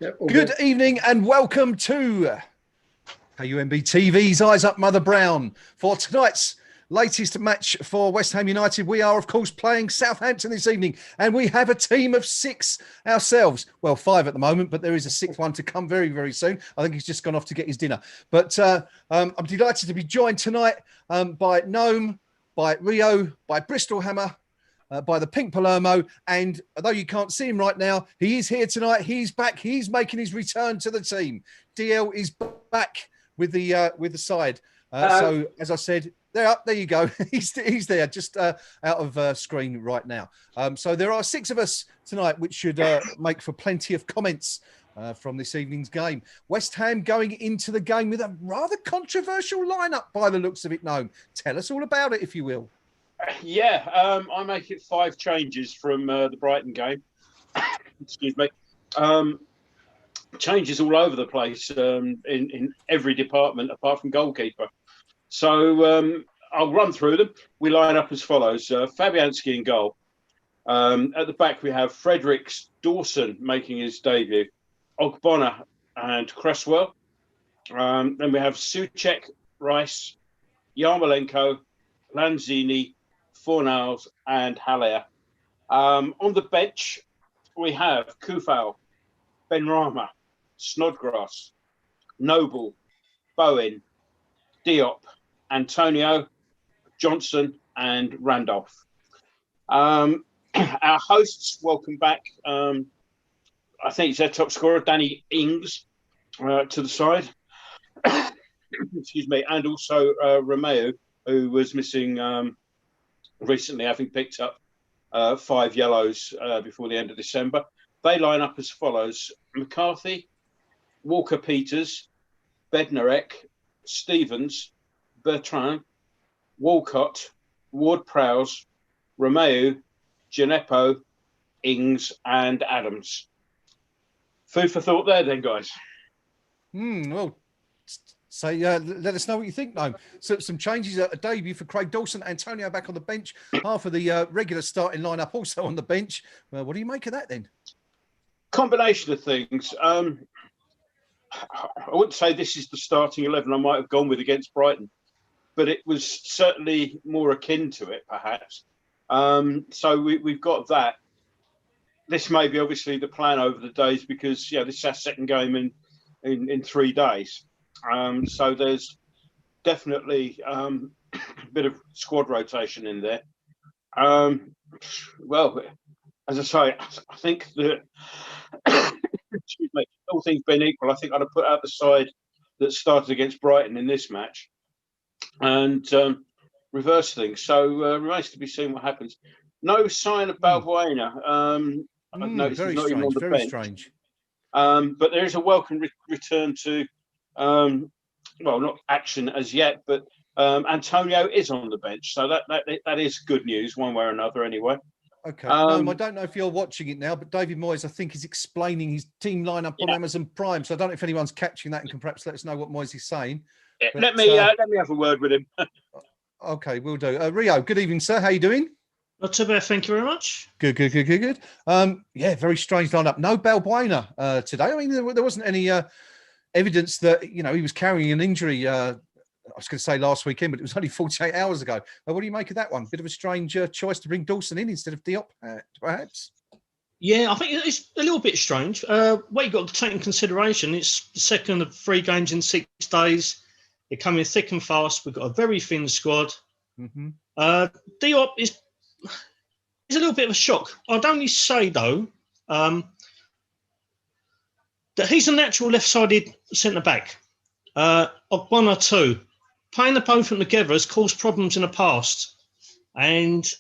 Yep, Good evening and welcome to KUMB TV's Eyes Up Mother Brown. For tonight's latest match for West Ham United, we are, of course, playing Southampton this evening. And we have a team of 6 ourselves. Well, 5 at the moment, but there is a 6th one to come very, very soon. I think he's just gone off to get his dinner. But I'm delighted to be joined tonight by Gnome, by Rio, by Bristol Hammer, by the Pink Palermo, and although you can't see him right now, he is here tonight. He's back. He's making his return to the team. DL is back with the side. So as I said, there you go. he's there, just out of screen right now. So there are 6 of us tonight, which should make for plenty of comments from this evening's game. West Ham going into the game with a rather controversial lineup by the looks of it. Gnome, tell us all about it, if you will. Yeah, I make it 5 changes from the Brighton game. Excuse me. Changes all over the place in every department apart from goalkeeper. So I'll run through them. We line up as follows. Fabianski in goal. At the back, we have Fredericks Dawson making his debut. Ogbonna and Cresswell. Then we have Souček, Rice, Yarmolenko, Lanzini, Fornals and Haller. On the bench, we have Kufal, Benrahma, Snodgrass, Noble, Bowen, Diop, Antonio, Johnson and Randolph. Our hosts, welcome back. I think it's their top scorer, Danny Ings, to the side. Excuse me. And also Romeo, who was missing recently, having picked up 5 yellows before the end of December. They line up as follows. McCarthy, Walker-Peters, Bednarek, Stevens, Bertrand, Walcott, Ward-Prowse, Romeo, Gineppo, Ings and Adams. Food for thought there then, guys. Well, so let us know what you think, Gnome. So some changes at a debut for Craig Dawson. Antonio back on the bench. Half of the regular starting lineup also on the bench. Well, what do you make of that then? Combination of things. I wouldn't say this is the starting 11 I might have gone with against Brighton, but it was certainly more akin to it, perhaps. So we've got that. This may be obviously the plan over the days because, this is our second game in 3 days. So there's definitely a bit of squad rotation in there. Well, as I say, I think that, excuse me, all things being equal, I think I'd have put out the side that started against Brighton in this match and reverse things. So remains to be seen what happens. No sign of Balbuena. I've noticed he's not even on the bench. Strange. But there is a welcome return to, well, not action as yet, but Antonio is on the bench. So that is good news one way or another anyway. Okay. I don't know if you're watching it now, but David Moyes, I think, is explaining his team lineup on Amazon Prime. So I don't know if anyone's catching that and can perhaps let us know what Moyes is saying. Yeah, but, let me have a word with him. Okay, we'll do. Rio, good evening, sir. How you doing? Not too bad, thank you very much. Good. Yeah, very strange lineup. No Balbuena today. I mean, there wasn't any evidence that, he was carrying an injury. I was going to say last weekend, but it was only 48 hours ago. What do you make of that one? Bit of a strange choice to bring Dawson in instead of Diop, perhaps? Yeah, I think it's a little bit strange. What you've got to take in consideration, it's the second of 3 games in 6 days. They're coming thick and fast. We've got a very thin squad. Mm-hmm. Diop is a little bit of a shock. I'd only say, though, that he's a natural left-sided centre-back. Of 1 or 2. Playing the both of them together has caused problems in the past. And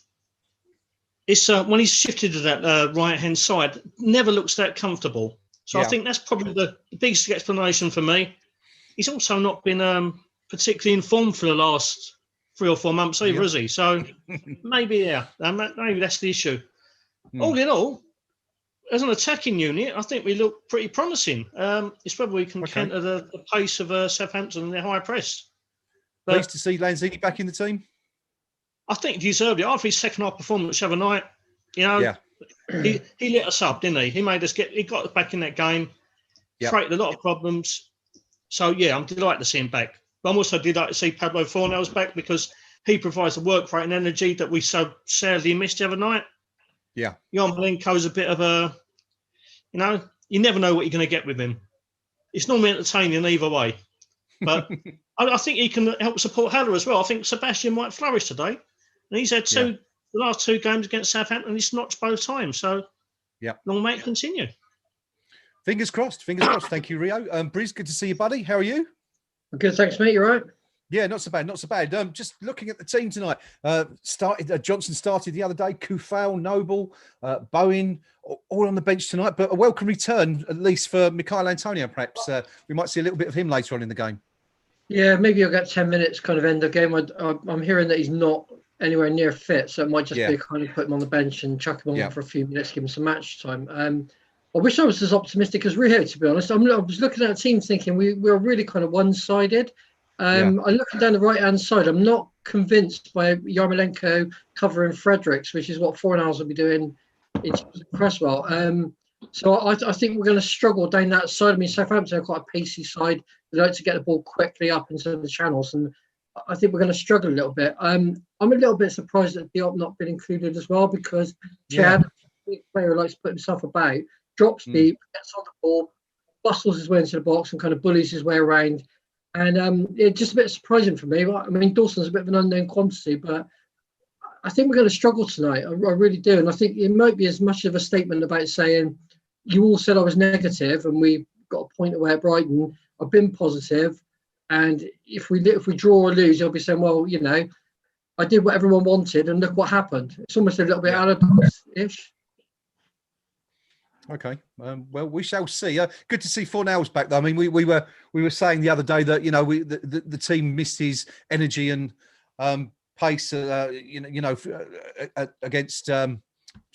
it's when he's shifted to that right-hand side, never looks that comfortable. So I think that's probably the biggest explanation for me. He's also not been particularly informed for the last 3 or 4 months either, is he? So maybe that's the issue. All in all, as an attacking unit, I think we look pretty promising. It's whether we can counter the pace of Southampton and their high press. But pleased to see Lanzini back in the team. I think he deserved it. After his second half performance the other night, he lit us up, didn't he? He made us he got us back in that game. created a lot of problems. So, yeah, I'm delighted to see him back. But I'm also delighted to see Pablo Fornals back because he provides the work rate and energy that we so sadly missed the other night. Yeah. Yarmolenko's a bit of a, you never know what you're going to get with him. It's normally entertaining either way. But I think he can help support Haller as well. I think Sebastian might flourish today. And he's had the last 2 games against Southampton, he's notched both times. So, long may it continue. Fingers crossed. Fingers crossed. Thank you, Rio. Briz, good to see you, buddy. How are you? Good, thanks, mate. You right? Yeah, not so bad, not so bad. Just looking at the team tonight. Johnson started the other day. Kufal, Noble, Bowen, all on the bench tonight. But a welcome return, at least for Michail Antonio. Perhaps we might see a little bit of him later on in the game. Yeah, maybe he'll get 10 minutes kind of end of game. I'm hearing that he's not anywhere near fit, so it might just be kind of put him on the bench and chuck him on for a few minutes, give him some match time. I wish I was as optimistic as Rio, to be honest. I was looking at a team thinking we're really kind of one-sided. I'm looking down the right-hand side. I'm not convinced by Yarmolenko covering Fredericks, which is what Fornals will be doing in Cresswell. So I think we're going to struggle down that side. I mean, Southampton are quite a pacey side. They like to get the ball quickly up into the channels, and I think we're going to struggle a little bit. I'm a little bit surprised that Diop not been included as well, because Chad, a player who likes to put himself about, drops deep, gets on the ball, bustles his way into the box and kind of bullies his way around. And it's just a bit surprising for me. I mean, Dawson's a bit of an unknown quantity, but I think we're going to struggle tonight. I really do. And I think it might be as much of a statement about saying, you all said I was negative and we got a point away at Brighton. I've been positive. And if we draw or lose, you'll be saying, well, I did what everyone wanted and look what happened. It's almost a little bit Allardyce-ish. Okay. Well, we shall see. Good to see Fornals back, though. I mean, we were saying the other day that the team missed his energy and pace. Against trying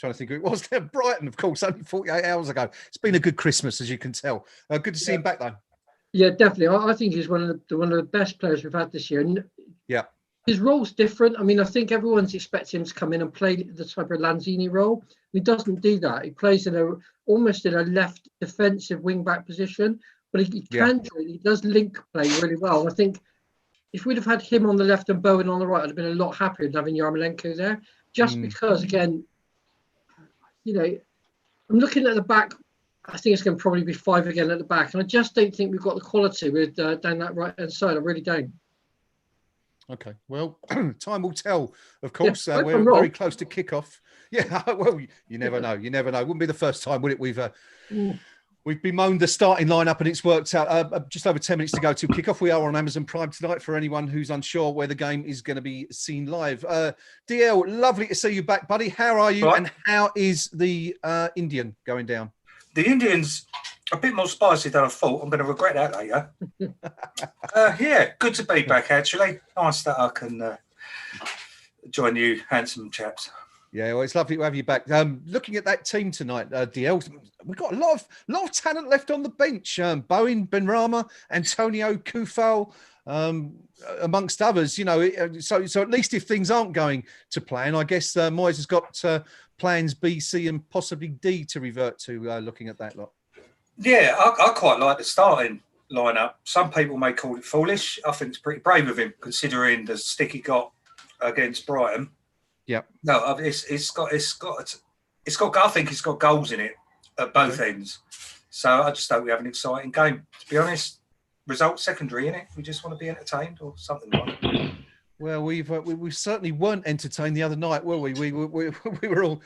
to think who it was. Brighton, of course, only 48 hours ago. It's been a good Christmas, as you can tell. Good to see him back, though. Yeah, definitely. I think he's one of the best players we've had this year. And his role's different. I mean, I think everyone's expecting him to come in and play the type of Lanzini role. He doesn't do that. He plays almost in a left defensive wing back position, but he can do it. He does link play really well. And I think if we'd have had him on the left and Bowen on the right, I'd have been a lot happier than having Yarmolenko there. Just because, again, I'm looking at the back. I think it's going to probably be 5 again at the back, and I just don't think we've got the quality with down that right hand side. I really don't. Okay, well, time will tell, of course. We're very close to kickoff. Yeah, well, you never know. You never know. It wouldn't be the first time, would it? We've bemoaned the starting lineup and it's worked out. Just over 10 minutes to go to kickoff. We are on Amazon Prime tonight for anyone who's unsure where the game is going to be seen live. DL, lovely to see you back, buddy. How are you? Right. And how is the Indian going down? The Indian's a bit more spicy than I thought. I'm going to regret that later. Yeah, good to be back, actually. Nice that I can join you handsome chaps. Yeah, well, it's lovely to have you back. Looking at that team tonight, DL, we've got a lot of talent left on the bench. Bowen, Benrahma, Antonio, Kufal, amongst others. So at least if things aren't going to plan, I guess Moyes has got plans B, C, and possibly D to revert to. Looking at that lot. Yeah, I quite like the starting lineup. Some people may call it foolish. I think it's pretty brave of him, considering the stick he got against Brighton. Yeah. No, it's got. I think it's got goals in it at both ends. So I just hope we have an exciting game. To be honest, result secondary, innit? We just want to be entertained or something like that. Well, we certainly weren't entertained the other night, were we? We were all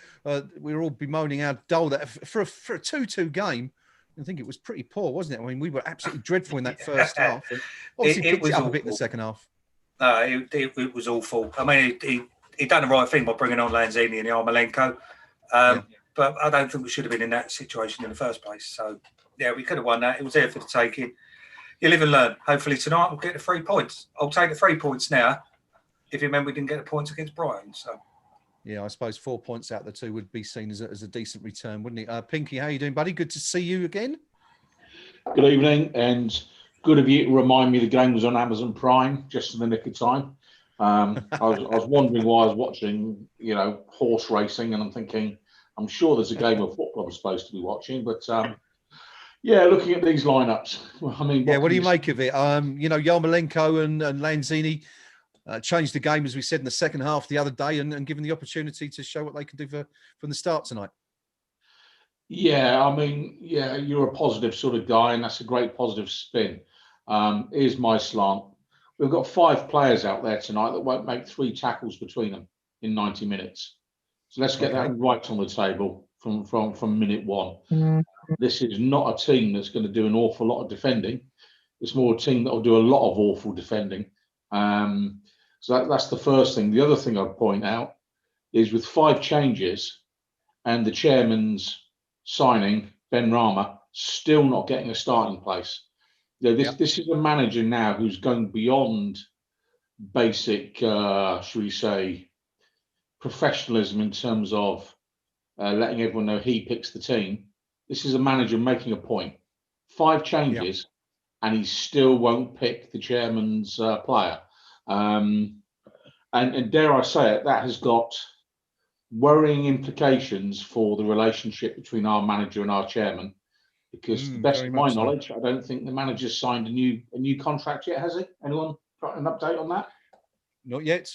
bemoaning how dull that for a 2-2 game. I think it was pretty poor, wasn't it? I mean, we were absolutely dreadful in that first half. And obviously, picked it up a bit in the second half. It was awful. I mean, he done the right thing by bringing on Lanzini and Yarmolenko, but I don't think we should have been in that situation in the first place. So, yeah, we could have won that. It was there for the taking. You live and learn. Hopefully tonight we'll get the 3 points. I'll take the 3 points now. If you remember, we didn't get the points against Brighton. So, yeah, I suppose 4 points out of the 2 would be seen as a decent return, wouldn't it? Pinky, how are you doing, buddy? Good to see you again. Good evening, and good of you to remind me the game was on Amazon Prime just in the nick of time. I was wondering why I was watching, horse racing, and I'm thinking, I'm sure there's a game of football I'm supposed to be watching, but Yeah, looking at these lineups, I mean, what do you make of it? Yarmolenko and Lanzini changed the game, as we said, in the second half the other day, and given the opportunity to show what they can do from the start tonight. Yeah, I mean, yeah, you're a positive sort of guy, and that's a great positive spin. Here's my slant. We've got 5 players out there tonight that won't make 3 tackles between them in 90 minutes. So let's get that right on the table from minute 1. This is not a team that's going to do an awful lot of defending. It's more a team that will do a lot of awful defending. So that's the first thing. The other thing I'd point out is with 5 changes and the chairman's signing, Ben Rama, still not getting a starting place. This is a manager now who's going beyond basic, should we say, professionalism in terms of letting everyone know he picks the team. This is a manager making a point. 5 changes, and he still won't pick the chairman's player. And dare I say it, that has got worrying implications for the relationship between our manager and our chairman. Because to the best of my knowledge, I don't think the manager's signed a new contract yet, has he? Anyone got an update on that? Not yet.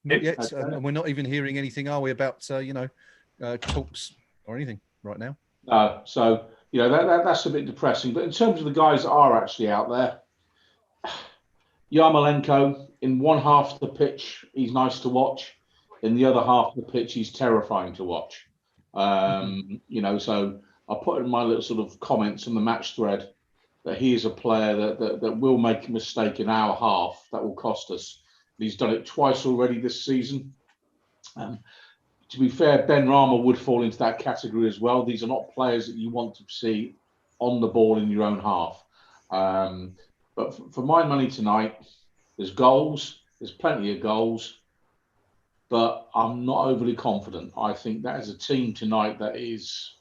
Not yet. Okay. And we're not even hearing anything, are we, about talks or anything right now? No. So that's a bit depressing. But in terms of the guys that are actually out there, Yarmolenko, in one half of the pitch, he's nice to watch. In the other half of the pitch, he's terrifying to watch. So I put in my little sort of comments on the match thread that he is a player that will make a mistake in our half that will cost us. He's done it twice already this season. To be fair, Ben Rama would fall into that category as well. These are not players that you want to see on the ball in your own half. But for my money tonight, there's goals. There's plenty of goals. But I'm not overly confident. I think that is a team tonight that is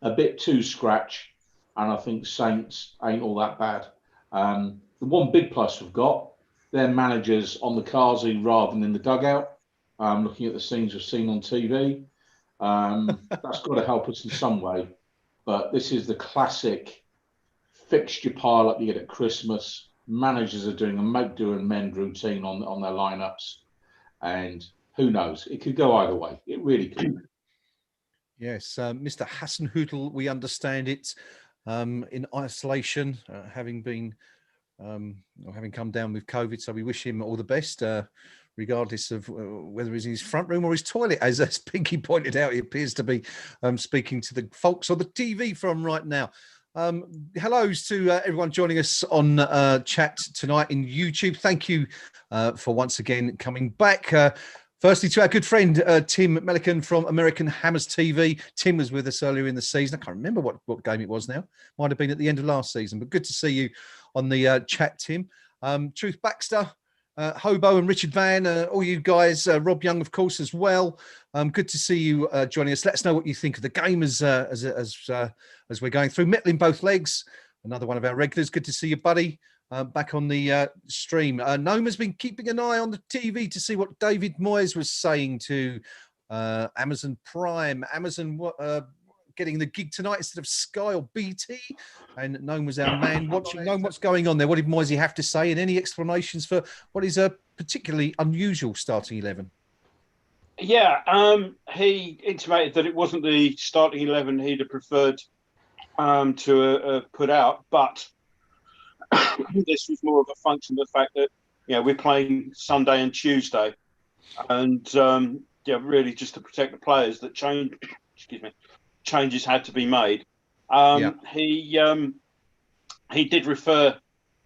a bit too scratch. And I think Saints ain't all that bad. The one big plus we've got, their managers on the Kazi rather than in the dugout. Looking at the scenes we've seen on TV. That's got to help us in some way. But this is the classic fixture pile-up you get at Christmas. Managers are doing a make, do and mend routine on their lineups. And who knows? It could go either way. It really could. Yes, Mr. Hasenhüttl, we understand it, in isolation, having come down with COVID. So we wish him all the best, regardless of whether he's in his front room or his toilet. As Pinky pointed out, he appears to be speaking to the folks on the TV from right now. Hellos to everyone joining us on chat tonight in YouTube. Thank you for once again coming back. Firstly, to our good friend, Tim Melican from American Hammers TV. Tim was with us earlier in the season. I can't remember what game it was now. Might have been at the end of last season, but good to see you on the chat, Tim. Truth Baxter, Hobo and Richard Van, all you guys, Rob Young, of course, as well. Good to see you joining us. Let us know what you think of the game as we're going through. Metal in both legs, another one of our regulars. Good to see you, buddy. Back on the stream. Gnome has been keeping an eye on the TV to see what David Moyes was saying to Amazon Prime. Amazon getting the gig tonight instead of Sky or BT. And Gnome was our man watching. Gnome, what's going on there? What did Moyes have to say? And any explanations for what is a particularly unusual starting 11? Yeah, he intimated that it wasn't the starting 11 he'd have preferred to put out, but this was more of a function of the fact that we're playing Sunday and Tuesday, and really just to protect the players that changes had to be made. He did refer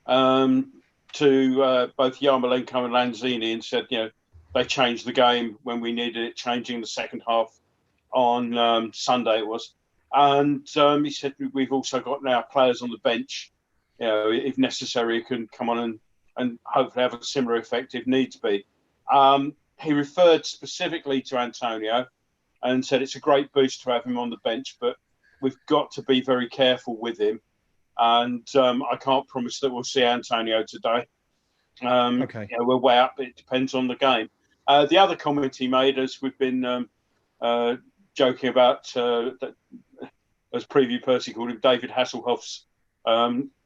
to both Yarmolenko and Lanzini and said they changed the game when we needed it changing the second half on Sunday it was, and he said we've also got now players on the bench. If necessary, it can come on and hopefully have a similar effect if needs be. He referred specifically to Antonio and said it's a great boost to have him on the bench, but we've got to be very careful with him. And I can't promise that we'll see Antonio today. We're way up. It depends on the game. The other comment he made, as we've been joking about, that as preview Percy called him, David Hasselhoff's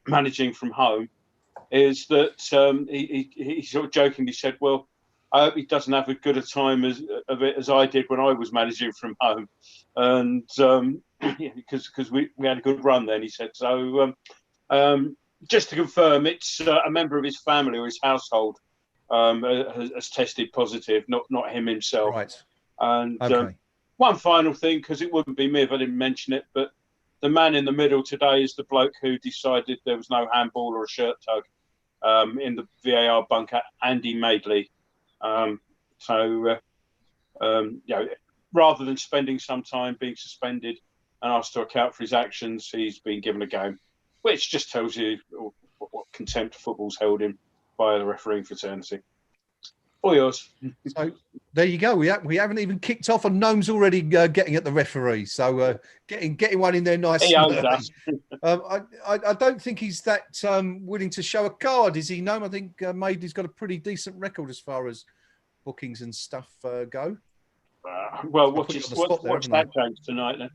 managing from home, is that he sort of jokingly said, well, I hope he doesn't have as good a time of it as I did when I was managing from home. And because we had a good run then, he said. So just to confirm, it's a member of his family or his household has tested positive, not him himself. Right. And okay. One final thing, because it wouldn't be me if I didn't mention it, but the man in the middle today is the bloke who decided there was no handball or a shirt tug in the VAR bunker, Andy Madeley. Rather than spending some time being suspended and asked to account for his actions, he's been given a game, which just tells you what contempt football's held in by the refereeing fraternity. All yours. So there you go. We haven't even kicked off, and Gnome's already getting at the referee. So getting one in there nice. He owns us. I don't think he's that willing to show a card, is he? Gnome, I think Madeley's got a pretty decent record as far as bookings and stuff go. Well, watch that change tonight then.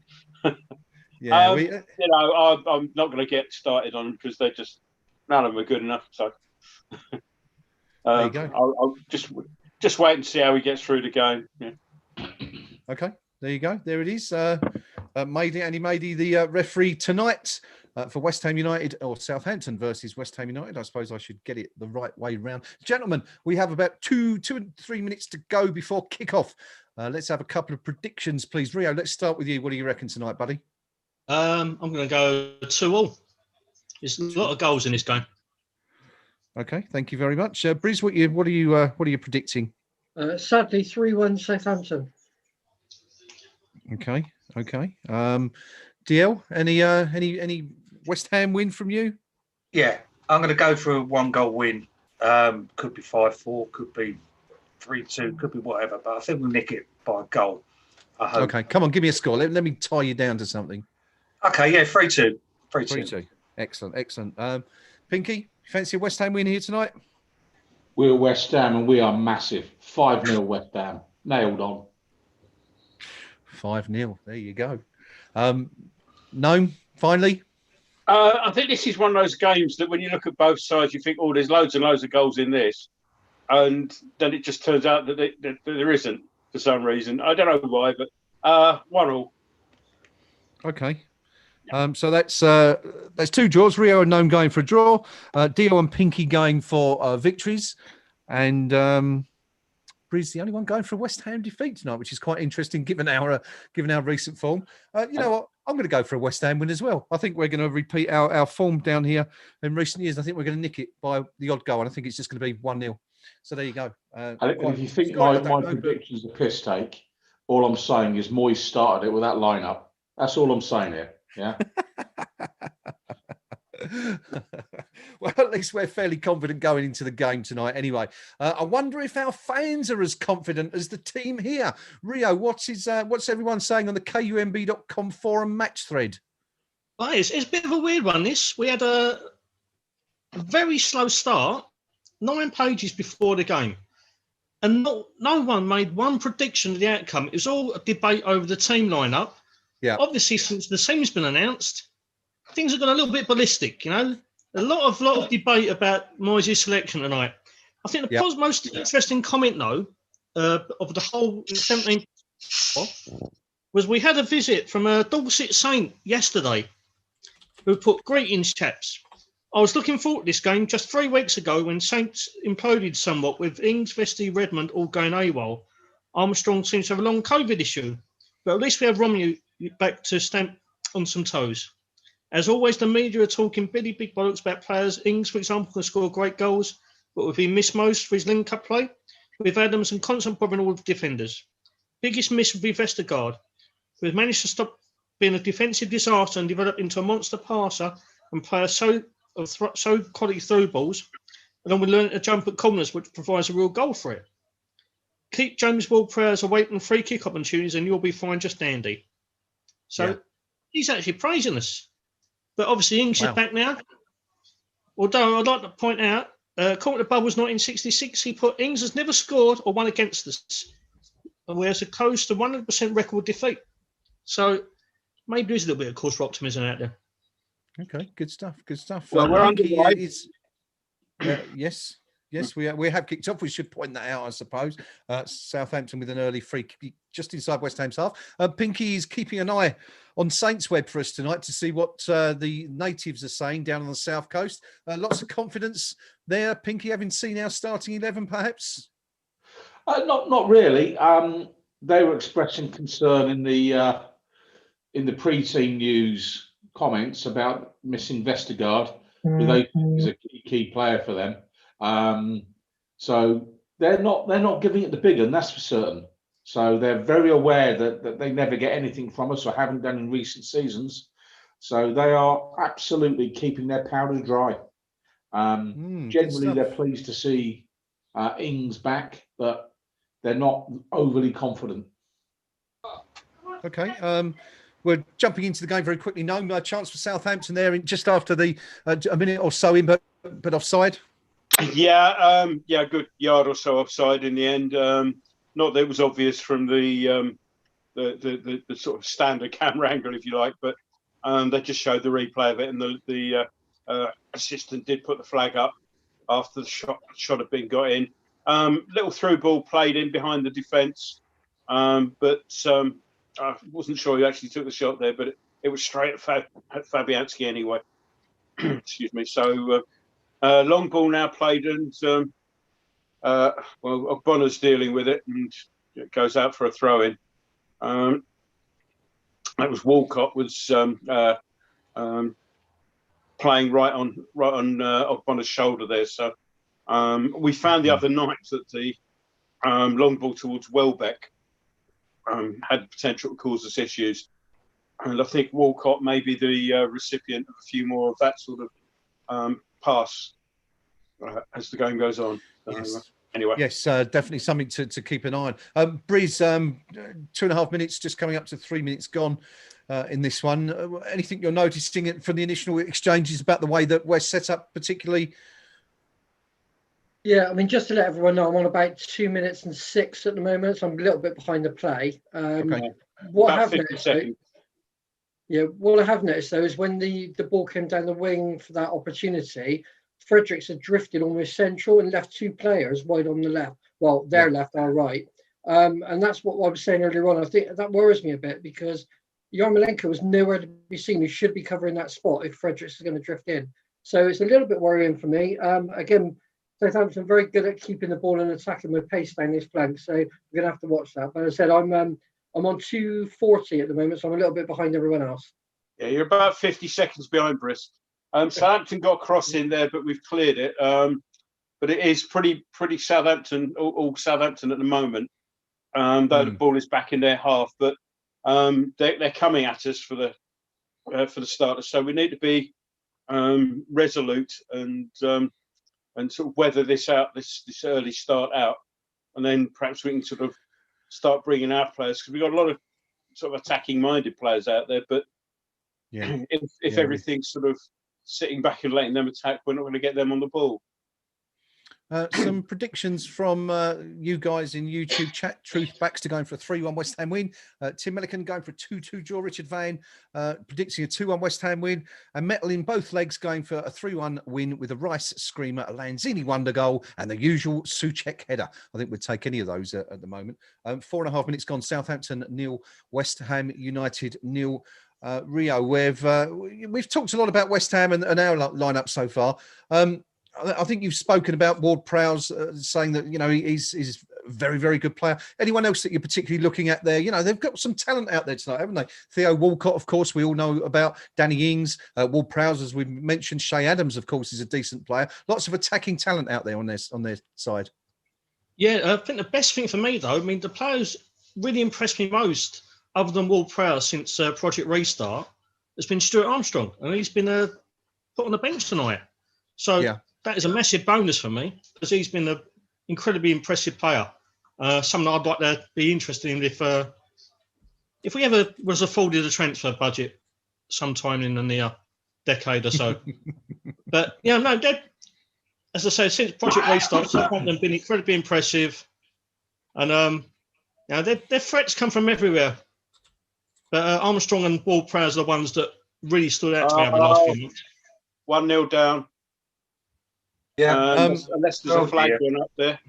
Yeah, I'm not going to get started on them because they're just none of them are good enough. So. There you go. I'll just wait and see how he gets through the game. Yeah. Okay, there you go. There it is. Andy Madeley, the referee tonight for West Ham United or Southampton versus West Ham United. I suppose I should get it the right way round. Gentlemen, we have about two and 3 minutes to go before kickoff. Let's have a couple of predictions, please. Rio, let's start with you. What do you reckon tonight, buddy? I'm going to go 2-2. There's a lot of goals in this game. Okay, thank you very much. Briz, what are you predicting? Sadly, 3-1 Southampton. Okay. DL, any West Ham win from you? Yeah, I'm going to go for a 1-goal win. Could be 5-4, could be 3-2, could be whatever, but I think we'll nick it by a goal. I hope. Okay, come on, give me a score. Let me tie you down to something. Okay, yeah, 3-2. 3-2. Excellent. Pinky, fancy a West Ham win here tonight? We're West Ham and we are massive. 5-0 West Ham. Nailed on. 5-0. There you go. Gnome, finally? I think this is one of those games that when you look at both sides, you think, oh, there's loads and loads of goals in this. And then it just turns out that there isn't for some reason. I don't know why, but 1-1. Okay. So that's two draws. Rio and Gnome going for a draw. Dio and Pinky going for victories. And Briz the only one going for a West Ham defeat tonight, which is quite interesting given our recent form. You know what? I'm going to go for a West Ham win as well. I think we're going to repeat our form down here in recent years. I think we're going to nick it by the odd goal, and I think it's just going to be 1-0. So there you go. And if you think my prediction's a piss take, all I'm saying is Moyes started it with that lineup. That's all I'm saying here. Yeah. Well, at least we're fairly confident going into the game tonight anyway. I wonder if our fans are as confident as the team here. Rio, what's everyone saying on the KUMB.com forum match thread? Well, it's a bit of a weird one, this. We had a very slow start, 9 pages before the game. And no one made one prediction of the outcome. It was all a debate over the team lineup. Yeah. Obviously, since the team's been announced, things have gone a little bit ballistic, you know. A lot of debate about Moyes' selection tonight. I think the most interesting comment, though, of the whole 17 was we had a visit from a Dorset Saint yesterday who put greetings, chaps. I was looking forward to this game just 3 weeks ago when Saints imploded somewhat with Ings, Vesti, Redmond all going AWOL. Armstrong seems to have a long COVID issue, but at least we have Romeo back to stamp on some toes. As always, the media are talking big bollocks about players. Ings, for example, can score great goals, but would be missed most for his link-up play. With Adams and constant problem in all the defenders. Biggest miss would be Vestergaard, who has managed to stop being a defensive disaster and develop into a monster passer and player so quality through balls, along with learning to jump at corners, which provides a real goal for it. Keep James Ward-Prowse away from free kick opportunities and you'll be fine, just dandy. So he's actually praising us. But obviously, Ings is back now. Although I'd like to point out, according to Bubbles 1966, he put Ings has never scored or won against us, and we are close to 100% record defeat. So maybe there's a little bit of cause for optimism out there. Okay, good stuff. Good stuff. Well, we're Pinky underway. Yes, we have kicked off. We should point that out, I suppose. Southampton with an early free kick just inside West Ham's half. Pinky is keeping an eye on Saints Web for us tonight to see what the natives are saying down on the south coast. Lots of confidence there. Pinky, having seen our starting 11, perhaps? Not really. They were expressing concern in the pre-team news comments about missing Vestergaard, who they think is a key player for them. So they're not giving it the big one, that's for certain. So they're very aware that they never get anything from us or haven't done in recent seasons. So they are absolutely keeping their powder dry. Generally, they're pleased to see Ings back, but they're not overly confident. Okay. We're jumping into the game very quickly. Gnome, a chance for Southampton there in just after the a minute or so in, but offside. Yeah, good yard or so offside in the end. Not that it was obvious from the sort of standard camera angle, if you like, but they just showed the replay of it, and the assistant did put the flag up after the shot had been got in. Little through ball played in behind the defence, but I wasn't sure who actually took the shot there, but it was straight at Fabianski anyway. Excuse me. So long ball now played, and Bonner's dealing with it, and it goes out for a throw in. That was Walcott was playing right on Bonner's shoulder there. So we found the other night that the long ball towards Welbeck had potential to cause us issues, and I think Walcott may be the recipient of a few more of that sort of pass as the game goes on. Yes. Anyway, yes, definitely something to keep an eye on. Breeze, 2.5 minutes, just coming up to 3 minutes gone in this one. Anything you're noticing from the initial exchanges about the way that we're set up, particularly? Yeah, I mean, just to let everyone know, I'm on about 2 minutes and 6 at the moment, so I'm a little bit behind the play. Okay. What I have noticed, what I have noticed though is when the ball came down the wing for that opportunity, Fredericks had drifted almost central and left two players wide on the left. Well, their left, our right. And that's what I was saying earlier on. I think that worries me a bit because Yarmolenko was nowhere to be seen. He should be covering that spot if Fredericks is going to drift in. So it's a little bit worrying for me. Again, Southampton very good at keeping the ball and attacking with pace down this flank. So we're going to have to watch that. But as I said, I'm on 2:40 at the moment, so I'm a little bit behind everyone else. Yeah, you're about 50 seconds behind Briss. Southampton got a cross in there, but we've cleared it. But it is pretty Southampton, all Southampton at the moment. Though the ball is back in their half, but they're coming at us for the starters. So we need to be resolute and sort of weather this out, this early start out, and then perhaps we can sort of start bringing our players, because we've got a lot of sort of attacking-minded players out there. But if everything's sort of sitting back and letting them attack, we're not going to get them on the ball. Some predictions from you guys in YouTube chat. Truth Baxter going for a 3-1 West Ham win. Tim Millican going for a 2-2 draw. Richard Vane predicting a 2-1 West Ham win. And Metal in both legs going for a 3-1 win with a Rice screamer, a Lanzini wonder goal, and the usual Souček header. I think we'd take any of those at the moment. 4.5 minutes gone. Southampton 0, West Ham United 0. Rio, we've talked a lot about West Ham and our lineup so far. I think you've spoken about Ward-Prowse saying that, he's a very, very good player. Anyone else that you're particularly looking at there? They've got some talent out there tonight, haven't they? Theo Walcott, of course, we all know about. Danny Ings, Ward-Prowse, as we mentioned. Shay Adams, of course, is a decent player. Lots of attacking talent out there on their side. Yeah, I think the best thing for me, though, the players really impressed me most, other than Ward-Prowse since Project Restart, has been Stuart Armstrong, and he's been put on the bench tonight. So that is a massive bonus for me, because he's been an incredibly impressive player. Someone I'd like to be interested in if we ever was afforded a transfer budget sometime in the near decade or so. But as I say, since Project Restart, Southampton have been incredibly impressive, and their threats come from everywhere. But Armstrong and Ward-Prowse are the ones that really stood out to me over the last few months. 1-0 down. Yeah. Unless there's a flag going up there.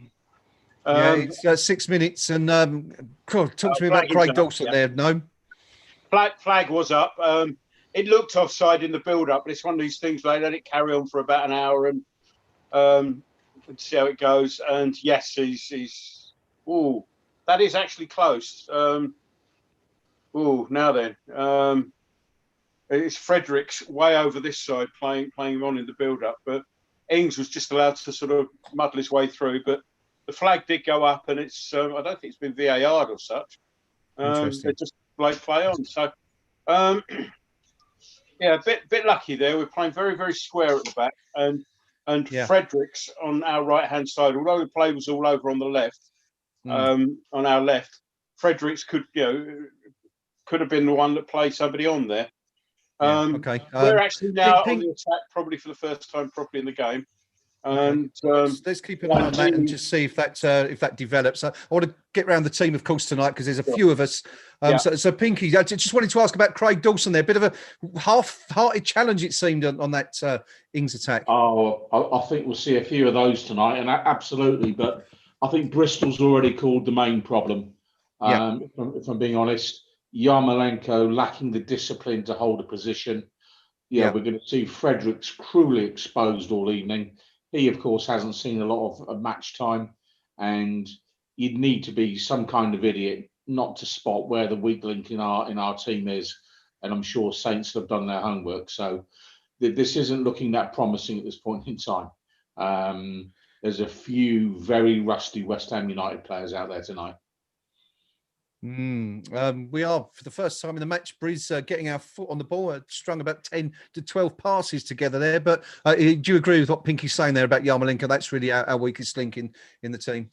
It's 6 minutes, and talk to me about Craig Dawson there, Gnome. Flag was up. It looked offside in the build-up, but it's one of these things where they let it carry on for about an hour and see how it goes. And yes, he's. Oh, that is actually close. Now then, it's Fredericks way over this side playing him on in the build-up, but Ings was just allowed to sort of muddle his way through. But the flag did go up, and it's. I don't think it's been VAR'd or such. They just play on. So. Yeah, a bit lucky there. We're playing very, very square at the back, and Fredericks on our right hand side. Although the play was all over on the left, on our left, Fredericks could have been the one that played somebody on there. We're actually now on the attack, probably for the first time properly in the game. And let's keep an eye on that and just see if that develops. I want to get around the team, of course, tonight because there's a few of us. So Pinky, I just wanted to ask about Craig Dawson there. A bit of a half-hearted challenge, it seemed, on that Ings attack. Oh, I think we'll see a few of those tonight, and absolutely. But I think Bristol's already called the main problem. If I'm being honest, Yarmolenko lacking the discipline to hold a position. We're going to see Fredericks cruelly exposed all evening. He, of course, hasn't seen a lot of match time, and you'd need to be some kind of idiot not to spot where the weak link in our team is. And I'm sure Saints have done their homework. So this isn't looking that promising at this point in time. There's a few very rusty West Ham United players out there tonight. We are, for the first time in the match, Briz, getting our foot on the ball, strung about 10 to 12 passes together there. But do you agree with what Pinky's saying there about Yarmolenko? That's really our weakest link in the team.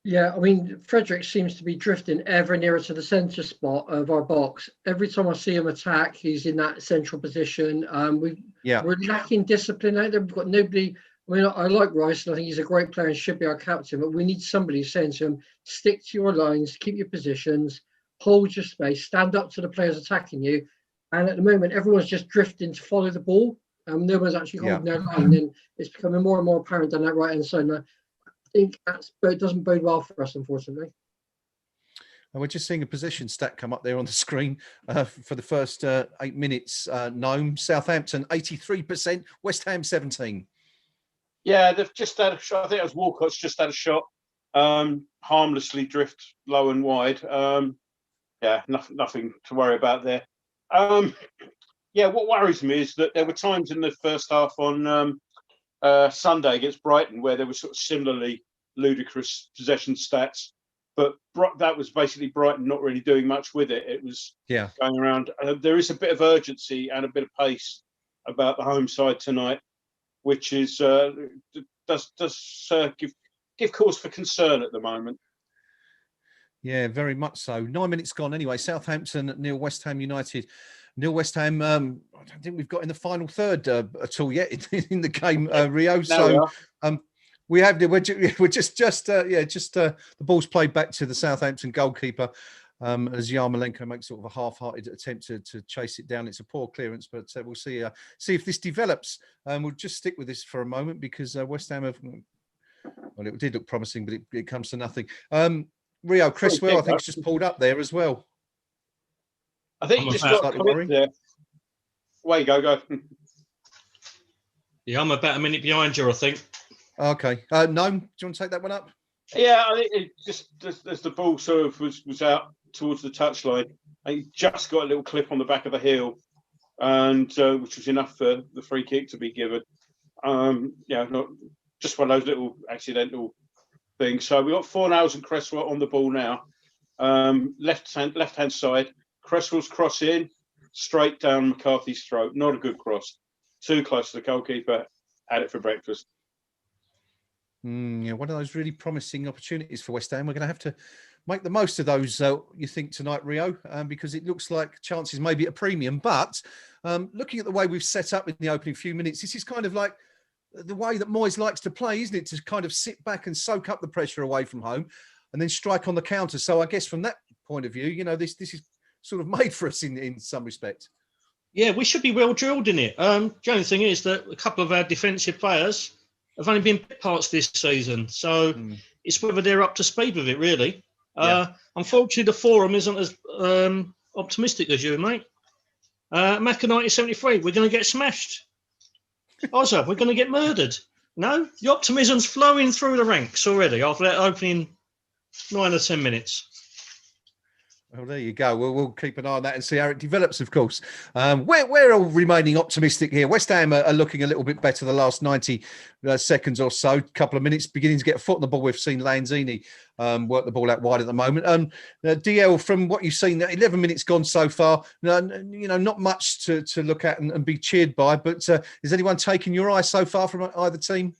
Yeah, I mean, Frederick seems to be drifting ever nearer to the centre spot of our box. Every time I see him attack, he's in that central position. We're lacking discipline out there. We've got nobody. I mean, I like Rice, and I think he's a great player and should be our captain, but we need somebody saying to him, stick to your lines, keep your positions, hold your space, stand up to the players attacking you. And at the moment, everyone's just drifting to follow the ball. No one's actually holding their line, and it's becoming more and more apparent down that right-hand side. And I think it doesn't bode well for us, unfortunately. And we're just seeing a position stat come up there on the screen for the first 8 minutes. Gnome, Southampton, 83%, West Ham, 17%. Yeah, they've just had a shot. I think it was Walcott's just had a shot, harmlessly drift low and wide. Nothing to worry about there. What worries me is that there were times in the first half on Sunday against Brighton where there were sort of similarly ludicrous possession stats, but that was basically Brighton not really doing much with it. It was going around. There is a bit of urgency and a bit of pace about the home side tonight, which is does give cause for concern at the moment. Yeah, very much so. 9 minutes gone anyway. Southampton nil, West Ham United. Nil, West Ham. I don't think we've got in the final third at all yet in the game, Rio. So we have. We're just the ball's played back to the Southampton goalkeeper. As Yarmolenko makes sort of a half-hearted attempt to chase it down. It's a poor clearance, but we'll see if this develops. We'll just stick with this for a moment because West Ham have. Well, it did look promising, but it comes to nothing. Rio Cresswell, I think, has just pulled up there as well. I think he just got clipped there. Away go. Yeah, I'm about a minute behind you, I think. Okay. Gnome, do you want to take that one up? Yeah, I think it just as the ball sort of was out towards the touchline, he just got a little clip on the back of the heel, and which was enough for the free kick to be given. Not just one of those little accidental things. So we've got Fornals and Cresswell on the ball now. Left hand side, Cresswell's cross in, straight down McCarthy's throat. Not a good cross. Too close to the goalkeeper. Had it for breakfast. One of those really promising opportunities for West Ham. We're going to have to make the most of those, you think, tonight, Rio, because it looks like chances may be at a premium. But looking at the way we've set up in the opening few minutes, this is kind of like the way that Moyes likes to play, isn't it? To kind of sit back and soak up the pressure away from home and then strike on the counter. So I guess from that point of view, this is sort of made for us in some respect. Yeah, we should be well drilled in it. The only thing is that a couple of our defensive players have only been bit parts this season, so it's whether they're up to speed with it, really. Unfortunately, the forum isn't as optimistic as you, mate. Macca 1973, we're going to get smashed. Ozza, we're going to get murdered. No, the optimism's flowing through the ranks already after that opening 9 or 10 minutes. Well, there you go. We'll keep an eye on that and see how it develops, of course. We're all remaining optimistic here. West Ham are looking a little bit better the last 90 seconds or so, couple of minutes, beginning to get a foot on the ball. We've seen Lanzini work the ball out wide at the moment. DL, from what you've seen, 11 minutes gone so far, not much to look at and be cheered by, but is anyone taking your eye so far from either team?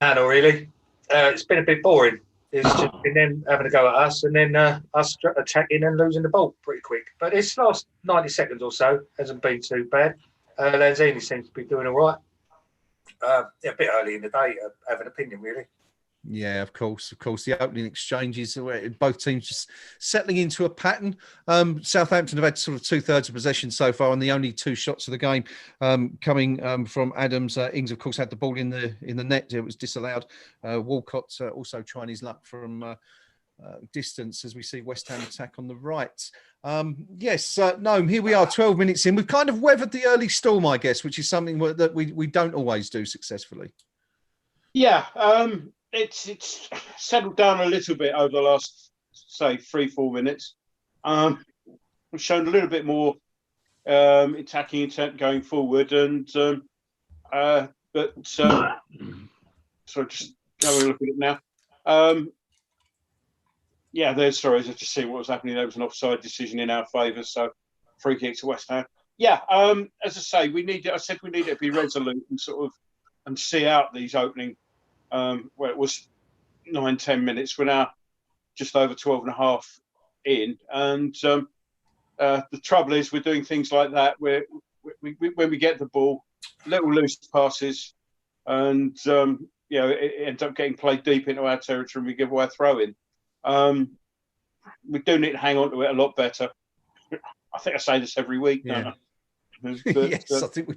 No, not really. It's been a bit boring. It's just been them having a go at us and then us attacking and losing the ball pretty quick. But this last 90 seconds or so hasn't been too bad. Lanzini seems to be doing all right. A bit early in the day to have an opinion, really. Yeah, of course. The opening exchanges, both teams just settling into a pattern. Southampton have had sort of 2/3 of possession so far, and the only 2 shots of the game coming from Adams. Ings, of course, had the ball in the net. It was disallowed. Walcott also trying his luck from distance as we see West Ham attack on the right. Gnome, here we are, 12 minutes in. We've kind of weathered the early storm, I guess, which is something that we don't always do successfully. Yeah, it's settled down a little bit over the last, say, 3-4 minutes. We've shown a little bit more attacking intent going forward, and so just having a look at it now. Let's just see what was happening. There was an offside decision in our favour, so free kick to West Ham. Yeah, as I say, we need to be resolute and sort of and see out these opening. Where it was 9-10 minutes, we're now just over 12 and a half in, and the trouble is we're doing things like that where when we get the ball, little loose passes, and it ends up getting played deep into our territory and we give away a throw in. We do need to hang on to it a lot better. I think I say this every week, don't I? But, yes, I think we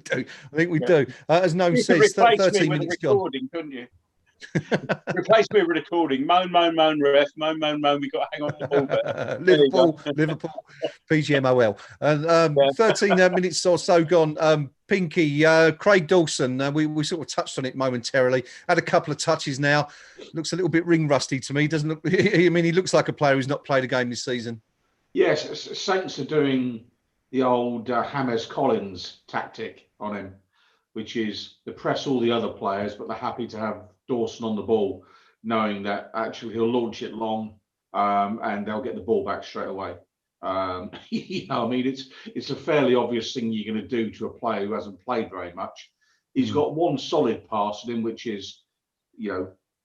do. As Gnome says, 13 minutes gone. Couldn't you? Replace me with recording. Moan, ref. Moan. We got to hang on to the ball better. Liverpool, PGMOL. And 13 minutes or so gone. Pinky, Craig Dawson. We sort of touched on it momentarily. Had a couple of touches now. Looks a little bit ring rusty to me. Doesn't look? I mean, he looks like a player who's not played a game this season. Yes, Saints are doing the old James Collins tactic on him, which is to press all the other players, but they're happy to have Dawson on the ball, knowing that actually he'll launch it long and they'll get the ball back straight away. I mean, it's a fairly obvious thing you're going to do to a player who hasn't played very much. He's got one solid pass in, which is,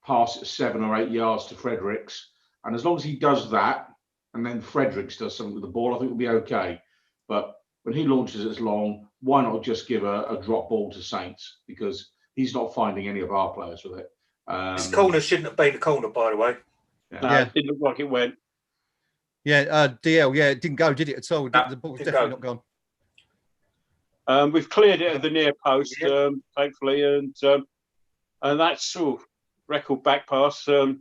pass it 7 or 8 yards to Fredericks. And as long as he does that, and then Fredericks does something with the ball, I think we'll be okay. But when he launches it long, why not just give a drop ball to Saints? Because he's not finding any of our players with it. This corner shouldn't have been a corner, by the way. It didn't look like it went. Yeah, DL, it didn't go, did it at all? The ball was definitely not gone. We've cleared it at the near post, thankfully, and that's record back pass all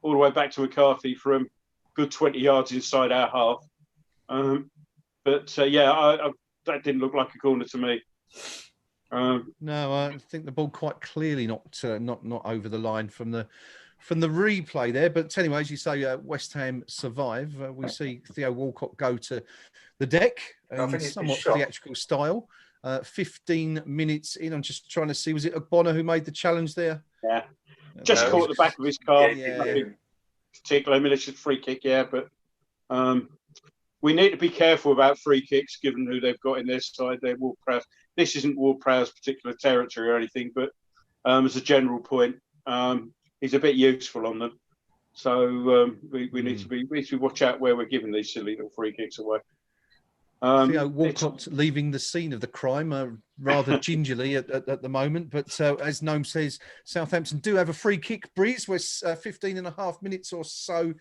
the way back to McCarthy from good 20 yards inside our half. That didn't look like a corner to me. No, I think the ball quite clearly not over the line from the replay there. But anyway, as you say, West Ham survive. We see Theo Walcott go to the deck in somewhat theatrical style. 15 minutes in. I'm just trying to see, was it Ogbonna who made the challenge there? Yeah, just caught the back of his calf. Yeah. Particularly, I mean, it's a free kick, but we need to be careful about free kicks, given who they've got in their side. They're Ward-Prowse. This isn't Ward-Prowse's particular territory or anything, but as a general point, he's a bit useful on them. So we need to watch out where we're giving these silly little free kicks away. Theo Walcott leaving the scene of the crime rather gingerly at the moment. But as Gnome says, Southampton do have a free kick breeze. We're 15 and a half minutes or so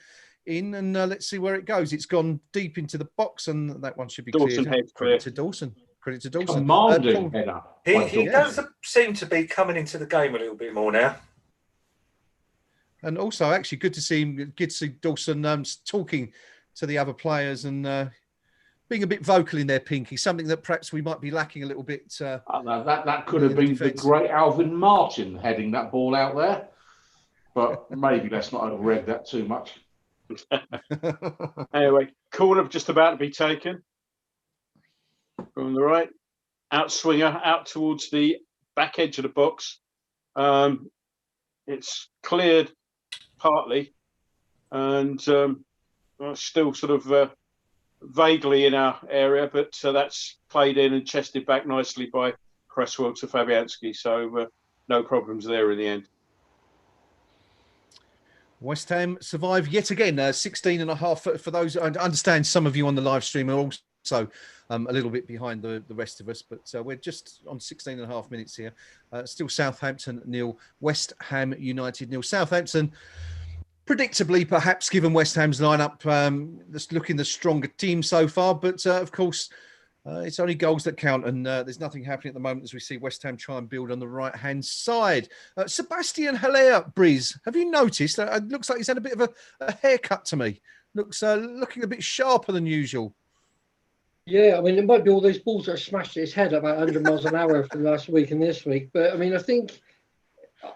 in, and let's see where it goes. It's gone deep into the box, and that one should be Dawson cleared. head Credit to Dawson. Credit to Dawson. Commanding header. He does seem to be coming into the game a little bit more now. And also, actually, good to see him. Good to see Dawson talking to the other players and being a bit vocal in their Pinky. Something that perhaps we might be lacking a little bit. That could have been the great Alvin Martin heading that ball out there, but maybe let's not overreg that too much. Anyway, corner just about to be taken from the right. Out swinger, out towards the back edge of the box. It's cleared partly, and still sort of vaguely in our area, but that's played in and chested back nicely by Cresswell to Fabianski. So no problems there in the end. West Ham survive yet again, 16 and a half for those. I understand some of you on the live stream are also a little bit behind the rest of us, but we're just on 16 and a half minutes here. Still Southampton 0, West Ham United 0. Southampton, predictably, perhaps, given West Ham's lineup, that's looking the stronger team so far, but of course, it's only goals that count, and there's nothing happening at the moment as we see West Ham try and build on the right-hand side. Sebastian Haller, Briz, have you noticed? It looks like he's had a bit of a haircut to me. Looks looking a bit sharper than usual. Yeah, I mean, it might be all those balls that are smashed at his head about 100 miles an hour for the last week and this week. But, I mean, I think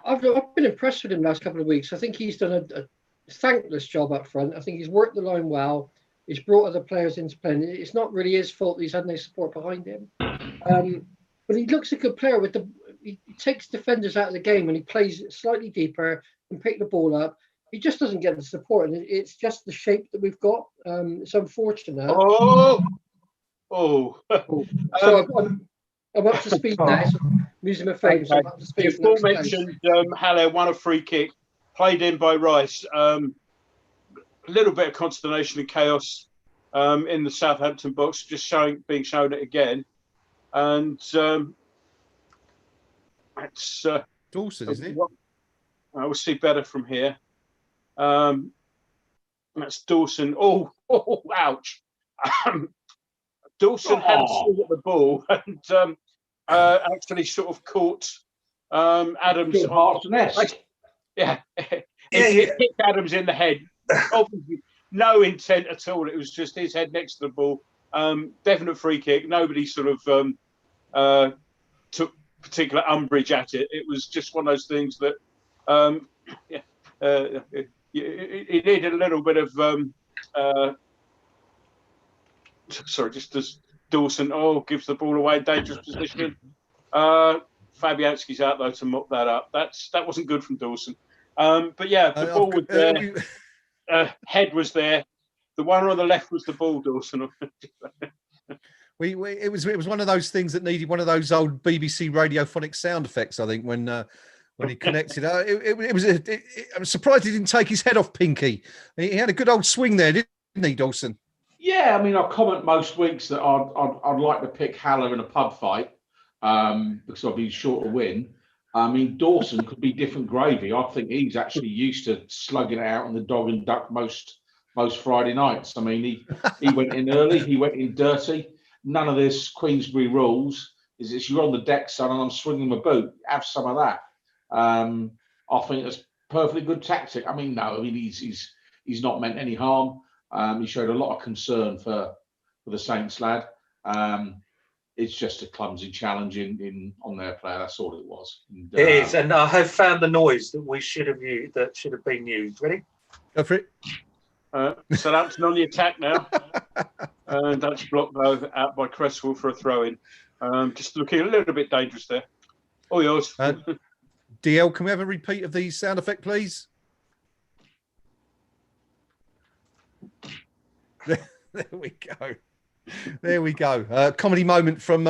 I've been impressed with him the last couple of weeks. I think he's done a thankless job up front. I think he's worked the line well. He's brought other players into play. It's not really his fault that he's had no support behind him. But he looks a good player. He takes defenders out of the game and he plays slightly deeper and pick the ball up. He just doesn't get the support, and it's just the shape that we've got. It's unfortunate. So I'm up to speed now. So I'm using my phone. So I'm up to speed. The aforementioned Haller won a free kick, played in by Rice. A little bit of consternation and chaos in the Southampton box, just being shown it again, and it's Dawson, isn't it? I will see better from here. That's Dawson. Oh, ouch! Dawson had a swing at the ball and actually sort of caught Adams. Yeah, it hit Adams in the head. Obviously, no intent at all. It was just his head next to the ball. Definite free kick. Nobody sort of took particular umbrage at it. It was just one of those things that it needed a little bit of just as Dawson gives the ball away, dangerous position. Fabianski's out though to mop that up. That wasn't good from Dawson. But yeah, the ball was there. Head was there. The one on the left was the ball, Dawson. It was one of those things that needed one of those old BBC radiophonic sound effects. I think when he connected, I'm surprised he didn't take his head off Pinky. He had a good old swing there, didn't he, Dawson? Yeah, I mean, I comment most weeks that I'd like to pick Haller in a pub fight because I'd be sure to win. I mean, Dawson could be different gravy. I think he's actually used to slugging it out on the dog and duck most Friday nights. I mean, he went in early, he went in dirty. None of this Queensbury rules. It's you're on the deck, son, and I'm swinging my boot. Have some of that. I think that's perfectly good tactic. I mean, no, I mean he's not meant any harm. He showed a lot of concern for the Saints lad. It's just a clumsy challenge on their player. That's all it was. And, it is, and I have found the noise that should have been used. Ready? Go for it. Southampton on the attack now, and that's blocked though out by Cresswell for a throw-in. Just looking a little bit dangerous there. All yours. DL, can we have a repeat of the sound effect, please? There we go. There we go. Comedy moment from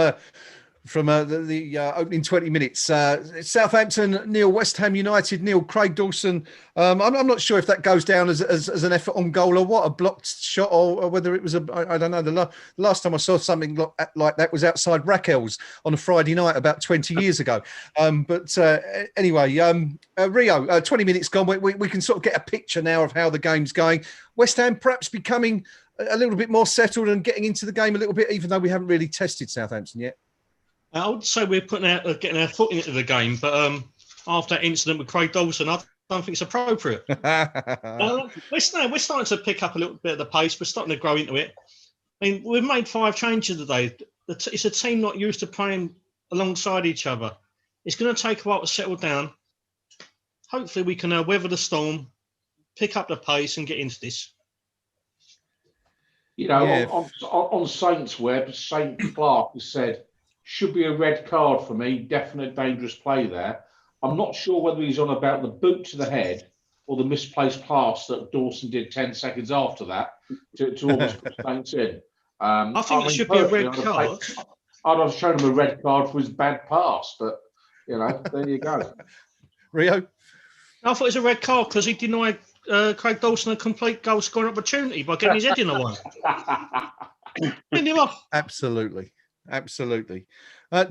from the opening 20 minutes. Southampton, nil. West Ham United, nil. Craig Dawson. I'm not sure if that goes down as an effort on goal or what, a blocked shot, or whether it was I don't know. The last time I saw something like that was outside Raquel's on a Friday night about 20 years ago. Anyway, Rio, 20 minutes gone. We can sort of get a picture now of how the game's going. West Ham perhaps becoming a little bit more settled and getting into the game a little bit, even though we haven't really tested Southampton yet. I would say we're getting our foot into the game, but after that incident with Craig Dawson, I don't think it's appropriate. We're starting to pick up a little bit of the pace. We're starting to grow into it. I mean, we've made 5 changes today. It's a team not used to playing alongside each other. It's going to take a while to settle down. Hopefully, we can weather the storm, pick up the pace, and get into this. You know, on Saints Web, Saint Clark has said, should be a red card for me, definite dangerous play there. I'm not sure whether he's on about the boot to the head or the misplaced pass that Dawson did 10 seconds after that to almost put Saints in. I think it should be a red card. I'd have shown him a red card for his bad pass, but, you know, there you go. Rio? I thought it was a red card because he denied Craig Dawson a complete goal scoring opportunity by getting his head in the one. Pin him off. Absolutely.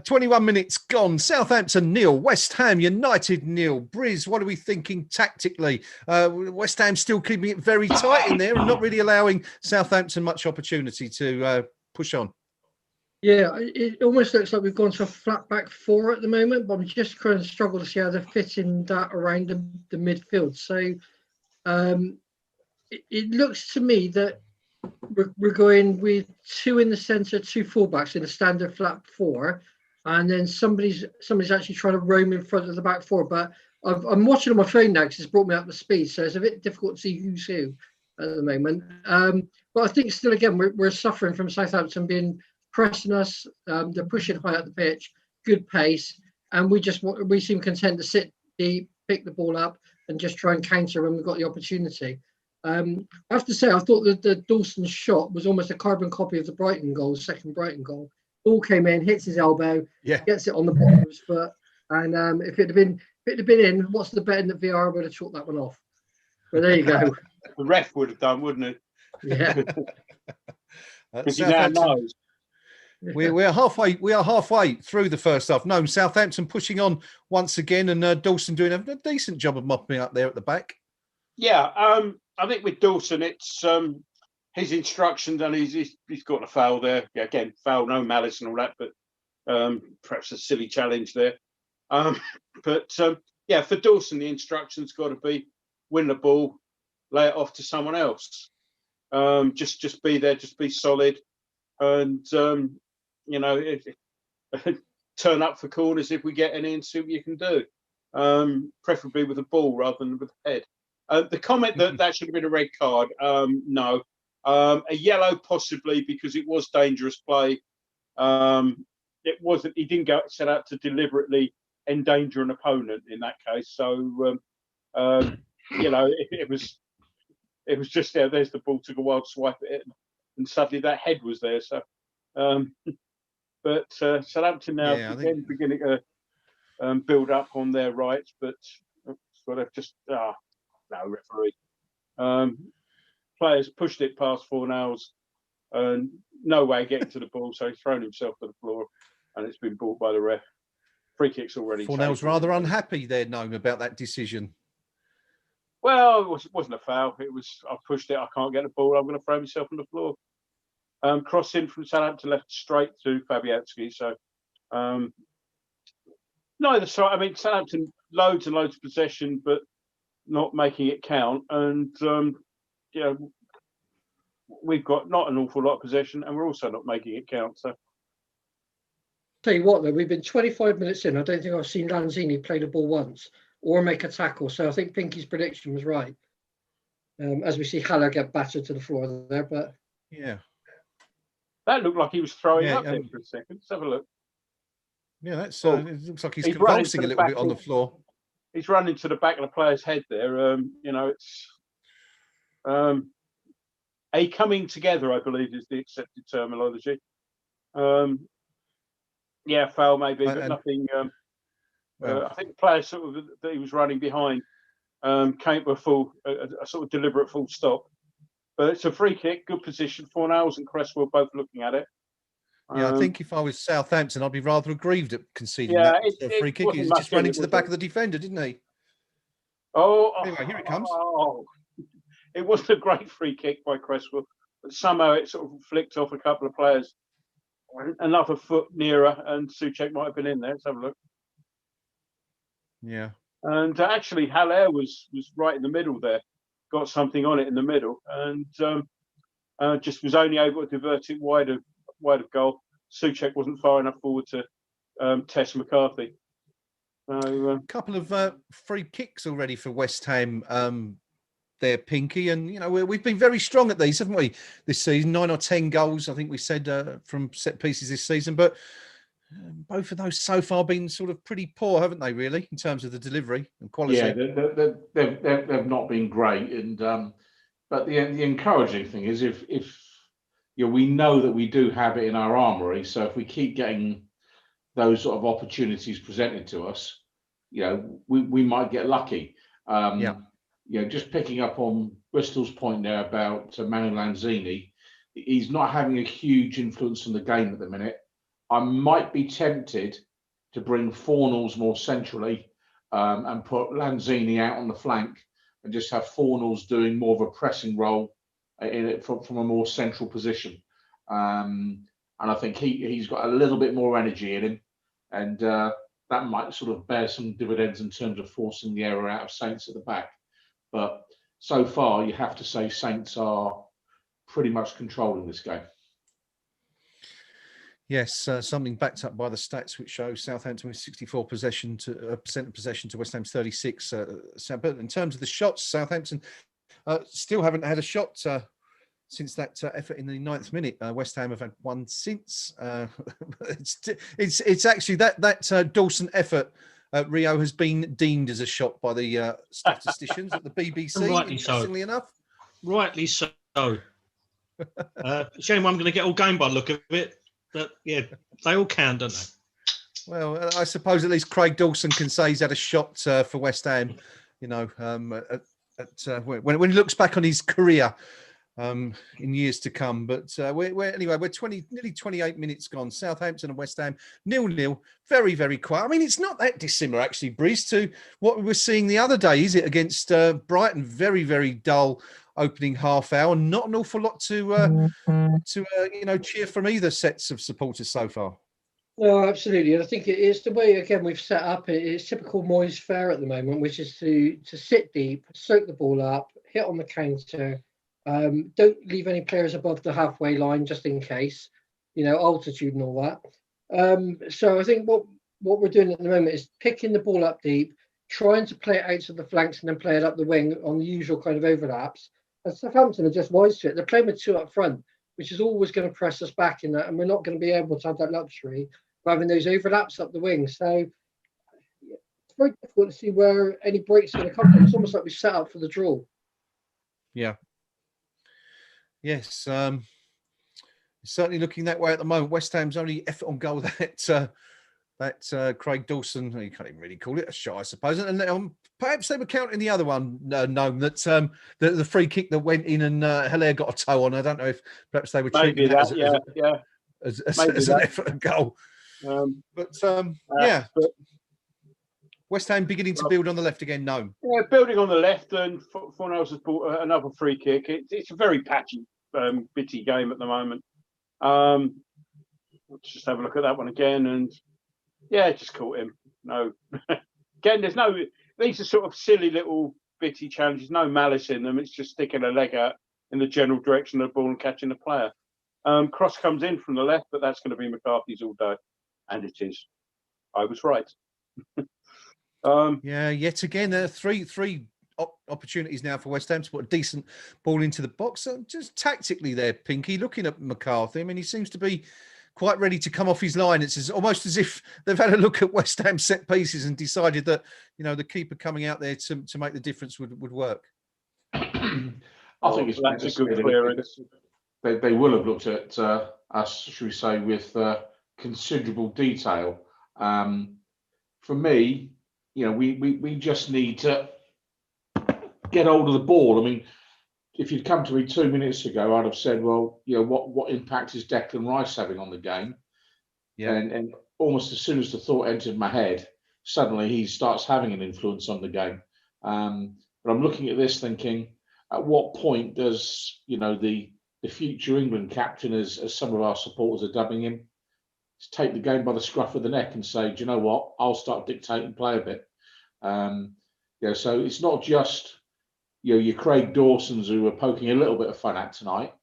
21 minutes gone. Southampton nil. West Ham United nil. Briz, what are we thinking tactically? West Ham still keeping it very tight in there and not really allowing Southampton much opportunity to push on. Yeah, it almost looks like we've gone to a flat back 4 at the moment, but I'm just kind of struggle to see how they're fitting that around the midfield. So it looks to me that we're going with 2 in the centre, 2 fullbacks in a standard flat 4, and then somebody's actually trying to roam in front of the back 4. But I'm watching on my phone now because it's brought me up to speed, so it's a bit difficult to see who's who at the moment. But I think still, again, we're suffering from Southampton being pressing us. They're pushing high up the pitch, good pace, and we seem content to sit deep, pick the ball up, and just try and counter when we've got the opportunity. I have to say, I thought that the Dawson shot was almost a carbon copy of the Brighton goal, second Brighton goal. Ball came in, hits his elbow, gets it on the bottom of his foot, and if it had been in, what's the betting that VR would have chalked that one off? But there you go. The ref would have done, wouldn't it? Yeah. Because he now knows. We are halfway through the first half. No, Southampton pushing on once again, and Dawson doing a decent job of mopping up there at the back. Yeah, I think with Dawson, it's his instructions, and he's got a foul there. Yeah, again, foul, no malice and all that, but perhaps a silly challenge there. Yeah, for Dawson, the instructions got to be win the ball, lay it off to someone else. Just be there, just be solid, and you know, turn up for corners if we get any and see what you can do. Preferably with a ball rather than with a head. The comment that should have been a red card, no. A yellow possibly because it was dangerous play. It wasn't. He didn't go set out to deliberately endanger an opponent in that case. So you know, it was just there. There's the ball, took a wild swipe at it, and suddenly that head was there. So, but Southampton now again beginning to build up on their rights, but sort of just no referee. Players pushed it past Fornals and no way getting to the ball, so he's thrown himself to the floor and it's been bought by the ref. Free kick's already Fornals rather unhappy there, Gnome, about that decision. Well, it wasn't a foul. It was, I pushed it, I can't get the ball, I'm going to throw myself on the floor. Cross in from Southampton left straight to Fabianski. So neither side, I mean, Southampton loads and loads of possession, but not making it count. And, you know, we've got not an awful lot of possession and we're also not making it count. So, tell you what, though, we've been 25 minutes in. I don't think I've seen Lanzini play the ball once or make a tackle. So I think Pinky's prediction was right. As we see Haller get battered to the floor there, but yeah, that looked like he was throwing up there for a second. Let's have a look. Yeah, that's it looks like he's convulsing a little bit on the floor. He's running to the back of the player's head there. You know, it's a coming together, I believe, is the accepted terminology. Yeah, foul maybe, but And- nothing. Well, I think the player sort of that he was running behind came to a sort of deliberate full stop. But it's a free kick, good position. Fornals and Cresswell both looking at it. yeah, I think if I was Southampton, I'd be rather aggrieved at conceding Yeah, that free kick. He wasn't was just much in running it, to the was back it? of the defender, didn't he? Anyway, here it comes. It wasn't a great free kick by Cresswell, but somehow it sort of flicked off a couple of players. Another foot nearer, and Souček might have been in there. Let's have a look. Yeah. And actually, Haller was right in the middle there, got something on it in the middle, and just was only able to divert it wide of goal. Souček wasn't far enough forward to test McCarthy. A couple of free kicks already for West Ham there, Pinky. And, you know, we've been very strong at these, haven't we, this season? 9 or 10 goals, I think we said, from set pieces this season. But both of those so far been sort of pretty poor, haven't they, really, in terms of the delivery and quality? Yeah, they've not been great. And but the encouraging thing is if you know, we know that we do have it in our armoury, so if we keep getting those sort of opportunities presented to us, you know, we might get lucky. Yeah. You know, just picking up on Bristol's point there about Manu Lanzini, he's not having a huge influence on the game at the minute. I might be tempted to bring Fornals more centrally and put Lanzini out on the flank and just have Fornals doing more of a pressing role in it from a more central position. And I think he's got a little bit more energy in him, and that might sort of bear some dividends in terms of forcing the error out of Saints at the back. But so far, you have to say Saints are pretty much controlling this game. Yes, something backed up by the stats, which show Southampton with 64% of possession to West Ham's 36. But in terms of the shots, Southampton still haven't had a shot since that effort in the 9th minute. West Ham have had one since. It's actually that Dawson effort. Rio has been deemed as a shot by the statisticians at the BBC. Rightly interestingly so. enough, Rightly so. Shame I'm going to get all game by the look of it. But yeah, they all can, don't they? Well, I suppose at least Craig Dawson can say he's had a shot for West Ham. You know, when he looks back on his career in years to come. But we're nearly 28 minutes gone. Southampton and West Ham 0-0. Very, very quiet. I mean, it's not that dissimilar actually, Breeze, to what we were seeing the other day, is it? Against Brighton, very, very dull opening half hour. Not an awful lot to cheer from either sets of supporters so far. No, absolutely. And I think it's the way, again, we've set up. It's typical Moyes fare at the moment, which is to sit deep, soak the ball up, hit on the counter. Don't leave any players above the halfway line just in case, altitude and all that. So I think what we're doing at the moment is picking the ball up deep, trying to play it out to the flanks and then play it up the wing on the usual kind of overlaps. And Southampton are just wise to it. They're playing with 2 up front, which is always going to press us back in that, and we're not going to be able to have that luxury of having those overlaps up the wing. So it's very difficult to see where any breaks are going to come from. It's almost like we set up for the draw. Yeah. Yes. Certainly looking that way at the moment. West Ham's only effort on goal that Craig Dawson, you can't even really call it a shot, I suppose. And perhaps they were counting the other one, Gnome, that the free kick that went in and Haller got a toe on. I don't know if perhaps they were treating that as an effort of goal. But West Ham beginning to build on the left again, Gnome. Yeah, building on the left, and Fornals has brought another free kick. It's a very patchy, bitty game at the moment. Let's just have a look at that one again, and just caught him. No, again, these are sort of silly little bitty challenges. No malice in them. It's just sticking a leg out in the general direction of the ball and catching the player. Cross comes in from the left, but that's going to be McCarthy's all day, and it is. I was right. Yet again, there are three opportunities now for West Ham to put a decent ball into the box. Just tactically there, Pinky, looking at McCarthy, I mean, he seems to be quite ready to come off his line. It's almost as if they've had a look at West Ham set pieces and decided that, the keeper coming out there to make the difference would work. I think it's that's a good clearance. They will have looked at us, should we say, with considerable detail. For me, we just need to get hold of the ball. I mean, if you'd come to me 2 minutes ago, I'd have said, well, what impact is Declan Rice having on the game? Yeah. And almost as soon as the thought entered my head, suddenly he starts having an influence on the game. But I'm looking at this thinking, at what point does, the future England captain, as some of our supporters are dubbing him, take the game by the scruff of the neck and say, do you know what, I'll start dictating play a bit. So it's not just, your Craig Dawsons who are poking a little bit of fun at tonight.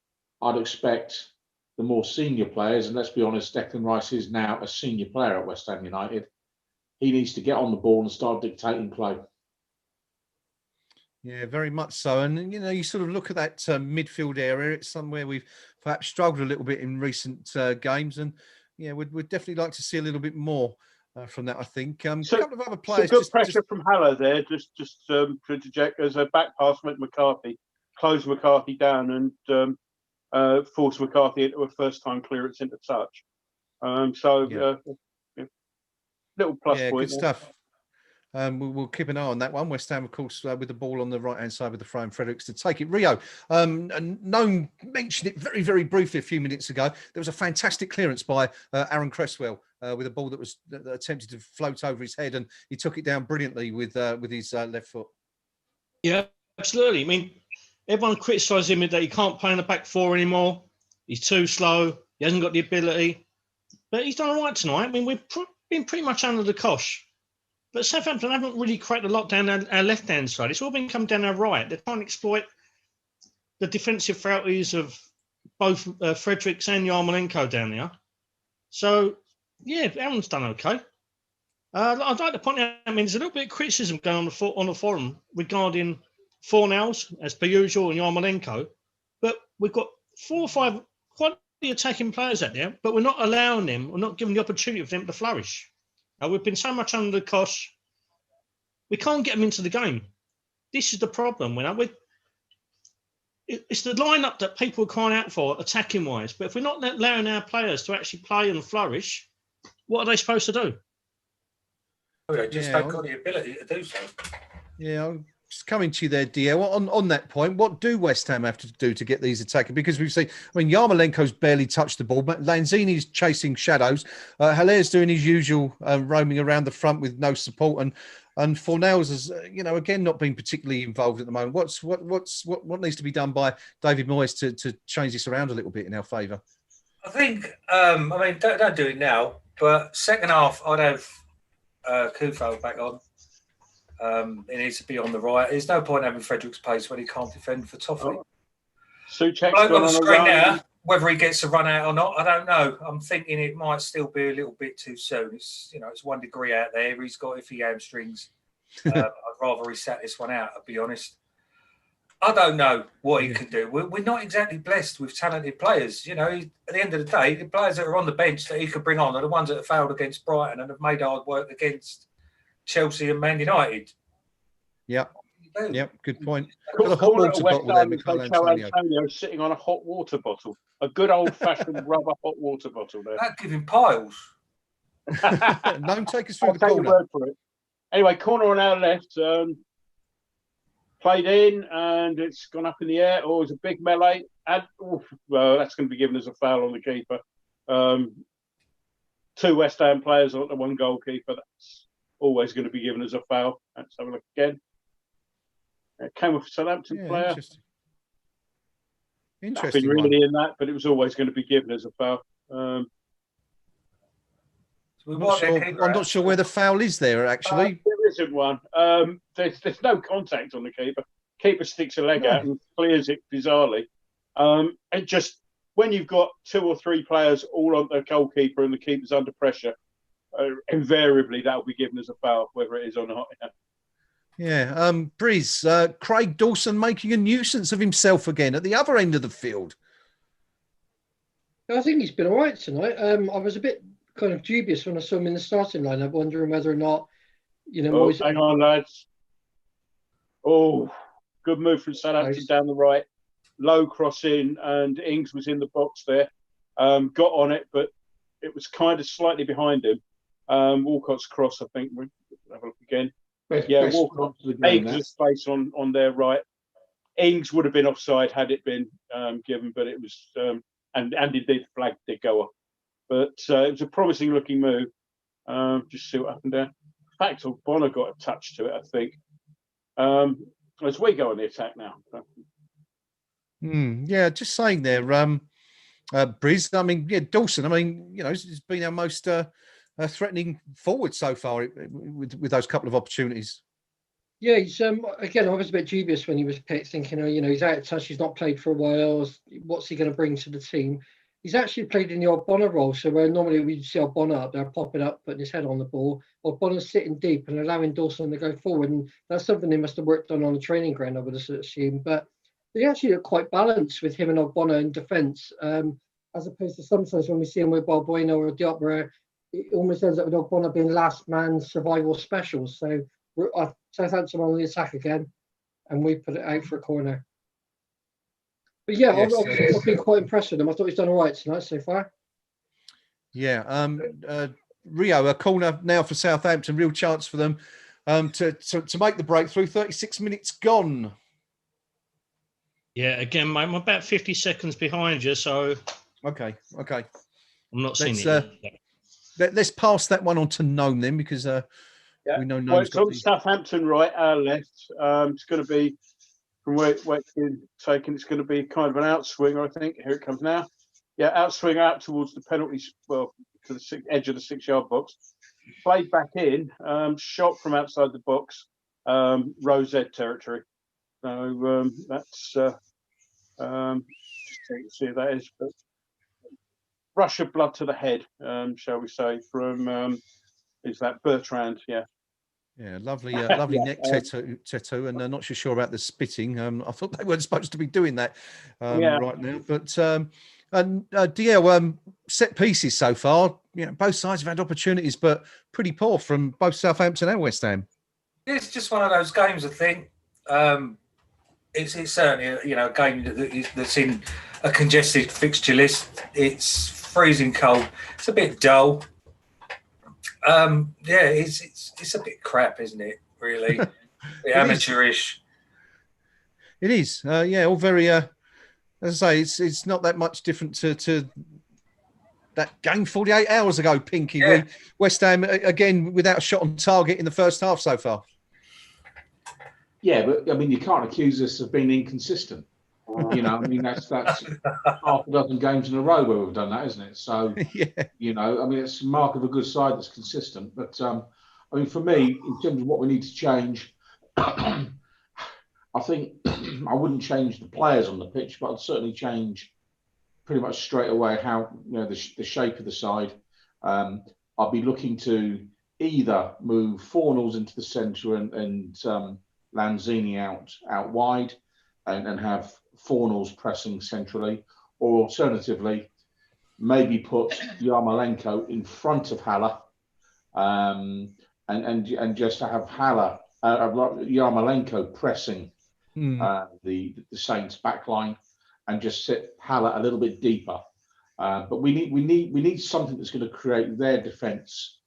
I'd expect the more senior players, and let's be honest, Declan Rice is now a senior player at West Ham United. He needs to get on the ball and start dictating play. Yeah, very much so. And, you sort of look at that midfield area. It's somewhere we've perhaps struggled a little bit in recent games. And, we'd definitely like to see a little bit more from that, I think. A couple of other players. Good pressure from Haller there. Just to interject, as a back pass went McCarthy, closed McCarthy down and forced McCarthy into a first-time clearance into touch. Little plus point. Good stuff. We'll keep an eye on that one. West Ham, of course, with the ball on the right-hand side with the throw in Fredericks to take it. Rio, and Gnome mentioned it very, very briefly a few minutes ago. There was a fantastic clearance by Aaron Cresswell with a ball that attempted to float over his head, and he took it down brilliantly with his left foot. Yeah, absolutely. I mean, everyone criticised him that he can't play in the back four anymore. He's too slow. He hasn't got the ability. But he's done all right tonight. I mean, we've been pretty much under the cosh. But Southampton haven't really created a lot down our left-hand side. It's all been coming down our right. They're trying to exploit the defensive frailties of both Fredericks and Yarmolenko down there. So, Aaron's done okay. I'd like to point out, there's a little bit of criticism going on the forum regarding Fornals, as per usual, and Yarmolenko. But we've got 4 or 5 quite attacking players out there, but we're not allowing them, we're not giving the opportunity for them to flourish. We've been so much under the cosh, we can't get them into the game. This is the problem. It's the lineup that people are crying out for, attacking wise. But if we're not allowing our players to actually play and flourish, what are they supposed to do? They just don't got the ability to do so. Yeah, I'm just coming to you there, Dio. On that point, what do West Ham have to do to get these attacking? Because we've seen, Yarmolenko's barely touched the ball, but Lanzini's chasing shadows. Haller's doing his usual roaming around the front with no support, and Fornals has, again, not been particularly involved at the moment. What needs to be done by David Moyes to change this around a little bit in our favour? I think, don't do it now, but second half, I'd have Kufo back on. He needs to be on the right. There's no point having Fredericks' pace when he can't defend for Toffee. Souček's on the screen now. Whether he gets a run out or not, I don't know. I'm thinking it might still be a little bit too soon. It's 1 degree out there. He's got iffy hamstrings. I'd rather he sat this one out, I'll be honest. I don't know what he can do. We're not exactly blessed with talented players. At the end of the day, the players that are on the bench that he could bring on are the ones that have failed against Brighton and have made hard work against Chelsea and Man United. Yep, good point. The hot water bottle there, Antonio sitting on a hot water bottle. A good old-fashioned rubber hot water bottle there. That'd give him piles. Gnome, take us through the corner. Your word for it. Anyway, corner on our left, played in, and it's gone up in the air. Oh, it's a big melee. And that's going to be given as a foul on the keeper. 2 West Ham players on the 1 goalkeeper. That's always going to be given as a foul. Let's have a look again. It came with a Southampton player. Interesting. Nothing really in that, but it was always going to be given as a foul. I'm not sure where the foul is there, actually. There isn't one. There's no contact on the keeper. Keeper sticks a leg out and clears it bizarrely. And just when you've got 2 or 3 players all on the goalkeeper and the keeper's under pressure, invariably that will be given as a foul, whether it is or not. Yeah. Briz, Craig Dawson making a nuisance of himself again at the other end of the field. I think he's been all right tonight. I was a bit kind of dubious when I saw him in the starting lineup, wondering whether or not, hang on, lads. Oh, good move from Southampton down the right. Low cross in, and Ings was in the box there. Got on it, but it was kind of slightly behind him. Walcott's cross, I think. We'll have a look again. Walcott, acres of space on their right. Ings would have been offside had it been given, but it was, and indeed the flag did go off. But it was a promising looking move. Just see what happened there. In fact, Bonner got a touch to it, I think. As we go on the attack now. Yeah, just saying there, Briz. I mean, yeah, Dawson. I mean, you know, he's been our most threatening forward so far with those couple of opportunities. Yeah, he's again. I was a bit dubious when he was picked, thinking, oh, you know, he's out of touch. He's not played for a while. What's he going to bring to the team? He's actually played in the odd Bonner role. So where normally we see odd Bonner up there, popping up, putting his head on the ball, or Bonner's sitting deep and allowing Dawson to go forward. And that's something they must have worked on the training ground, I would assume. But they actually look quite balanced with him and Ogbonna in defence, as opposed to sometimes when we see him with Balbuena or Diop, where it almost ends up with Ogbonna being last man survival specials. So Southampton on the attack again, and we put it out for a corner. But yeah, yes, I've been quite impressed with him. I thought he's done all right tonight so far. Yeah, Rio, a corner now for Southampton. Real chance for them to make the breakthrough. 36 minutes gone. Yeah, again, mate, I'm about 50 seconds behind you, so okay. I'm not seeing it. Let's pass that one on to Gnome then, because we know Gnome's it's on Southampton right, our left. It's going to be from where it's been taken. It's going to be kind of an outswinger, I think. Here it comes now. Yeah, outswing out towards the penalty, well, to the edge of the 6-yard box. Played back in, shot from outside the box, Rose Ed territory. So that's just see who that is, but rush of blood to the head, shall we say, from is that Bertrand? Yeah, lovely neck tattoo, and not so sure about the spitting. I thought they weren't supposed to be doing that right now, but and DL set pieces so far. You know, both sides have had opportunities, but pretty poor from both Southampton and West Ham. It's just one of those games, I think. It's certainly a game that's in a congested fixture list. It's freezing cold. It's a bit dull. It's a bit crap, isn't it? Really, amateurish. It is. All very. As I say, it's not that much different to that game 48 hours ago, Pinky. Yeah. West Ham again without a shot on target in the first half so far. Yeah, but I mean, you can't accuse us of being inconsistent. You know, I mean, that's half a dozen games in a row where we've done that, isn't it? So, you know, I mean, it's a mark of a good side that's consistent. But I mean, for me, in terms of what we need to change, I think I wouldn't change the players on the pitch, but I'd certainly change pretty much straight away how, you know, the shape of the side. I'll be looking to either move Fornals into the centre and Lanzini out wide and have Fornals pressing centrally, or alternatively maybe put Yarmolenko in front of Haller and just have Yarmolenko pressing the Saints back line and just sit Haller a little bit deeper. But we need something that's going to create their defence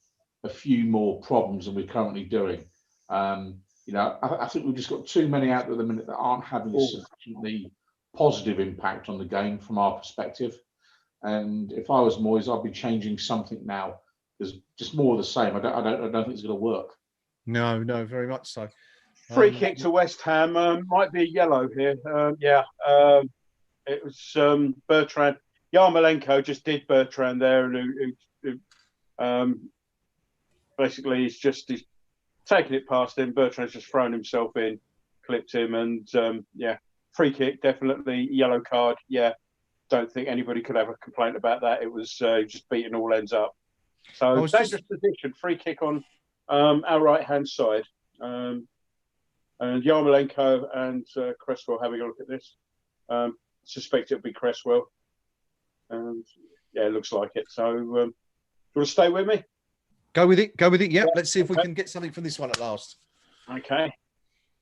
a few more problems than we're currently doing. You know, I think we've just got too many out there at the minute that aren't having a sufficiently positive impact on the game from our perspective. And if I was Moyes, I'd be changing something now. There's just more of the same. I don't think it's going to work. No, very much so. Free kick to West Ham, might be a yellow here. It was Bertrand. Yarmolenko just did Bertrand there, and who basically he's taken it past him. Bertrand's just thrown himself in, clipped him, and free kick, definitely. Yellow card, don't think anybody could have a complaint about that. It was just beating all ends up. So dangerous position, free kick on our right-hand side. And Yarmolenko and Cresswell having a look at this. Suspect it'll be Cresswell. And it looks like it. So do you want to stay with me? Go with it. Yeah. Let's see if we can get something from this one at last. Okay.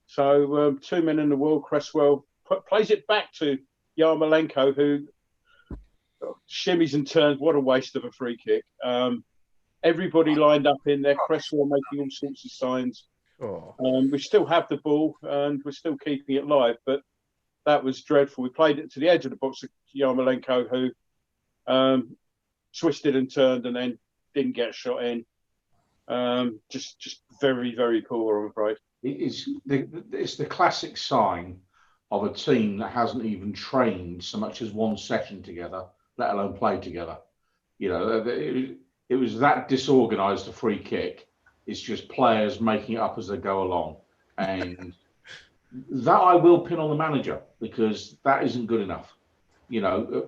So 2 men in the wall. Cresswell plays it back to Yarmolenko, who shimmies and turns. What a waste of a free kick. Everybody lined up in there, Cresswell making all sorts of signs. Oh. We still have the ball and we're still keeping it live, but that was dreadful. We played it to the edge of the box of Yarmolenko, who twisted and turned and then didn't get a shot in. Just very, very poor, I'm afraid. It's the classic sign of a team that hasn't even trained so much as one session together, let alone play together. You know, it was that disorganised, a free kick. It's just players making it up as they go along. And that I will pin on the manager, because that isn't good enough. You know,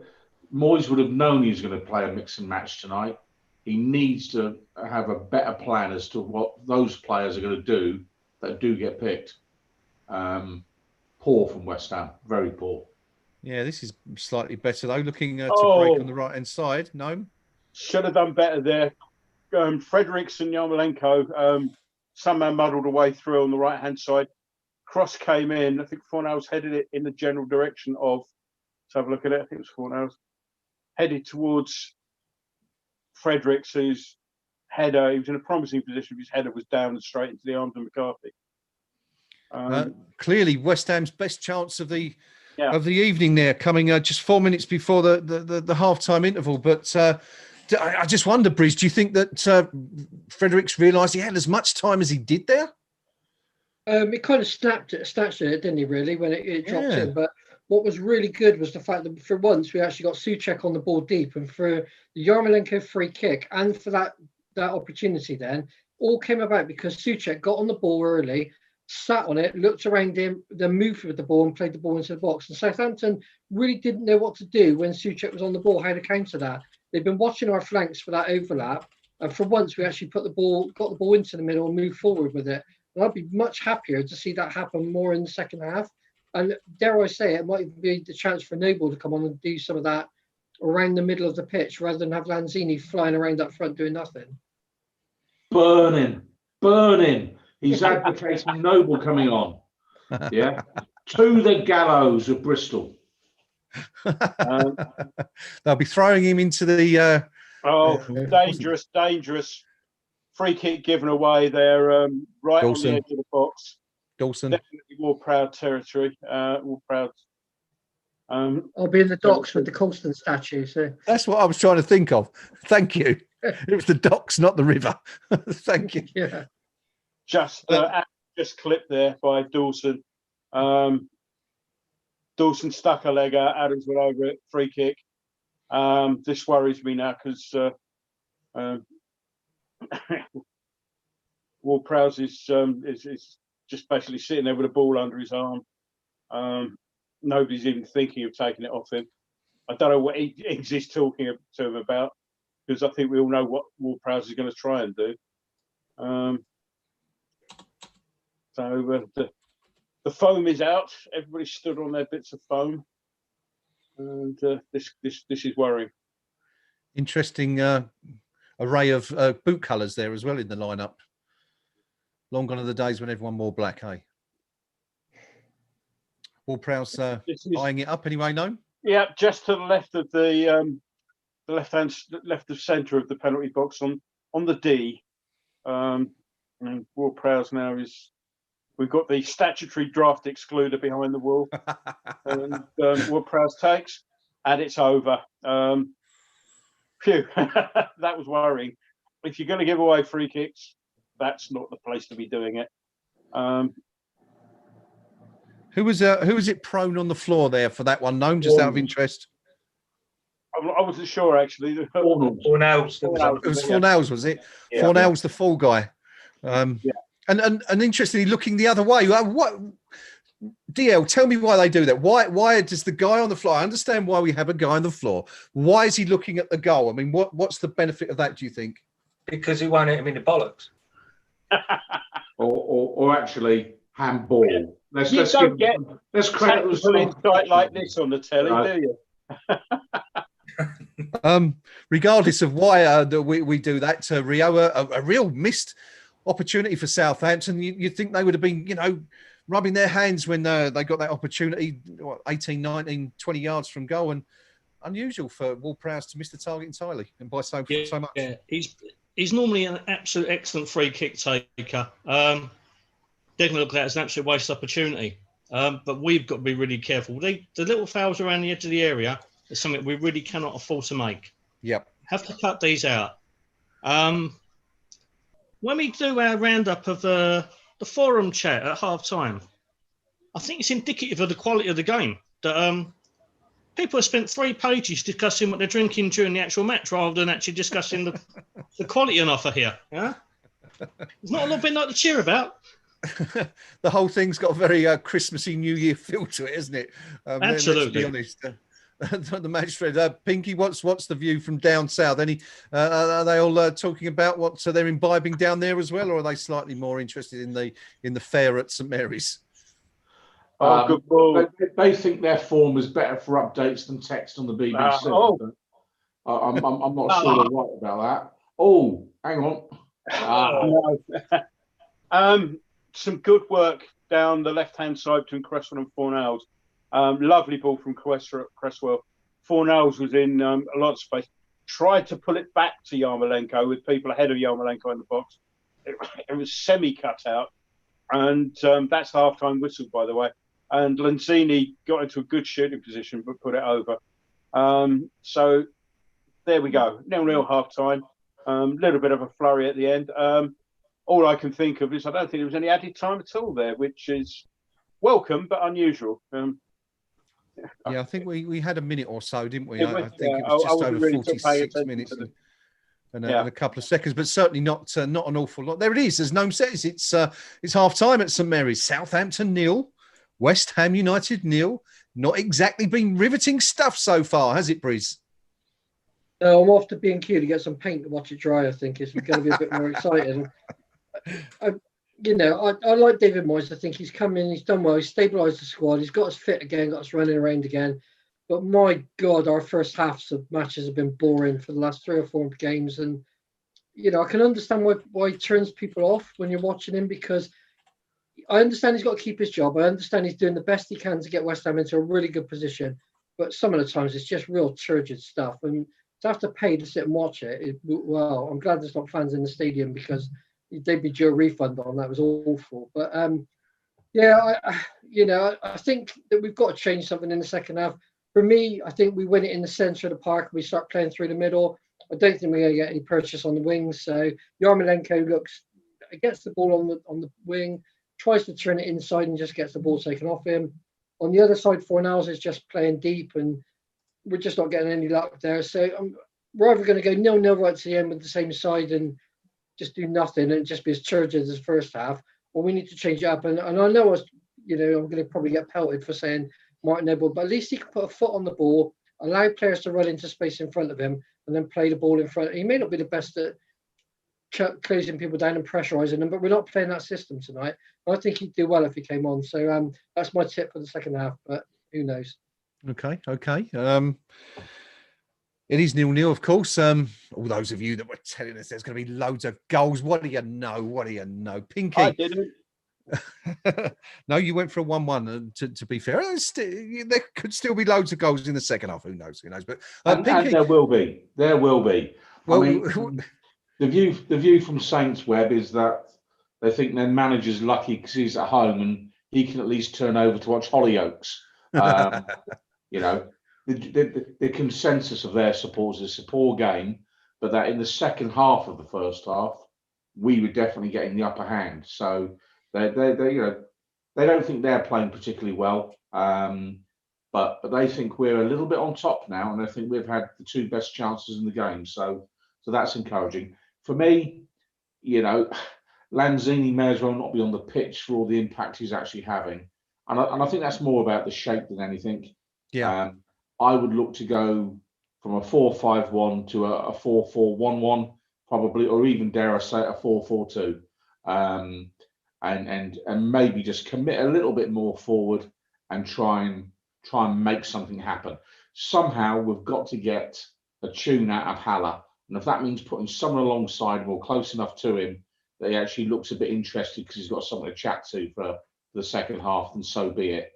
Moyes would have known he was going to play a mix and match tonight. He needs to have a better plan as to what those players are going to do that do get picked. Poor from West Ham, very poor. Yeah, this is slightly better though. Looking to break on the right hand side. Gnome should have done better there. Fredericks and Yarmolenko somehow muddled away through on the right hand side. Cross came in. I think Fornals headed it in the general direction of. Let's have a look at it. I think it was Fornals headed towards Fredericks, whose header. He was in a promising position. His header was down and straight into the arms of McCarthy. Clearly, West Ham's best chance of the evening there, coming just 4 minutes before the half-time interval. But I just wonder, Briz, do you think that Fredericks realised he had as much time as he did there? It kind of snatched it, didn't he, really, when it dropped in. But what was really good was the fact that for once we actually got Souček on the ball deep, and for the Yarmolenko free kick and for that opportunity then, all came about because Souček got on the ball early, sat on it, looked around him, then moved with the ball and played the ball into the box. And Southampton really didn't know what to do when Souček was on the ball, how to counter that. They've been watching our flanks for that overlap, and for once we actually got the ball into the middle and moved forward with it. And I'd be much happier to see that happen more in the second half. And dare I say, it might be the chance for Noble to come on and do some of that around the middle of the pitch rather than have Lanzini flying around up front doing nothing. Burn him. He's advocating Noble coming on. Yeah. To the gallows of Bristol. They'll be throwing him into the... dangerous. Free kick given away there, right Dawson. On the edge of the box. Dawson. Definitely Ward-Prowse territory. Ward-Prowse. I'll be in the docks with the Colston statue. So that's what I was trying to think of. Thank you. It was the docks, not the river. Thank you. Yeah. Just clipped there by Dawson. Dawson stuck a leg out. Adams went over it. Free kick. This worries me now because Ward-Prowse is just basically sitting there with a ball under his arm. Nobody's even thinking of taking it off him. I don't know what he's talking to him about, because I think we all know what Ward-Prowse is going to try and do. So the foam is out. Everybody stood on their bits of foam, and this is worrying. Interesting array of boot colours there as well in the lineup. Long gone are the days when everyone wore black, eh? Ward-Prowse eyeing it up anyway, no? Yeah, just to the left of the left of centre of the penalty box on the D. And Ward-Prowse now is. We've got the statutory draft excluder behind the wall, and Ward-Prowse takes, and it's over. Phew, that was worrying. If you're going to give away free kicks, that's not the place to be doing it. Who was it prone on the floor there for that one, Gnome, just out of interest? I wasn't sure, actually. Fornals. It was Fornals, was it? Yeah. Fornals, the fall guy. And interestingly, looking the other way. What DL? Tell me why they do that. Why does the guy on the floor? I understand why we have a guy on the floor. Why is he looking at the goal? I mean, what's the benefit of that? Do you think? Because he won't hit him in the bollocks. or actually handball. Let's credit insight like this on the telly, do you? Regardless of why we do that, Rio, a real missed opportunity for Southampton. You'd think they would have been, rubbing their hands when they got that opportunity, 18, 19, 20 yards from goal. And unusual for Ward-Prowse to miss the target entirely and by so much. Yeah, he's normally an absolute excellent free kick taker. They're going to look at it as an absolute waste opportunity. But we've got to be really careful. The little fouls around the edge of the area is something we really cannot afford to make. Yep. Have to cut these out. When we do our roundup of the forum chat at half time, I think it's indicative of the quality of the game that people have spent 3 pages discussing what they're drinking during the actual match rather than actually discussing the quality on offer here. Yeah? There's not a little bit like to cheer about. The whole thing's got a very Christmassy New Year feel to it, isn't it? Absolutely. Let's be honest. The match thread. Pinky, what's the view from down south? Are they all talking about what they're imbibing down there as well, or are they slightly more interested in the fair at St Mary's? Good ball. They think their form is better for updates than text on the BBC. I'm not sure they're right about that. Oh, hang on. Some good work down the left-hand side between Cresswell and Fornells. Lovely ball from Cresswell. Fornells was in a lot of space. Tried to pull it back to Yarmolenko with people ahead of Yarmolenko in the box. It was semi-cut out. And that's the half-time whistle, by the way. And Lanzini got into a good shooting position, but put it over. So there we go. 0-0 half-time. Little bit of a flurry at the end. All I can think of is I don't think there was any added time at all there, which is welcome but unusual. Yeah, I think we had a minute or so, didn't we? Yeah, I think it was just over really 46 minutes and a couple of seconds, but certainly not an awful lot. There it is, as Gnome says, it's half time at St Mary's. Southampton 0, West Ham United 0. Not exactly been riveting stuff so far, has it, Breeze? No, I'm off to B&Q to get some paint to watch it dry. I think it's going to be a bit more exciting. I like David Moyes. I think he's come in, he's done well, he's stabilised the squad, he's got us fit again, got us running around again. But my God, our first halves of matches have been boring for the last 3 or 4 games. And, I can understand why he turns people off when you're watching him, because I understand he's got to keep his job. I understand he's doing the best he can to get West Ham into a really good position. But some of the times it's just real turgid stuff. And to have to pay to sit and watch it, well, I'm glad there's not fans in the stadium, because they'd be due a refund on that. It was awful. But I think that we've got to change something in the second half. For me, I think we win it in the centre of the park. We start playing through the middle. I don't think we're going to get any purchase on the wings. So Yarmolenko gets the ball on the wing, tries to turn it inside and just gets the ball taken off him. On the other side, Fornells is just playing deep, and we're just not getting any luck there. So we're either going to go 0-0 right to the end with the same side and just do nothing and just be as turgid as the first half, or we need to change it up. And I know I'm going to probably get pelted for saying Martin Noble, but at least he can put a foot on the ball, allow players to run into space in front of him, and then play the ball in front. He may not be the best at closing people down and pressurising them, but we're not playing that system tonight. I think he'd do well if he came on. So that's my tip for the second half, but who knows? Okay. It is 0-0, of course. All those of you that were telling us there's going to be loads of goals, what do you know? Pinky? I didn't. No, you went for a 1-1. To be fair, there could still be loads of goals in the second half. Who knows? But and there will be. Well, I mean, the view from Saints Web is that they think their manager's lucky because he's at home and he can at least turn over to watch Hollyoaks. The consensus of their supporters is a poor game, but that in the second half of the first half, we were definitely getting the upper hand. So they don't think they're playing particularly well, but they think we're a little bit on top now, and I think we've had the 2 best chances in the game. So that's encouraging for me. Lanzini may as well not be on the pitch for all the impact he's actually having, and I think that's more about the shape than anything. Yeah. I would look to go from a 4-5-1 to a 4-4-1-1, probably, or even dare I say a 4-4-2, and maybe just commit a little bit more forward and try and make something happen. Somehow we've got to get a tune out of Haller, and if that means putting someone alongside him or close enough to him that he actually looks a bit interested because he's got someone to chat to for the second half, then so be it.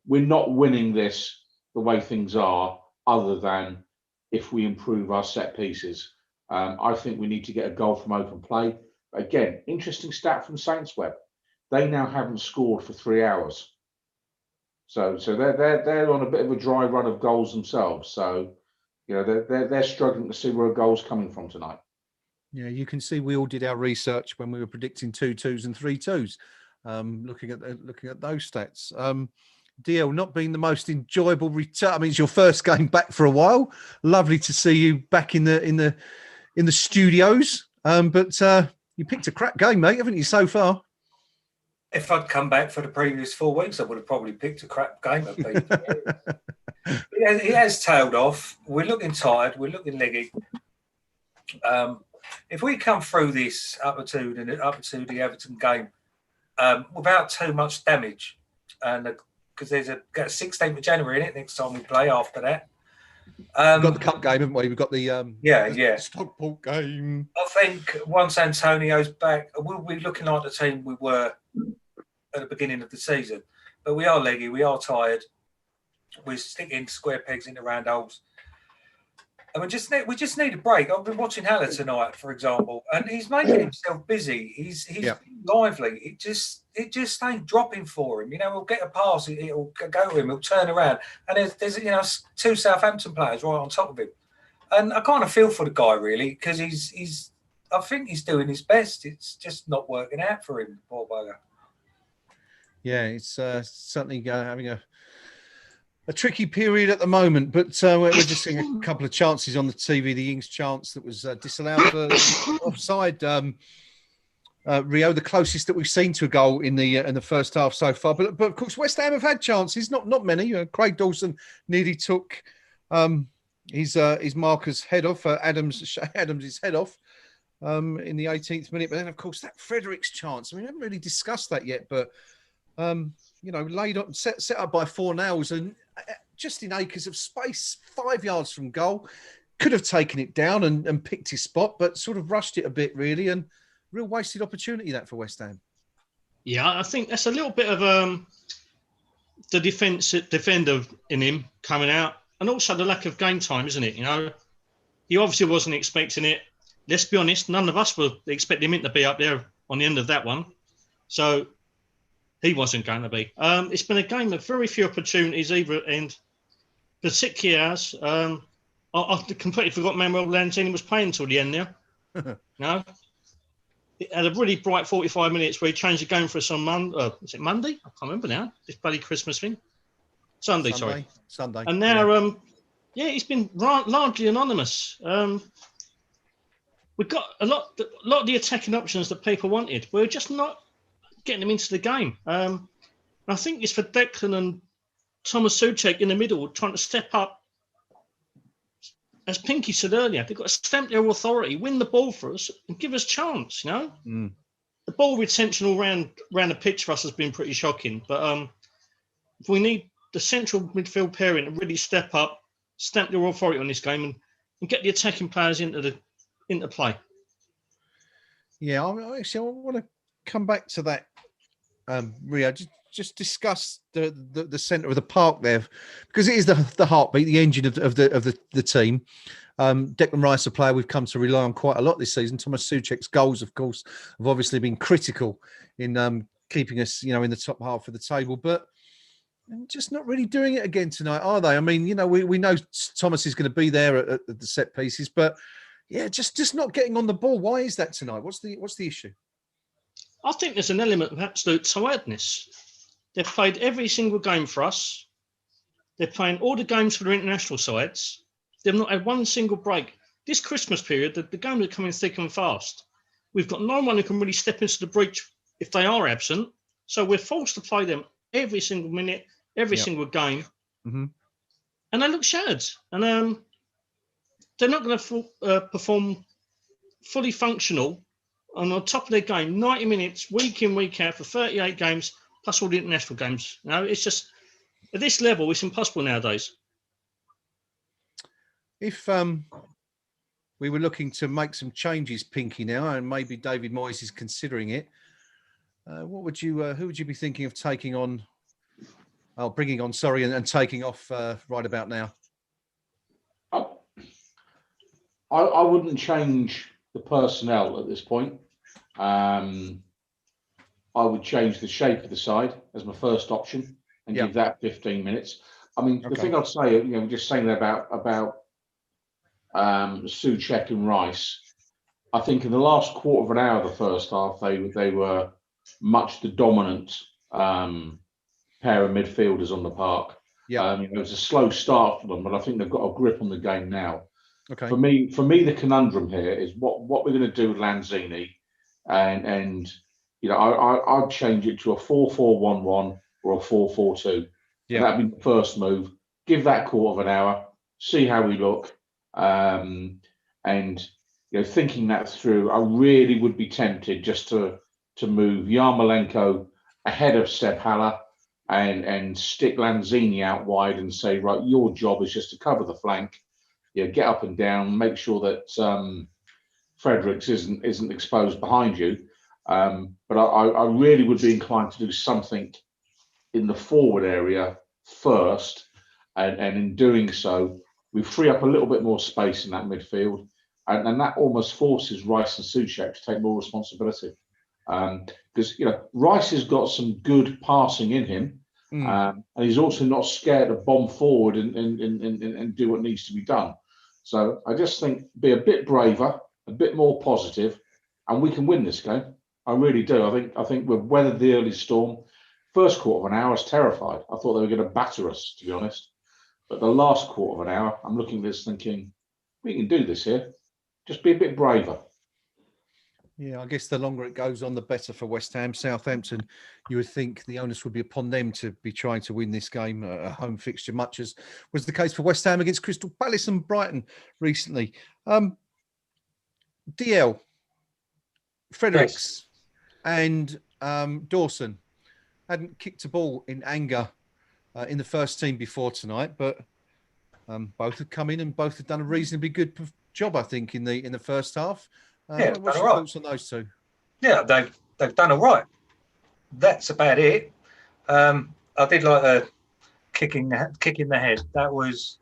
We're not winning this the way things are, other than if we improve our set pieces. I think we need to get a goal from open play. Again, interesting stat from Saints Web. They now haven't scored for 3 hours. So they're on a bit of a dry run of goals themselves. So, you know, they're struggling to see where a goal's coming from tonight. Yeah, you can see we all did our research when we were predicting 2-2s and 3-2s, looking at those stats. DL, not being the most enjoyable return. I mean, it's your first game back for a while. Lovely to see you back in the studios. But you picked a crap game, mate, haven't you, so far? If I'd come back for the previous 4 weeks, I would have probably picked a crap game at Pete. He has tailed off. We're looking tired. We're looking leggy. If we come through this up to the Everton game without too much damage, and because there's a 16th of January in it next time we play after that. We've got the cup game, haven't we? We've got the Stockport game. I think once Antonio's back, we'll be looking like the team we were at the beginning of the season. But we are leggy, we are tired. We're sticking square pegs into round holes. And we just need a break. I've been watching Haller tonight, for example, and he's making himself busy. He's lively. It just ain't dropping for him. You know, we'll get a pass, it'll go to him, he'll turn around, and there's 2 Southampton players right on top of him. And I kind of feel for the guy really, because I think he's doing his best. It's just not working out for him, poor bugger. Yeah, it's certainly having a tricky period at the moment, but we're just seeing a couple of chances on the TV. The Ings chance that was disallowed for offside. Rio, the closest that we've seen to a goal in the first half so far. But of course, West Ham have had chances, not many. Craig Dawson nearly took his marker's head off. Adams' head off in the 18th minute. But then, of course, that Fredericks chance. I mean, we haven't really discussed that yet, but laid up, set up by Fornals and just in acres of space, 5 yards from goal, could have taken it down and picked his spot, but sort of rushed it a bit really, and real wasted opportunity that for West Ham. Yeah, I think that's a little bit of the defender in him coming out, and also the lack of game time, isn't it? You know, he obviously wasn't expecting it. Let's be honest, none of us were expecting him to be up there on the end of that one. So he wasn't going to be. It's been a game of very few opportunities either end, particularly ours. I completely forgot Manuel Lanzini was playing until the end there. No, it had a really bright 45 minutes where he changed the game for us on Monday. Is it Monday? I can't remember now. This bloody Christmas thing. Sunday. And now, he's been largely anonymous. We've got a lot of the attacking options that people wanted. We're just not getting them into the game. I think it's for Declan and Thomas Souček in the middle trying to step up. As Pinky said earlier, they've got to stamp their authority, win the ball for us, and give us chance. You know, the ball retention all around the pitch for us has been pretty shocking. But if we need the central midfield pairing to really step up, stamp their authority on this game, and get the attacking players into play. Yeah, I want to come back to that, Rio. Just discuss the centre of the park there, because it is the heartbeat, the engine of the team. Declan Rice, a player we've come to rely on quite a lot this season. Thomas Souček's goals, of course, have obviously been critical in keeping us, in the top half of the table. But just not really doing it again tonight, are they? I mean, we know Thomas is going to be there at the set pieces, but yeah, just not getting on the ball. Why is that tonight? What's the issue? I think there's an element of absolute tiredness. They've played every single game for us. They're playing all the games for the international sides. They've not had one single break. This Christmas period, the games are coming thick and fast. We've got no one who can really step into the breach if they are absent. So we're forced to play them every single minute, every single game. Mm-hmm. And they look shattered. And they're not going to perform fully functional and on top of their game, 90 minutes, week in, week out for 38 games, plus all the international games. It's just, at this level, it's impossible nowadays. If we were looking to make some changes, Pinky, now, and maybe David Moyes is considering it, who would you be thinking of taking on bringing on, sorry, and taking off right about now? I wouldn't change the personnel at this point. I would change the shape of the side as my first option and give that 15 minutes. I mean, the thing I'd say, just saying about Souček and Rice, I think in the last quarter of an hour of the first half, they were much the dominant pair of midfielders on the park. It was a slow start for them, but I think they've got a grip on the game now. For me, the conundrum here is what we're going to do with Lanzini, and I'd change it to a 4-4-1-1 or a 4-4-2. That'd be the first move. Give that quarter of an hour, see how we look, and thinking that through, I really would be tempted just to move Yarmolenko ahead of Seb Haller and stick Lanzini out wide and say, right, your job is just to cover the flank. Get up and down, make sure that Fredericks isn't exposed behind you. But I really would be inclined to do something in the forward area first, and in doing so, we free up a little bit more space in that midfield, and that almost forces Rice and Souček to take more responsibility. Because Rice has got some good passing in him, and he's also not scared to bomb forward and do what needs to be done. So I just think be a bit braver, a bit more positive, and we can win this game. I really do. I think we've weathered the early storm. First quarter of an hour, I was terrified. I thought they were going to batter us, to be honest. But the last quarter of an hour, I'm looking at this thinking, we can do this here. Just be a bit braver. Yeah, I guess the longer it goes on, the better for West Ham. Southampton, you would think the onus would be upon them to be trying to win this game, a home fixture, much as was the case for West Ham against Crystal Palace and Brighton recently. DL, Fredericks and Dawson hadn't kicked a ball in anger in the first team before tonight, but both have come in and both have done a reasonably good job, I think, in the first half. What's your thoughts on those two? Yeah, they've done all right. That's about it. I did like the kick in the head. That was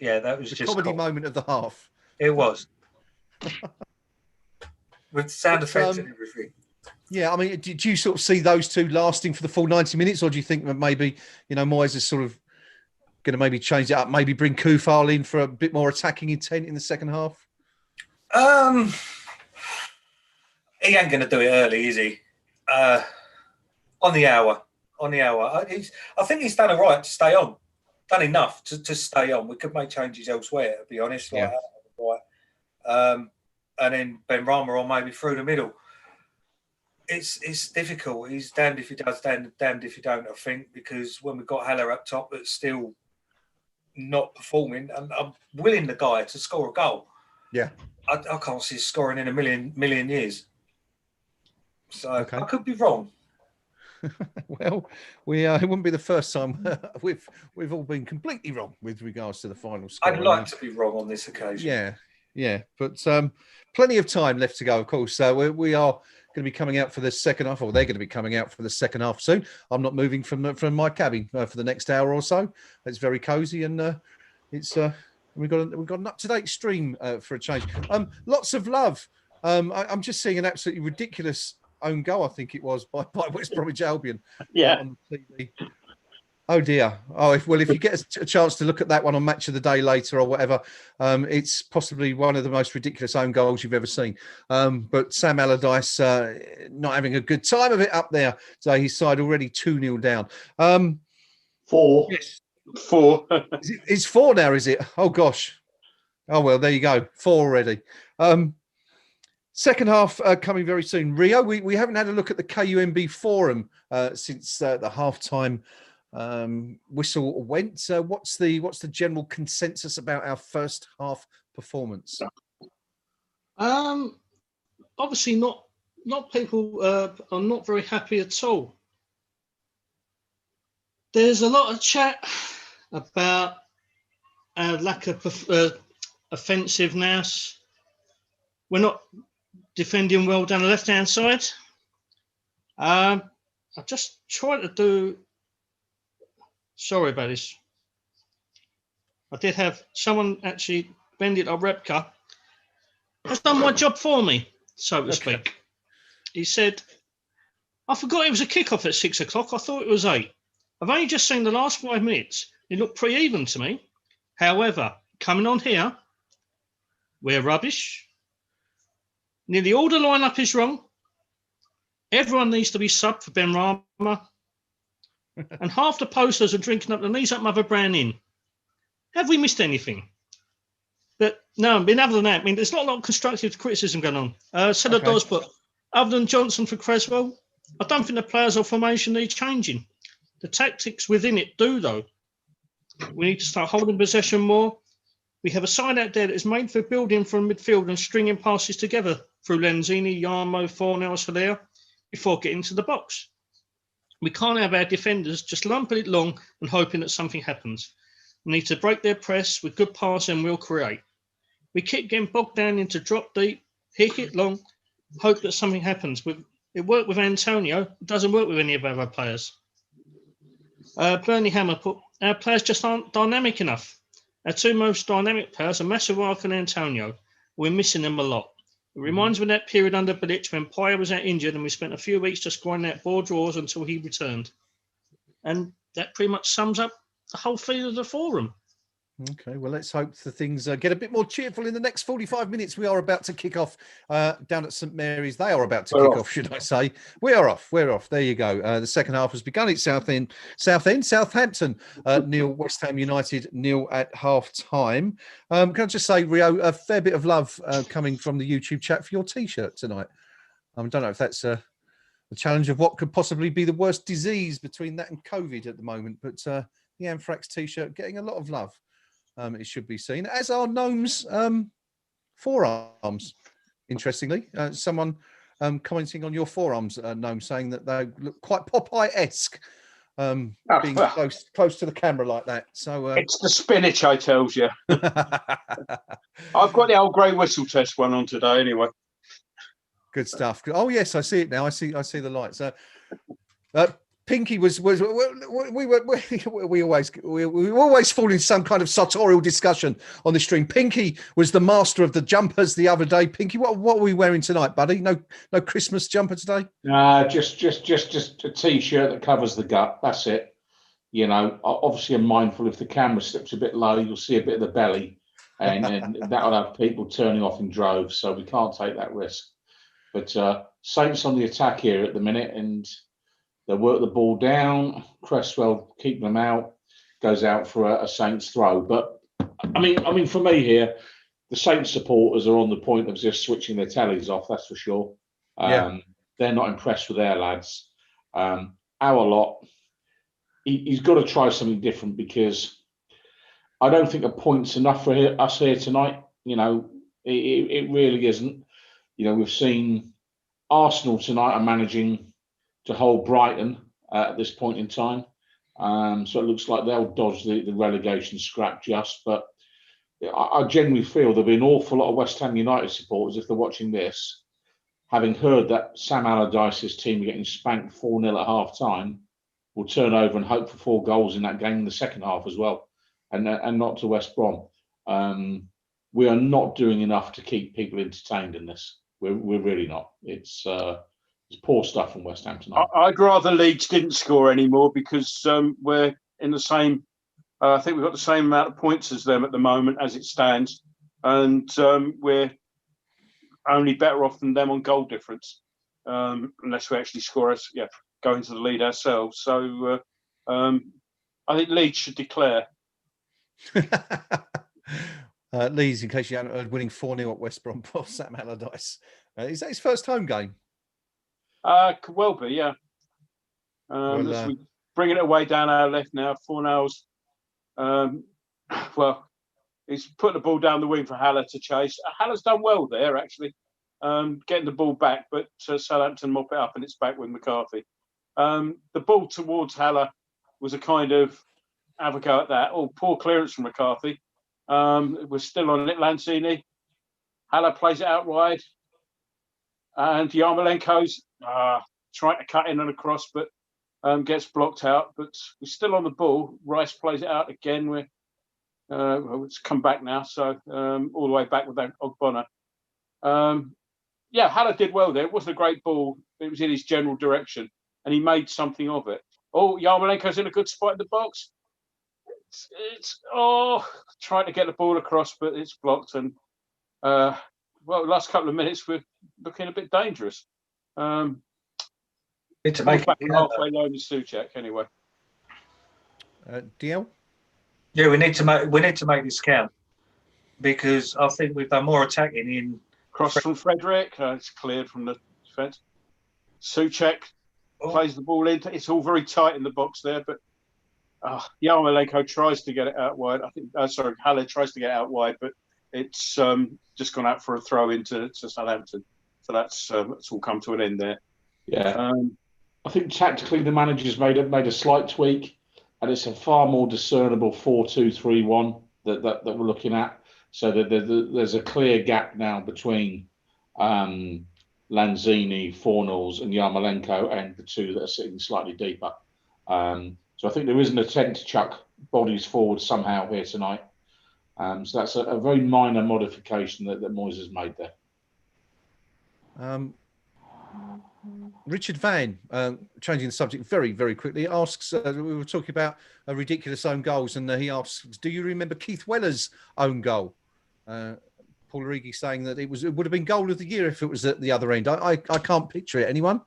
the just comedy cool. moment of the half. It was with sound effects and everything. Yeah, I mean, did you sort of see those two lasting for the full 90 minutes, or do you think that maybe Moyes is sort of going to maybe change it up, maybe bring Kufal in for a bit more attacking intent in the second half? He ain't going to do it early, is he? On the hour. I think he's done all right to stay on. Done enough to stay on. We could make changes elsewhere, to be honest. And then Ben Rama on maybe through the middle. It's difficult. He's damned if he does, damned if he don't, I think, because when we've got Haller up top that's still not performing, and I'm willing the guy to score a goal. Yeah. I can't see scoring in a million years. So I could be wrong. Well, it wouldn't be the first time we've all been completely wrong with regards to the final score. I'd like to be wrong on this occasion. Yeah, but plenty of time left to go, of course. We are going to be coming out for the second half, or they're going to be coming out for the second half soon. I'm not moving from my cabin for the next hour or so. It's very cosy, and it's we've got an up-to-date stream for a change. Lots of love. I'm just seeing an absolutely ridiculous own goal, I think it was, by West Bromwich Albion. On TV. Oh dear. Oh, if you get a chance to look at that one on Match of the Day later or whatever, it's possibly one of the most ridiculous own goals you've ever seen. But Sam Allardyce not having a good time of it up there. So his side already 2-0 down. 4. Yes. 4. It's 4 now, is it? Oh gosh. Oh well, there you go. 4 already. Second half coming very soon. Rio, we haven't had a look at the KUMB forum since the halftime whistle went. What's the general consensus about our first half performance? Obviously not people are not very happy at all. There's a lot of chat about our lack of offensiveness. We're not defending well down the left-hand side. I just try to do Sorry about this. I did have someone actually, Bendit or Repka, has done my job for me, so to speak. He said, I forgot it was a kickoff at 6 o'clock. I thought it was 8. I've only just seen the last 5 minutes. It looked pretty even to me. However, coming on here, we're rubbish. Nearly all the lineup is wrong. Everyone needs to be subbed for Ben Rama. And half the posters are drinking up the knees up Mother Brown Inn. Have we missed anything? But no, other than that, there's not a lot of constructive criticism going on. But other than Johnson for Creswell, I don't think the players or formation need changing. The tactics within it do, though. We need to start holding possession more. We have a side out there that is made for building from midfield and stringing passes together through Lanzini, Yarmo, Fornell, Soler before getting to the box. We can't have our defenders just lumping it long and hoping that something happens. We need to break their press with good passing and we'll create. We keep getting bogged down into drop deep, hit it long, hope that something happens. It worked with Antonio. It doesn't work with any of our other players. Bernie Hammer put, our players just aren't dynamic enough. Our two most dynamic players are Massawark and Antonio. We're missing them a lot. It reminds me of that period under Bilic when Paya was out injured and we spent a few weeks just grinding out ball draws until he returned. And that pretty much sums up the whole feel of the forum. Okay, well, let's hope the things get a bit more cheerful in the next 45 minutes. We are about to kick off down at St Mary's. They are about to kick off, should I say. We are off. We're off. There you go. The second half has begun at Southampton. Nil, West Ham United, nil at half-time. Can I just say, Rio, a fair bit of love coming from the YouTube chat for your T-shirt tonight. I don't know if that's the challenge of what could possibly be the worst disease between that and COVID at the moment, but the Anthrax T-shirt getting a lot of love. It should be seen, as are Gnome's forearms. Interestingly, someone commenting on your forearms, Gnome, saying that they look quite Popeye-esque, being close to the camera like that. So it's the spinach, I tells you. I've got the old grey whistle test one on today, anyway. Good stuff. Oh yes, I see it now. I see the lights. Pinky we always fall in some kind of sartorial discussion on this stream. Pinky was the master of the jumpers the other day. Pinky, what are we wearing tonight, buddy? No Christmas jumper today? Just a T-shirt that covers the gut. That's it. You know, obviously I'm mindful if the camera slips a bit low, you'll see a bit of the belly, and that'll have people turning off in droves. So we can't take that risk. But Saints on the attack here at the minute, and they work the ball down. Cresswell keeping them out, goes out for a Saints throw. But I mean, for me here, the Saints supporters are on the point of just switching their tallies off. That's for sure. They're not impressed with their lads. Our lot, he's got to try something different, because I don't think a point's enough for us here tonight. You know, it really isn't. You know, we've seen Arsenal tonight are managing to hold Brighton at this point in time. So it looks like they'll dodge the relegation scrap just. But I genuinely feel there'll be an awful lot of West Ham United supporters, if they're watching this, having heard that Sam Allardyce's team are getting spanked 4-0 at half-time, will turn over and hope for 4 goals in that game in the second half as well, and not to West Brom. We are not doing enough to keep people entertained in this. We're really not. It's poor stuff from West Ham tonight. I'd rather Leeds didn't score anymore, because we're in the same. I think we've got the same amount of points as them at the moment as it stands, and we're only better off than them on goal difference, unless we actually score go into the lead ourselves. So I think Leeds should declare. Leeds, in case you haven't heard, winning 4-0 at West Brom for Sam Allardyce. Is that his first home game? Could well be, yeah. We bring it away down our left now. Fornell's, well, he's put the ball down the wing for Haller to chase. Haller's done well there, actually, getting the ball back, but Southampton mop it up and it's back with McCarthy. The ball towards Haller was a kind of have a go at that. Oh, poor clearance from McCarthy. We're still on it, Lanzini. Haller plays it out wide. And Yarmolenko's trying to cut in and across, but gets blocked out, but we're still on the ball. Rice plays it out again. It's come back now, so all the way back with that Ogbonna. Haller did well there. It wasn't a great ball. It was in his general direction, and he made something of it. Oh, Yarmolenko's in a good spot in the box. It's trying to get the ball across, but it's blocked. And the last couple of minutes we're looking a bit dangerous. Need to make back halfway line with Souček anyway. DL? Yeah, we need to make this count, because I think we've done more attacking in. Cross from Frederick. It's cleared from the defence. Souček plays the ball in. It's all very tight in the box there, but Yarmolenko tries to get it out wide. I think, Haller tries to get it out wide, but it's just gone out for a throw into Southampton. So that's all come to an end there. Yeah. I think tactically the manager's made a slight tweak, and it's a far more discernible 4-2-3-1 that we're looking at. So there's a clear gap now between Lanzini, Fornals, and Yarmolenko, and the two that are sitting slightly deeper. So I think there is an attempt to chuck bodies forward somehow here tonight. So that's a very minor modification that Moyes has made there. Richard Van, changing the subject very, very quickly, asks, we were talking about ridiculous own goals, and he asks, do you remember Keith Weller's own goal? Paul Origi saying that it would have been goal of the year if it was at the other end. I can't picture it. Anyone?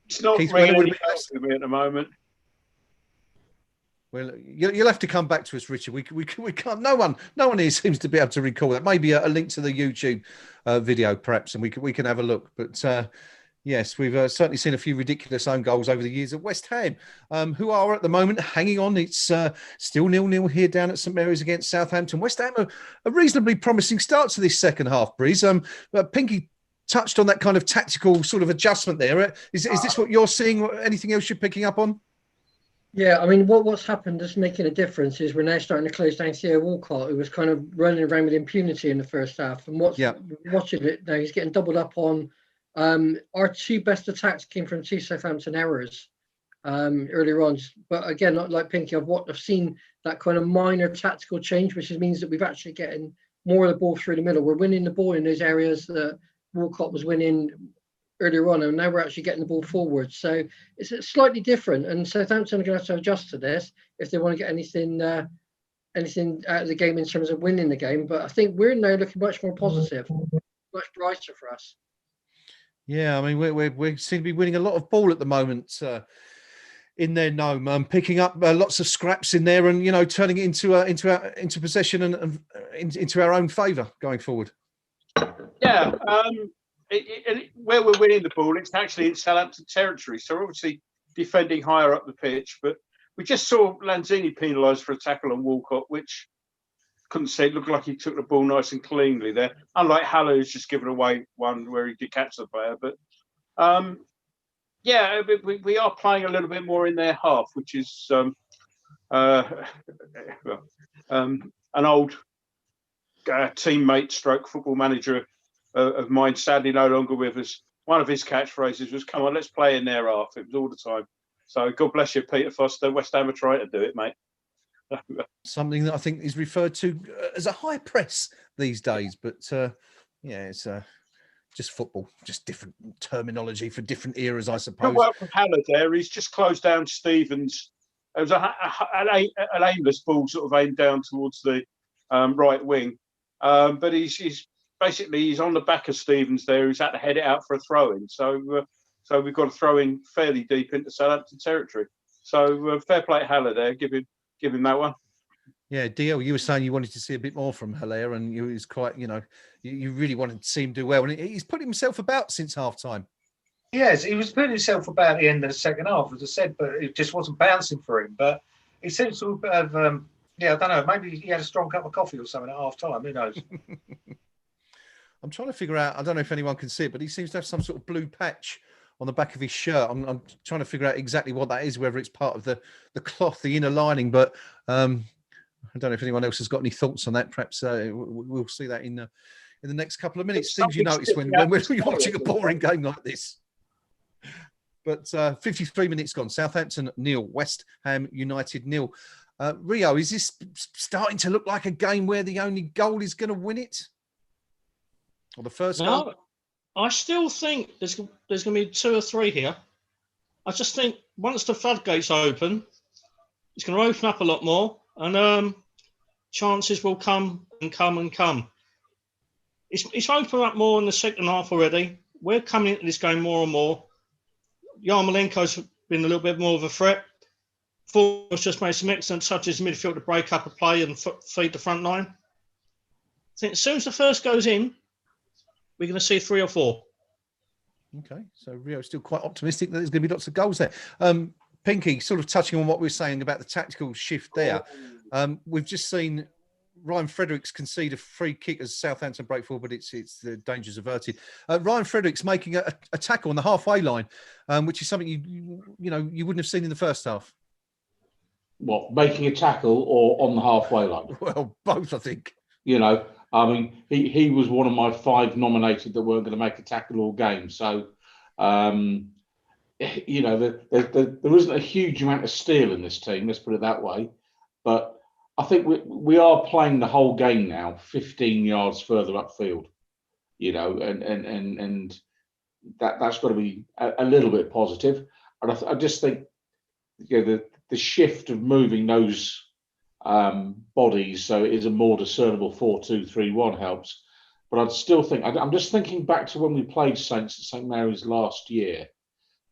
It's not Keith really Weller would have been to me at the moment. Well, you'll have to come back to us, Richard. We can't. No one here seems to be able to recall that. Maybe a link to the YouTube video, perhaps, and we can have a look. But yes, we've certainly seen a few ridiculous own goals over the years at West Ham, who are at the moment hanging on. It's still 0-0 here down at St Mary's against Southampton. West Ham a reasonably promising start to this second half, Breeze. But Pinky touched on that kind of tactical sort of adjustment there. Is this what you're seeing? Anything else you're picking up on? Yeah, I mean, what's happened that's making a difference is we're now starting to close down Theo Walcott, who was kind of running around with impunity in the first half. And watching it now, he's getting doubled up on. Our two best attacks came from two Southampton errors earlier on. But again, not like Pinky, I've seen that kind of minor tactical change, which means that we've actually getting more of the ball through the middle. We're winning the ball in those areas that Walcott was winning earlier on, and now we're actually getting the ball forward. So it's slightly different, and Southampton are going to have to adjust to this if they want to get anything out of the game in terms of winning the game. But I think we're now looking much more positive, much brighter for us. Yeah, I mean, we seem to be winning a lot of ball at the moment in their Gnome, picking up lots of scraps in there, and turning it into possession and into our own favour going forward. Yeah. Where we're winning the ball, it's actually in Southampton territory. So we're obviously defending higher up the pitch. But we just saw Lanzini penalised for a tackle on Walcott, which couldn't say it looked like he took the ball nice and cleanly there. Unlike Haller, who's just given away one where he did catch the player. But we are playing a little bit more in their half, which is an old teammate stroke football manager of mine, sadly no longer with us. One of his catchphrases was, "Come on, let's play in their half." It was all the time. So God bless you, Peter Foster. West Ham are trying to do it, mate. Something that I think is referred to as a high press these days, but it's just football, just different terminology for different eras, I suppose. Good work from Haller there. He's just closed down Stevens. It was an aimless ball, sort of aimed down towards the right wing, but he's on the back of Stevens there. He's had to head it out for a throw-in. So we've got to throw in fairly deep into Southampton territory. So fair play to Haller there. Give him that one. Yeah, DL, you were saying you wanted to see a bit more from Haller, and you was quite, you really wanted to see him do well. And he's put himself about since half-time. Yes, he was putting himself about at the end of the second half, as I said, but it just wasn't bouncing for him. But he seems to have, I don't know, maybe he had a strong cup of coffee or something at half-time. Who knows? I'm trying to figure out, I don't know if anyone can see it, but he seems to have some sort of blue patch on the back of his shirt. I'm trying to figure out exactly what that is, whether it's part of the cloth, the inner lining, but I don't know if anyone else has got any thoughts on that. Perhaps we'll see that in the next couple of minutes. Things you notice when we're watching a boring game like this. But 53 minutes gone. Southampton 0, West Ham United 0. Rio, is this starting to look like a game where the only goal is going to win it? Or the first goal? I still think there's going to be 2 or 3 here. I just think once the floodgates open, it's going to open up a lot more, and chances will come and come and come. It's opened up more in the second half already. We're coming into this game more and more. Yarmolenko's been a little bit more of a threat. Forrest just made some excellent touches in midfield to break up a play and feed the front line. I think as soon as the first goes in, we're going to see 3 or 4. Okay, so Rio's still quite optimistic that there's going to be lots of goals there. Pinky, sort of touching on what we were saying about the tactical shift there. We've just seen Ryan Fredericks concede a free kick as Southampton break forward, but it's the dangers averted. Ryan Fredericks making a tackle on the halfway line, which is something you wouldn't have seen in the first half. What, making a tackle or on the halfway line? Well, both, I think. I mean, he was one of my 5 nominated that weren't going to make a tackle all game. So, there isn't a huge amount of steel in this team, let's put it that way. But I think we are playing the whole game now 15 yards further upfield, and that's got to be a little bit positive. And I just think, the shift of moving those bodies so it is a more discernible 4-2-3-1 helps. But I'd still think, I'm just thinking back to when we played Saints at St Mary's last year.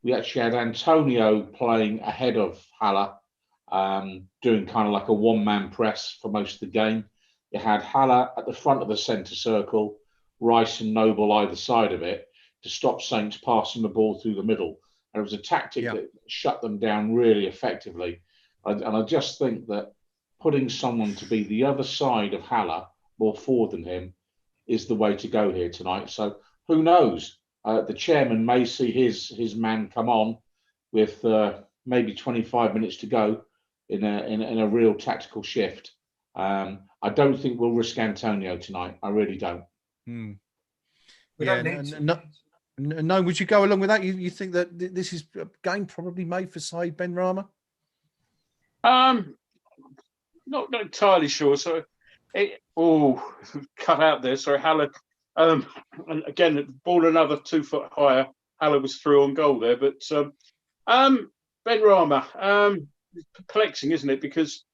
We actually had Antonio playing ahead of Haller, doing kind of like a one-man press for most of the game. You had Haller at the front of the centre circle, Rice and Noble either side of it, to stop Saints passing the ball through the middle. And it was a tactic that shut them down really effectively. And I just think that putting someone to be the other side of Haller, more forward than him, is the way to go here tonight. So who knows? The chairman may see his man come on with maybe 25 minutes to go in a real tactical shift. I don't think we'll risk Antonio tonight. I really don't. No, would you go along with that? You think that this is a game probably made for Said Benrahma? Not entirely sure. So, cut out there. Sorry, Haller. And again, the ball another 2 foot higher. Haller was through on goal there, but Benrahma, it's perplexing, isn't it? Because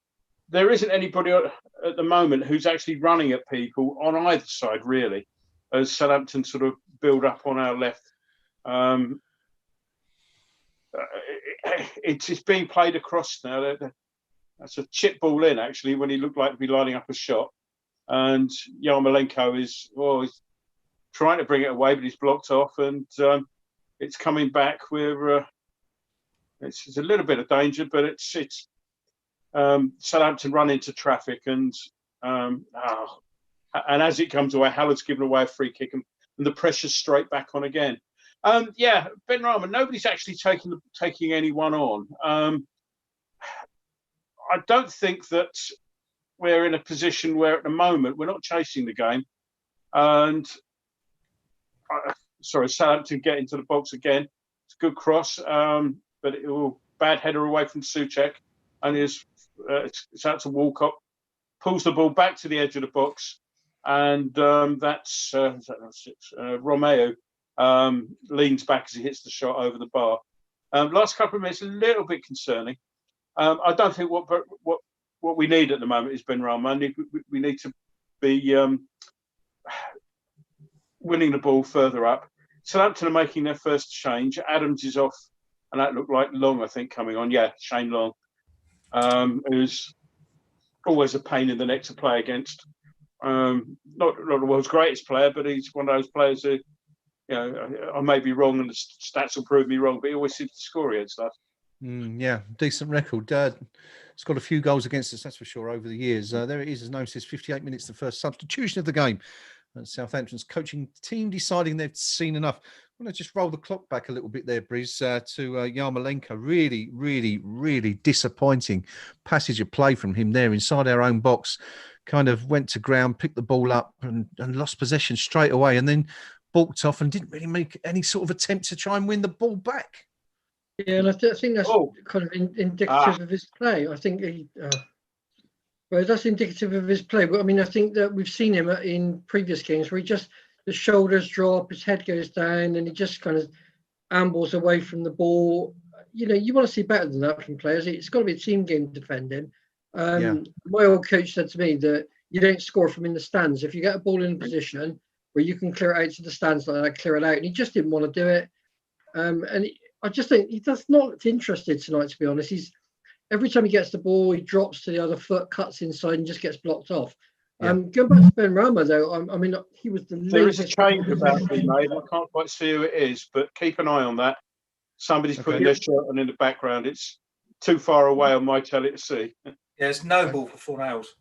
there isn't anybody at the moment who's actually running at people on either side, really, as Southampton sort of build up on our left. It's being played across now. That's a chip ball in, actually, when he looked like to be lining up a shot. And Yarmolenko is he's trying to bring it away, but he's blocked off, and it's coming back where it's a little bit of danger, but it's Southampton run into traffic, and as it comes away, Hallard's given away a free kick, and the pressure's straight back on again. Benrahma, nobody's actually taking anyone on. I don't think that we're in a position where at the moment we're not chasing the game. And Southampton get into the box again. It's a good cross, but bad header away from Souček, and it's out to Walcott. Pulls the ball back to the edge of the box, and that's Romeo leans back as he hits the shot over the bar. Last couple of minutes, a little bit concerning. I don't think what we need at the moment is Benrahma. We need to be winning the ball further up. Southampton are making their first change. Adams is off, and that looked like Long, I think, coming on. Yeah, Shane Long, who's always a pain in the neck to play against. Not the world's greatest player, but he's one of those players who, I may be wrong, and the stats will prove me wrong, but he always seems to score against us. Decent record. It's got a few goals against us, that's for sure, over the years. There it is, as Gnome says, 58 minutes, the first substitution of the game. And Southampton's coaching team deciding they've seen enough. I'm going to just roll the clock back a little bit there, Briz, to Yarmolenko. Really, really, really disappointing passage of play from him there inside our own box. Kind of went to ground, picked the ball up and lost possession straight away, and then balked off and didn't really make any sort of attempt to try and win the ball back. Yeah, and I think that's kind of indicative of his play. I think well, that's indicative of his play. But I mean, I think that we've seen him in previous games where the shoulders drop, his head goes down, and he just kind of ambles away from the ball. You know, you want to see better than that from players. It's got to be a team game defending. My old coach said to me that you don't score from in the stands. If you get a ball in a position where you can clear it out to the stands like that, clear it out. And he just didn't want to do it. I just think he does not look interested tonight, to be honest. Every time he gets the ball, he drops to the other foot, cuts inside, and just gets blocked off. Going back to Ben Rama, though, I mean, he was the There is a change about to be made. I can't quite see who it is, but keep an eye on that. Somebody's putting their shirt on in the background. It's too far away on my telly to see. Yeah, it's Noble for 4 nails.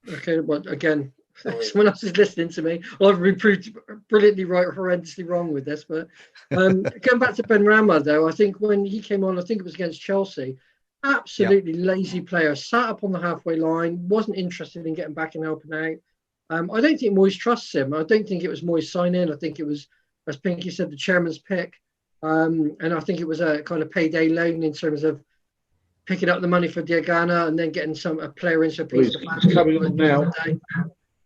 Okay, but again, someone else is listening to me. I've been proved brilliantly right or horrendously wrong with this. But going back to Ben Rama, though, I think when he came on, I think it was against Chelsea, absolutely lazy player, sat up on the halfway line, wasn't interested in getting back and helping out. I don't think Moyes trusts him. I don't think it was Moyes sign-in. I think it was, as Pinky said, the chairman's pick. And I think it was a kind of payday loan in terms of picking up the money for Diagana and then getting a player in. So He's coming on now.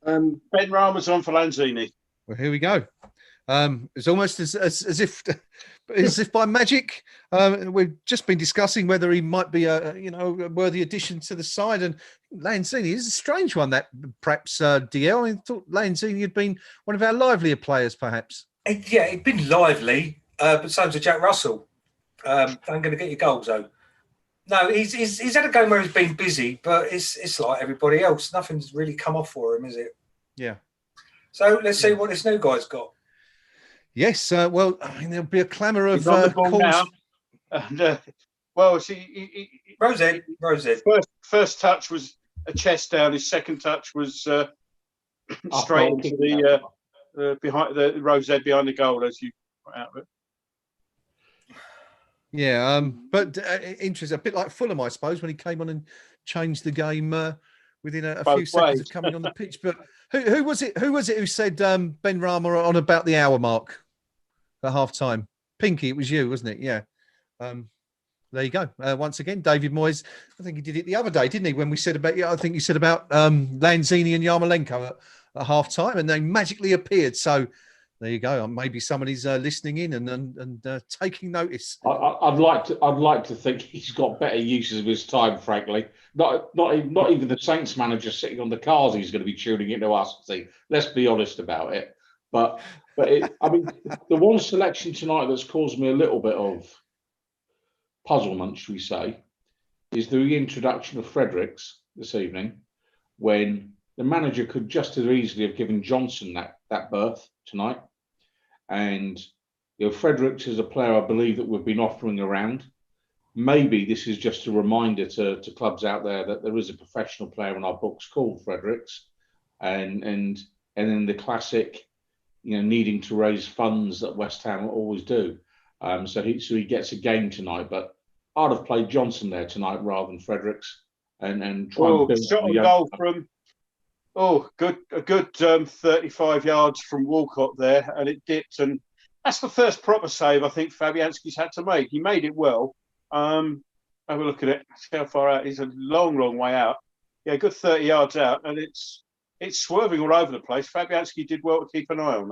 Ben Rama's on for Lanzini. Well, here we go. It's almost as if by magic. We've just been discussing whether he might be a worthy addition to the side, and Lanzini is a strange one. That perhaps DL. I thought Lanzini had been one of our livelier players, perhaps. Yeah, he'd been lively, but so's Jack Russell. I'm going to get your goals though. No, he's had a game where he's been busy, but it's like everybody else. Nothing's really come off for him, is it? Yeah. So let's see what this new guy's got. Yes. Well, I mean, there'll be a clamour of calls. Now. And, Rosed. First touch was a chest down. His second touch was straight into the behind the Rosed behind the goal, as you put out of it. Yeah, but interesting. A bit like Fulham, I suppose, when he came on and changed the game within a few seconds of coming on the pitch. But who was it? Who was it who said Ben Rama on about the hour mark at half time? Pinky, it was you, wasn't it? Yeah. There you go. Once again, David Moyes. I think he did it the other day, didn't he? When we said about, I think you said about Lanzini and Yarmolenko at half time, and they magically appeared. So. There you go. Maybe somebody's listening in and taking notice. I'd like to think he's got better uses of his time. Frankly, not even the Saints manager sitting on the cars he's going to be tuning into us. See, let's be honest about it. But I mean, the one selection tonight that's caused me a little bit of puzzlement, should we say, is the reintroduction of Fredericks this evening, when the manager could just as easily have given Johnson that berth tonight. And Fredericks is a player I believe that we've been offering around. Maybe this is just a reminder to clubs out there that there is a professional player in our books called Fredericks, and then the classic, needing to raise funds that West Ham always do. So he gets a game tonight, but I'd have played Johnson there tonight rather than Fredericks, and try and build shot on goal from. A good 35 yards from Walcott there, and it dipped. And that's the first proper save I think Fabianski's had to make. He made it well. Have a look at it. See how far out. He's a long, long way out. Yeah, good 30 yards out, and it's swerving all over the place. Fabianski did well to keep an eye on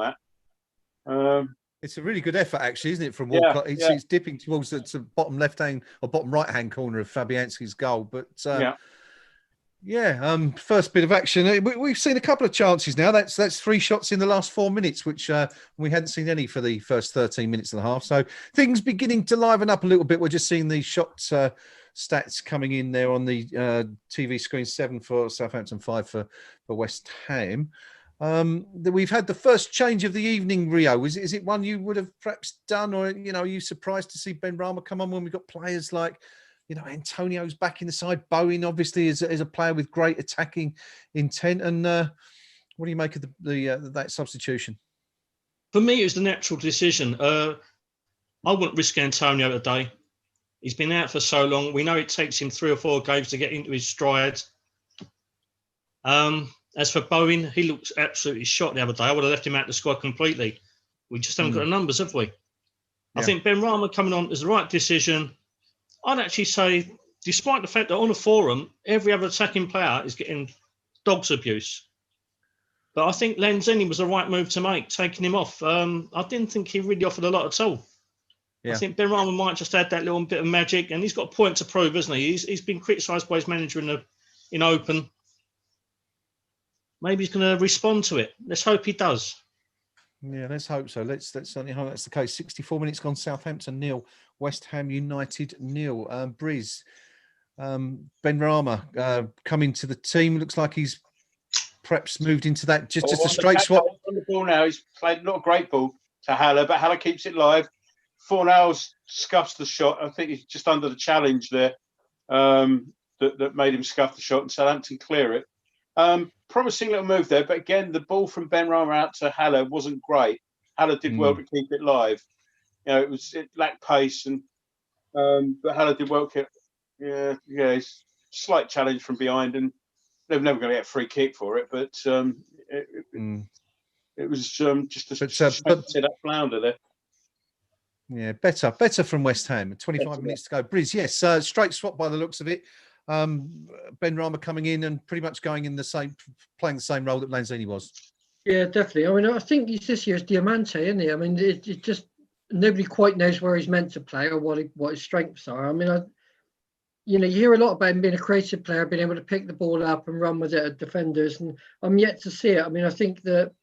that. It's a really good effort, actually, isn't it, from Walcott? It's dipping towards the bottom left-hand or bottom right-hand corner of Fabianski's goal. But first bit of action. We've seen a couple of chances now. That's 3 shots in the last 4 minutes, which we hadn't seen any for the first 13 minutes and a half. So things beginning to liven up a little bit. We're just seeing the shot stats coming in there on the TV screen. 7 for Southampton, 5 for West Ham. We've had the first change of the evening, Rio. Is it one you would have perhaps done, or are you surprised to see Ben Rama come on when we've got players like Antonio's back in the side? Bowen obviously is a player with great attacking intent. And what do you make of that substitution? For me, it was the natural decision. I wouldn't risk Antonio today. He's been out for so long. We know it takes him 3 or 4 games to get into his stride. As for Bowen, he looks absolutely shot the other day. I would have left him out of the squad completely. We just haven't got the numbers, have we? I think Ben Rama coming on is the right decision. I'd actually say, despite the fact that on the forum, every other attacking player is getting dog's abuse. But I think Lanzini was the right move to make, taking him off. I didn't think he really offered a lot at all. Yeah. I think Ben Rama might just add that little bit of magic, and he's got a point to prove, hasn't he? He's been criticised by his manager in Open. Maybe he's going to respond to it. Let's hope he does. Yeah, let's hope so. Let's certainly hope that's the case. 64 minutes gone. Southampton 0, West Ham United 0. Briz, Ben Rama coming to the team. Looks like he's perhaps moved into that just a straight swap on the ball now. He's played not a great ball to Haller, but Haller keeps it live. Fornals scuffs the shot. I think he's just under the challenge there that made him scuff the shot, and Southampton clear it. Promising little move there, but again, the ball from Ben Rama out to Haller wasn't great. Haller did well to keep it live. You know, it lacked pace, and but Haller did well. It's slight challenge from behind, and they're never going to get a free kick for it. But it was just that flounder there. Yeah, better from West Ham. 25 minutes to go. Briz, yes, straight swap by the looks of it. Ben Rama coming in and pretty much going in playing the same role that Lanzini was. Yeah, definitely. I mean, I think this year's Diamante, isn't he? I mean, it just nobody quite knows where he's meant to play or what his strengths are. I mean, you hear a lot about him being a creative player, being able to pick the ball up and run with it at defenders, and I'm yet to see it. I mean, I think that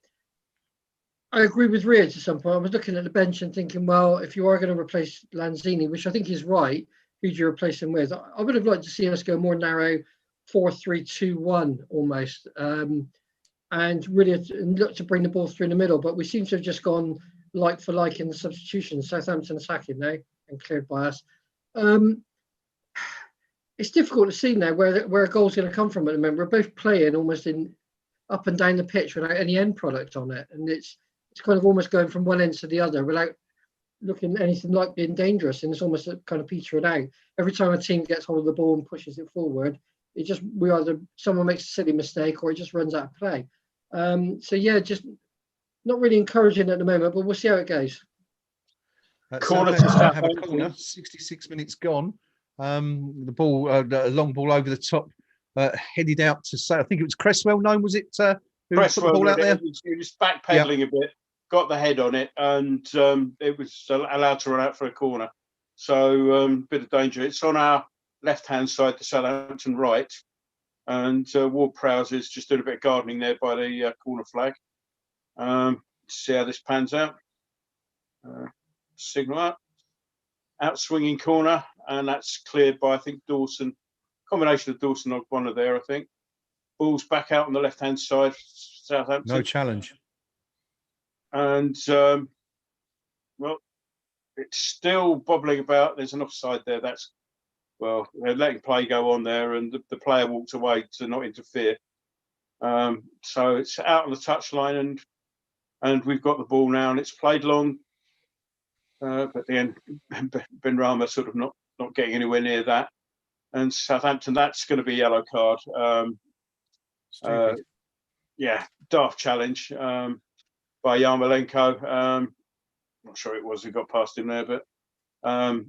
I agree with Rhea to some point. I was looking at the bench and thinking, well, if you are going to replace Lanzini, which I think is right, who do you replace him with? I would have liked to see us go more narrow, 4-3-2-1 almost, and really look to bring the ball through the middle. But we seem to have just gone like for like in the substitutions. Southampton attacking now and cleared by us. It's difficult to see now where a goal's going to come from at the moment. We're both playing almost in up and down the pitch without any end product on it, and it's kind of almost going from one end to the other without looking anything like being dangerous, and it's almost kind of petering out. Every time a team gets hold of the ball and pushes it forward, someone makes a silly mistake or it just runs out of play. Just not really encouraging at the moment, but we'll see how it goes. Corner to Southampton. 66 minutes gone. The ball, a long ball over the top, headed out to say, I think it was Cresswell. Gnome, was it? Who put the ball out there? He was backpedaling a bit. Got the head on it, and it was allowed to run out for a corner. So bit of danger. It's on our left-hand side, the Southampton right, and Ward-Prowse is just doing a bit of gardening there by the corner flag. See how this pans out. Signal out swinging corner, and that's cleared by, I think, Dawson. Combination of Dawson and Ogbonna there, I think. Ball's back out on the left-hand side, Southampton. No challenge. And, it's still bobbling about. There's an offside there. They're letting play go on there, and the player walked away to not interfere. So it's out on the touchline, and we've got the ball now, and it's played long. But at the end, Ben Rama sort of not getting anywhere near that. And Southampton, that's going to be a yellow card. Daft challenge. By Yarmolenko. Not sure it was who got past him there, but that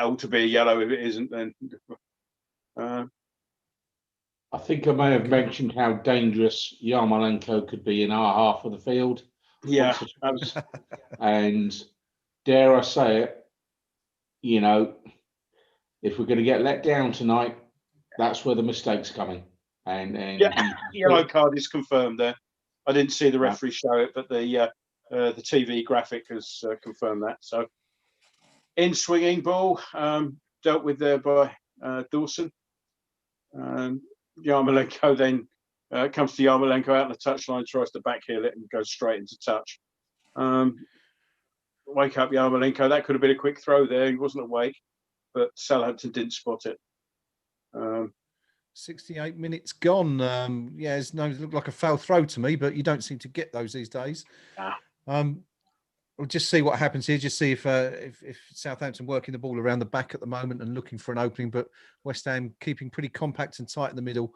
ought to be a yellow. If it isn't, then I think I may have mentioned how dangerous Yarmolenko could be in our half of the field. Yeah. And dare I say it, if we're going to get let down tonight, that's where the mistake's coming. And yellow card is confirmed there. I didn't see the referee show it, but the TV graphic has confirmed that. So, in swinging ball, dealt with there by Dawson. Yarmolenko then comes to Yarmolenko out on the touchline, tries to backheel it and goes straight into touch. Wake up Yarmolenko. That could have been a quick throw there. He wasn't awake, but Southampton didn't spot it. 68 minutes gone. It looked like a foul throw to me, but you don't seem to get those these days. We'll just see what happens here. Just see if Southampton working the ball around the back at the moment and looking for an opening, but West Ham keeping pretty compact and tight in the middle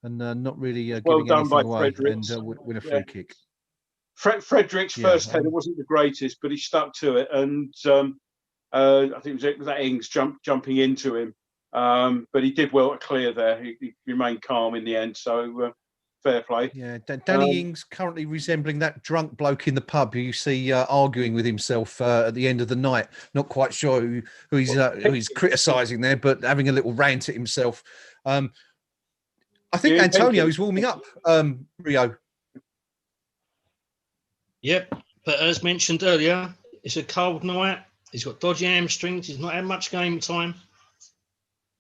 and not really giving anything away and win a free kick. Frederick's first header wasn't the greatest, but he stuck to it, and I think it was that Ings jumping into him, but he did well to clear there. He remained calm in the end, so fair play. Yeah, Danny Ings currently resembling that drunk bloke in the pub who you see arguing with himself at the end of the night. Not quite sure who he's criticising there, but having a little rant at himself. I think Antonio's warming up, Rio. Yep, but as mentioned earlier, it's a cold night. He's got dodgy hamstrings. He's not had much game time.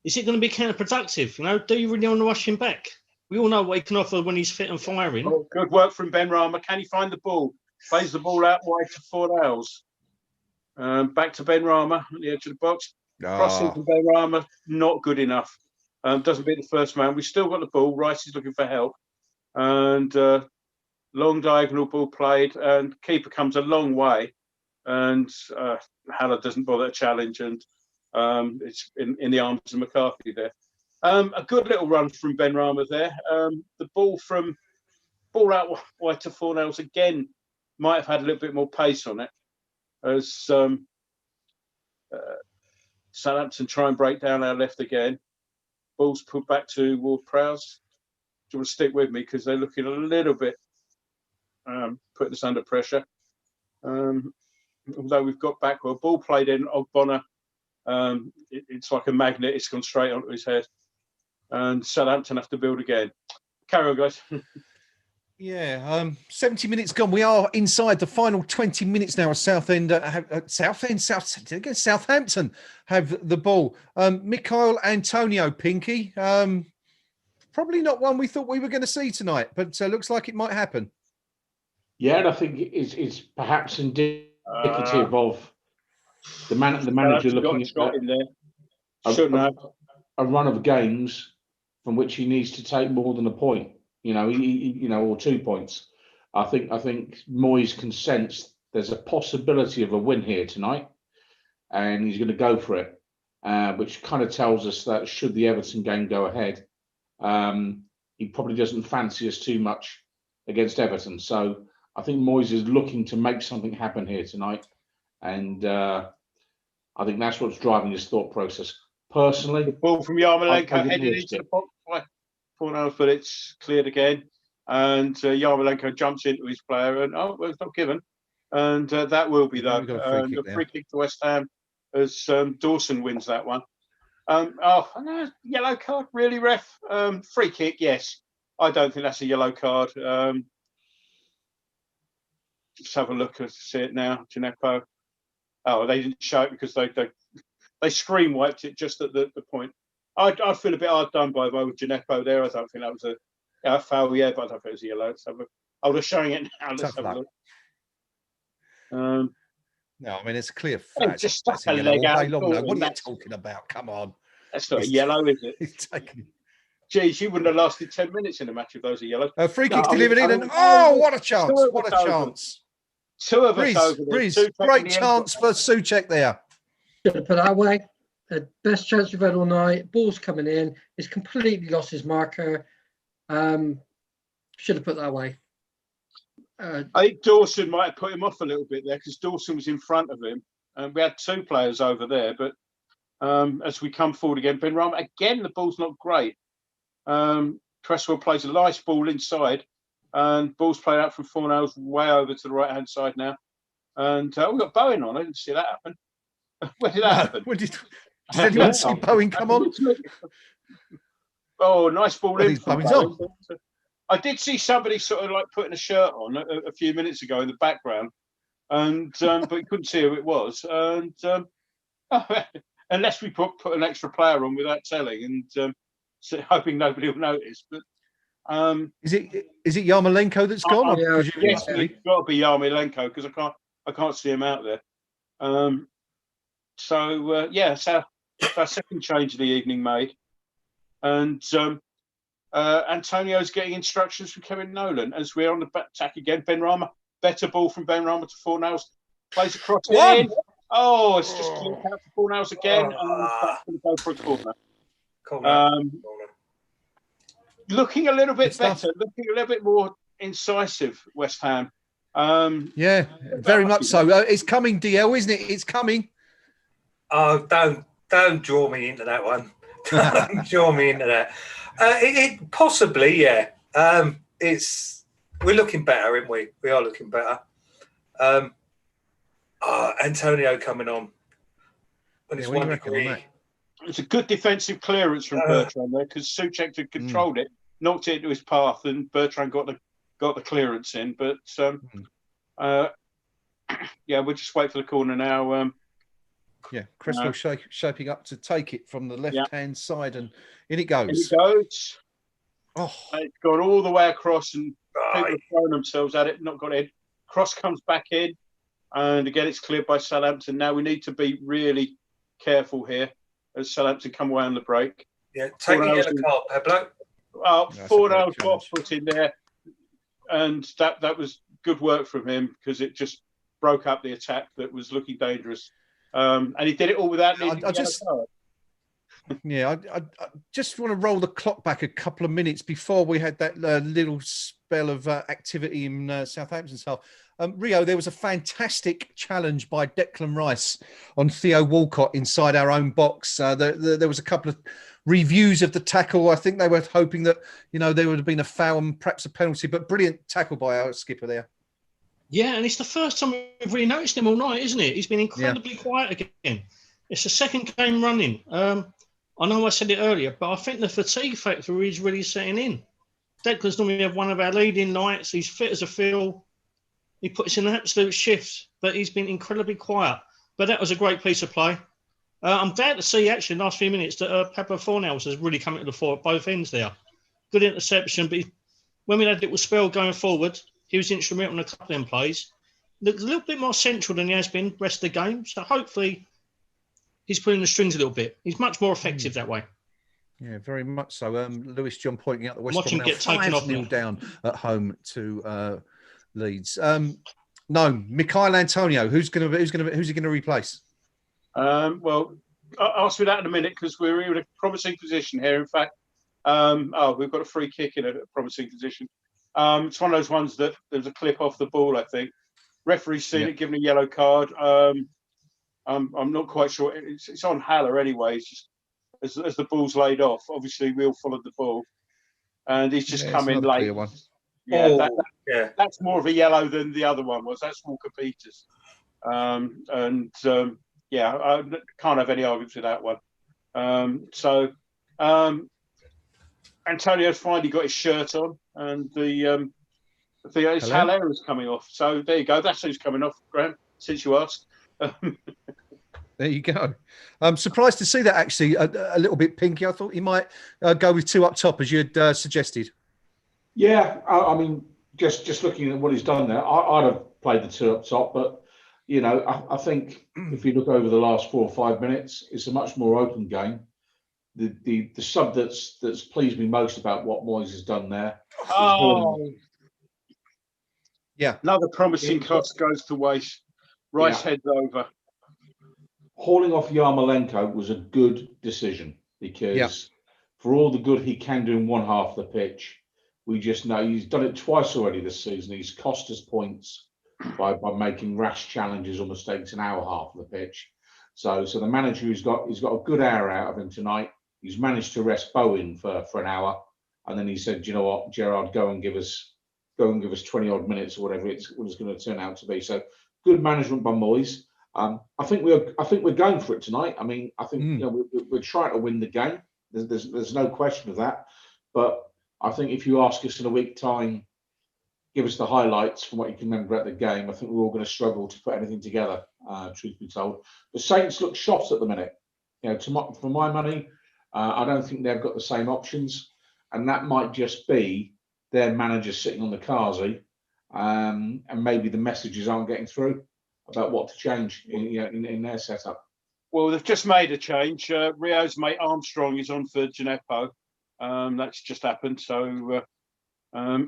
Is it going to be counterproductive? Do you really want to rush him back? We all know what he can offer when he's fit and firing. Oh, good work from Ben Rama. Can he find the ball? Plays the ball out wide to Fornals. Back to Ben Rama at the edge of the box. Crossing from Ben Rama, not good enough. Doesn't beat the first man. We've still got the ball. Rice is looking for help. And long diagonal ball played. And keeper comes a long way. And Haller doesn't bother to challenge. And it's in the arms of McCarthy there. A good little run from Ben Rama there. The ball out wide to Fornals again might have had a little bit more pace on it as Southampton try and break down our left again. Ball's put back to Ward-Prowse. Do you want to stick with me because they're looking a little bit putting us under pressure. Although we've got backward, ball played in Ogbonna. It's like a magnet. It's gone straight onto his head. And Southampton have to build again. Carry on, guys. 70 minutes gone. We are inside the final 20 minutes now. Southampton have the ball. Mikhail Antonio, Pinky. Probably not one we thought we were going to see tonight, but looks like it might happen. Yeah, and I think it's perhaps indicative of the manager looking at a run of games from which he needs to take more than a point, or 2 points. I think Moyes can sense there's a possibility of a win here tonight, and he's going to go for it, which kind of tells us that should the Everton game go ahead, he probably doesn't fancy us too much against Everton. So I think Moyes is looking to make something happen here tonight, and I think that's what's driving his thought process. Personally, the ball from Yarmolenko headed into the box by Fornals, but it's cleared again. And Yarmolenko jumps into his player, and it's not given. And that will be though. The free kick to West Ham as Dawson wins that one. Yellow card, really, ref? Free kick, yes. I don't think that's a yellow card. Just have a look and see it now. Gineppo. Oh, they didn't show it because they screen wiped it just at the point. I feel a bit hard done by with Gineppo there. I don't think that was a foul, but I don't think it was a yellow. I was showing it now. Let's have a look. No, I mean, it's a clear fact. Just stuck a leg out. What are you talking about? Come on. That's not a yellow, is it? Geez, you wouldn't have lasted 10 minutes in a match if those are yellow. Free kick's delivered in, and what a chance! What a chance! Two of us over there. Breeze, great chance for Souček there. Should have put that away. The best chance we've had all night. Ball's coming in. He's completely lost his marker. Should have put that away. I think Dawson might have put him off a little bit there because Dawson was in front of him. We had two players over there, but as we come forward again, Ben Rama, again, the ball's not great. Cresswell plays a nice ball inside, and ball's played out from Fornals way over to the right-hand side now. And we've got Bowen on. I didn't see that happen. Where did that happen? Did anyone see Bowen come on? Oh, nice ball in. Bowen's on. I did see somebody sort of like putting a shirt on a few minutes ago in the background, and but you couldn't see who it was. And unless we put an extra player on without telling, and hoping nobody will notice. But is it Yarmolenko that's gone? Yes, it's got to be Yarmolenko because I can't see him out there. It's our second change of the evening made, and Antonio's getting instructions from Kevin Nolan as we're on the attack again. Ben Rama, better ball from Ben Rama to Fornals, plays across it in. Oh, it's just cleared out for Fornals again, and that's going to go for a corner. Looking a little bit better, looking a little bit more incisive, West Ham. Yeah, very much so. It's coming, DL, isn't it? It's coming. Oh, don't draw me into that one. Don't draw me into that. It possibly, yeah. We're looking better, aren't we? We are looking better. Antonio coming on. When it's 1 degree. It's a good defensive clearance from Bertrand there, because Souček had controlled it, knocked it into his path, and Bertrand got the clearance in. But yeah, we'll just wait for the corner now. Crystal shaping up to take it from the left-hand side, and in it goes. In it goes. Oh, it's gone all the way across, and people have thrown themselves at it, not got it. Cross comes back in, and again it's cleared by Southampton. Now we need to be really careful here as Southampton come away on the break. Yeah, take the yellow card, Pablo. Fornals got foot in there, and that was good work from him, because it just broke up the attack that was looking dangerous. And he did it all without needing I just want to roll the clock back a couple of minutes before we had that little spell of activity in Southampton's half. Rio, there was a fantastic challenge by Declan Rice on Theo Walcott inside our own box. There was a couple of reviews of the tackle. I think they were hoping that, there would have been a foul and perhaps a penalty, but brilliant tackle by our skipper there. Yeah, and it's the first time we've really noticed him all night, isn't it? He's been incredibly quiet again. It's the second game running. I know I said it earlier, but I think the fatigue factor is really setting in. Declan's normally have one of our leading nights. He's fit as a fiddle. He puts in an absolute shift, but he's been incredibly quiet. But that was a great piece of play. I'm glad to see, actually, in the last few minutes, that Pablo Fornals has really come into the fore at both ends there. Good interception, but when we had a little spell going forward, he was instrumental in a couple of them plays. Looks a little bit more central than he has been the rest of the game. So hopefully he's pulling the strings a little bit. He's much more effective that way. Yeah, very much so. Lewis John pointing out the West Ham get taken off 5-0 down at home to Leeds. No, Mikhail Antonio. Who's he going to replace? Well, I'll ask you that in a minute, because we're in a promising position here. In fact, we've got a free kick in a promising position. It's one of those ones that there's a clip off the ball, I think. Referee's seen it, given a yellow card. I'm not quite sure. It's on Haller anyway. It's just as the ball's laid off. Obviously, we all followed the ball, and he's just come in late. That's more of a yellow than the other one was. That's Walker Peters. I can't have any arguments with that one. Antonio's finally got his shirt on, and his Haller is coming off. So there you go. That's who's coming off, Graham, since you asked. There you go. I'm surprised to see that, actually, a little bit pinky. I thought he might go with two up top, as you had suggested. Yeah, I mean, just looking at what he's done there, I'd have played the two up top, but I think if you look over the last 4 or 5 minutes, it's a much more open game. The sub that's pleased me most about what Moyes has done there. Another promising cost goes to waste. Rice heads over. Hauling off Yarmolenko was a good decision, because for all the good he can do in one half of the pitch, we just know he's done it twice already this season. He's cost us points by making rash challenges or mistakes in our half of the pitch. So the manager he's got a good hour out of him tonight. He's managed to rest Bowen for an hour, and then he said, "You know what, Gerard, go and give us 20 odd minutes or whatever it's going to turn out to be." So good management by Moyes. I think we're going for it tonight. I mean, I think we're trying to win the game. There's no question of that. But I think if you ask us in a week's time, give us the highlights from what you can remember at the game, I think we're all going to struggle to put anything together. Truth be told, the Saints look shot at the minute. For my money, I don't think they've got the same options, and that might just be their manager sitting on the Kazi, and maybe the messages aren't getting through about what to change in their setup. Well, they've just made a change. Rio's mate Armstrong is on for Gineppo. That's just happened. So, I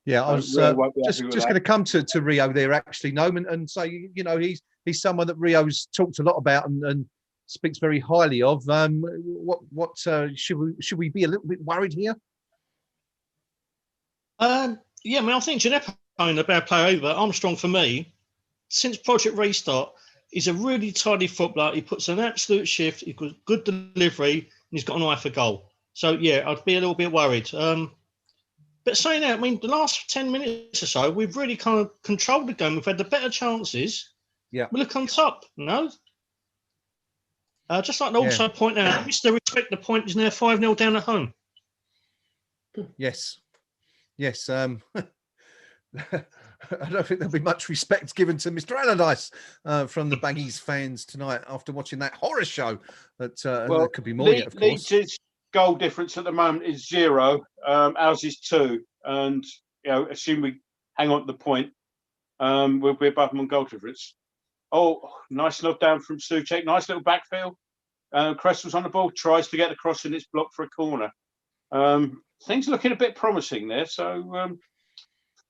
was just going to come to Rio there, actually, Gnome, and say, he's someone that Rio's talked a lot about and speaks very highly of. Should we be a little bit worried here? I think Gineppo a bad player over. Armstrong, for me, since Project Restart, he's a really tidy footballer. He puts an absolute shift. He's got good delivery, and he's got an eye for goal. So, yeah, I'd be a little bit worried. But saying that, I mean, the last 10 minutes or so, we've really kind of controlled the game. We've had the better chances. Yeah. We look on top, just like to also point out, Mr. Respect the point is now 5-0 down at home. Yes. I don't think there'll be much respect given to Mr. Allardyce from the Baggies fans tonight after watching that horror show. But there could be more yet, of course. Leeds' goal difference at the moment is 0. Ours is 2. And, assume we hang on to the point, we'll be above them on goal difference. Oh, nice knock down from Soucek. Nice little backfield. Cress was on the ball, tries to get across, and it's blocked for a corner. Things looking a bit promising there. So,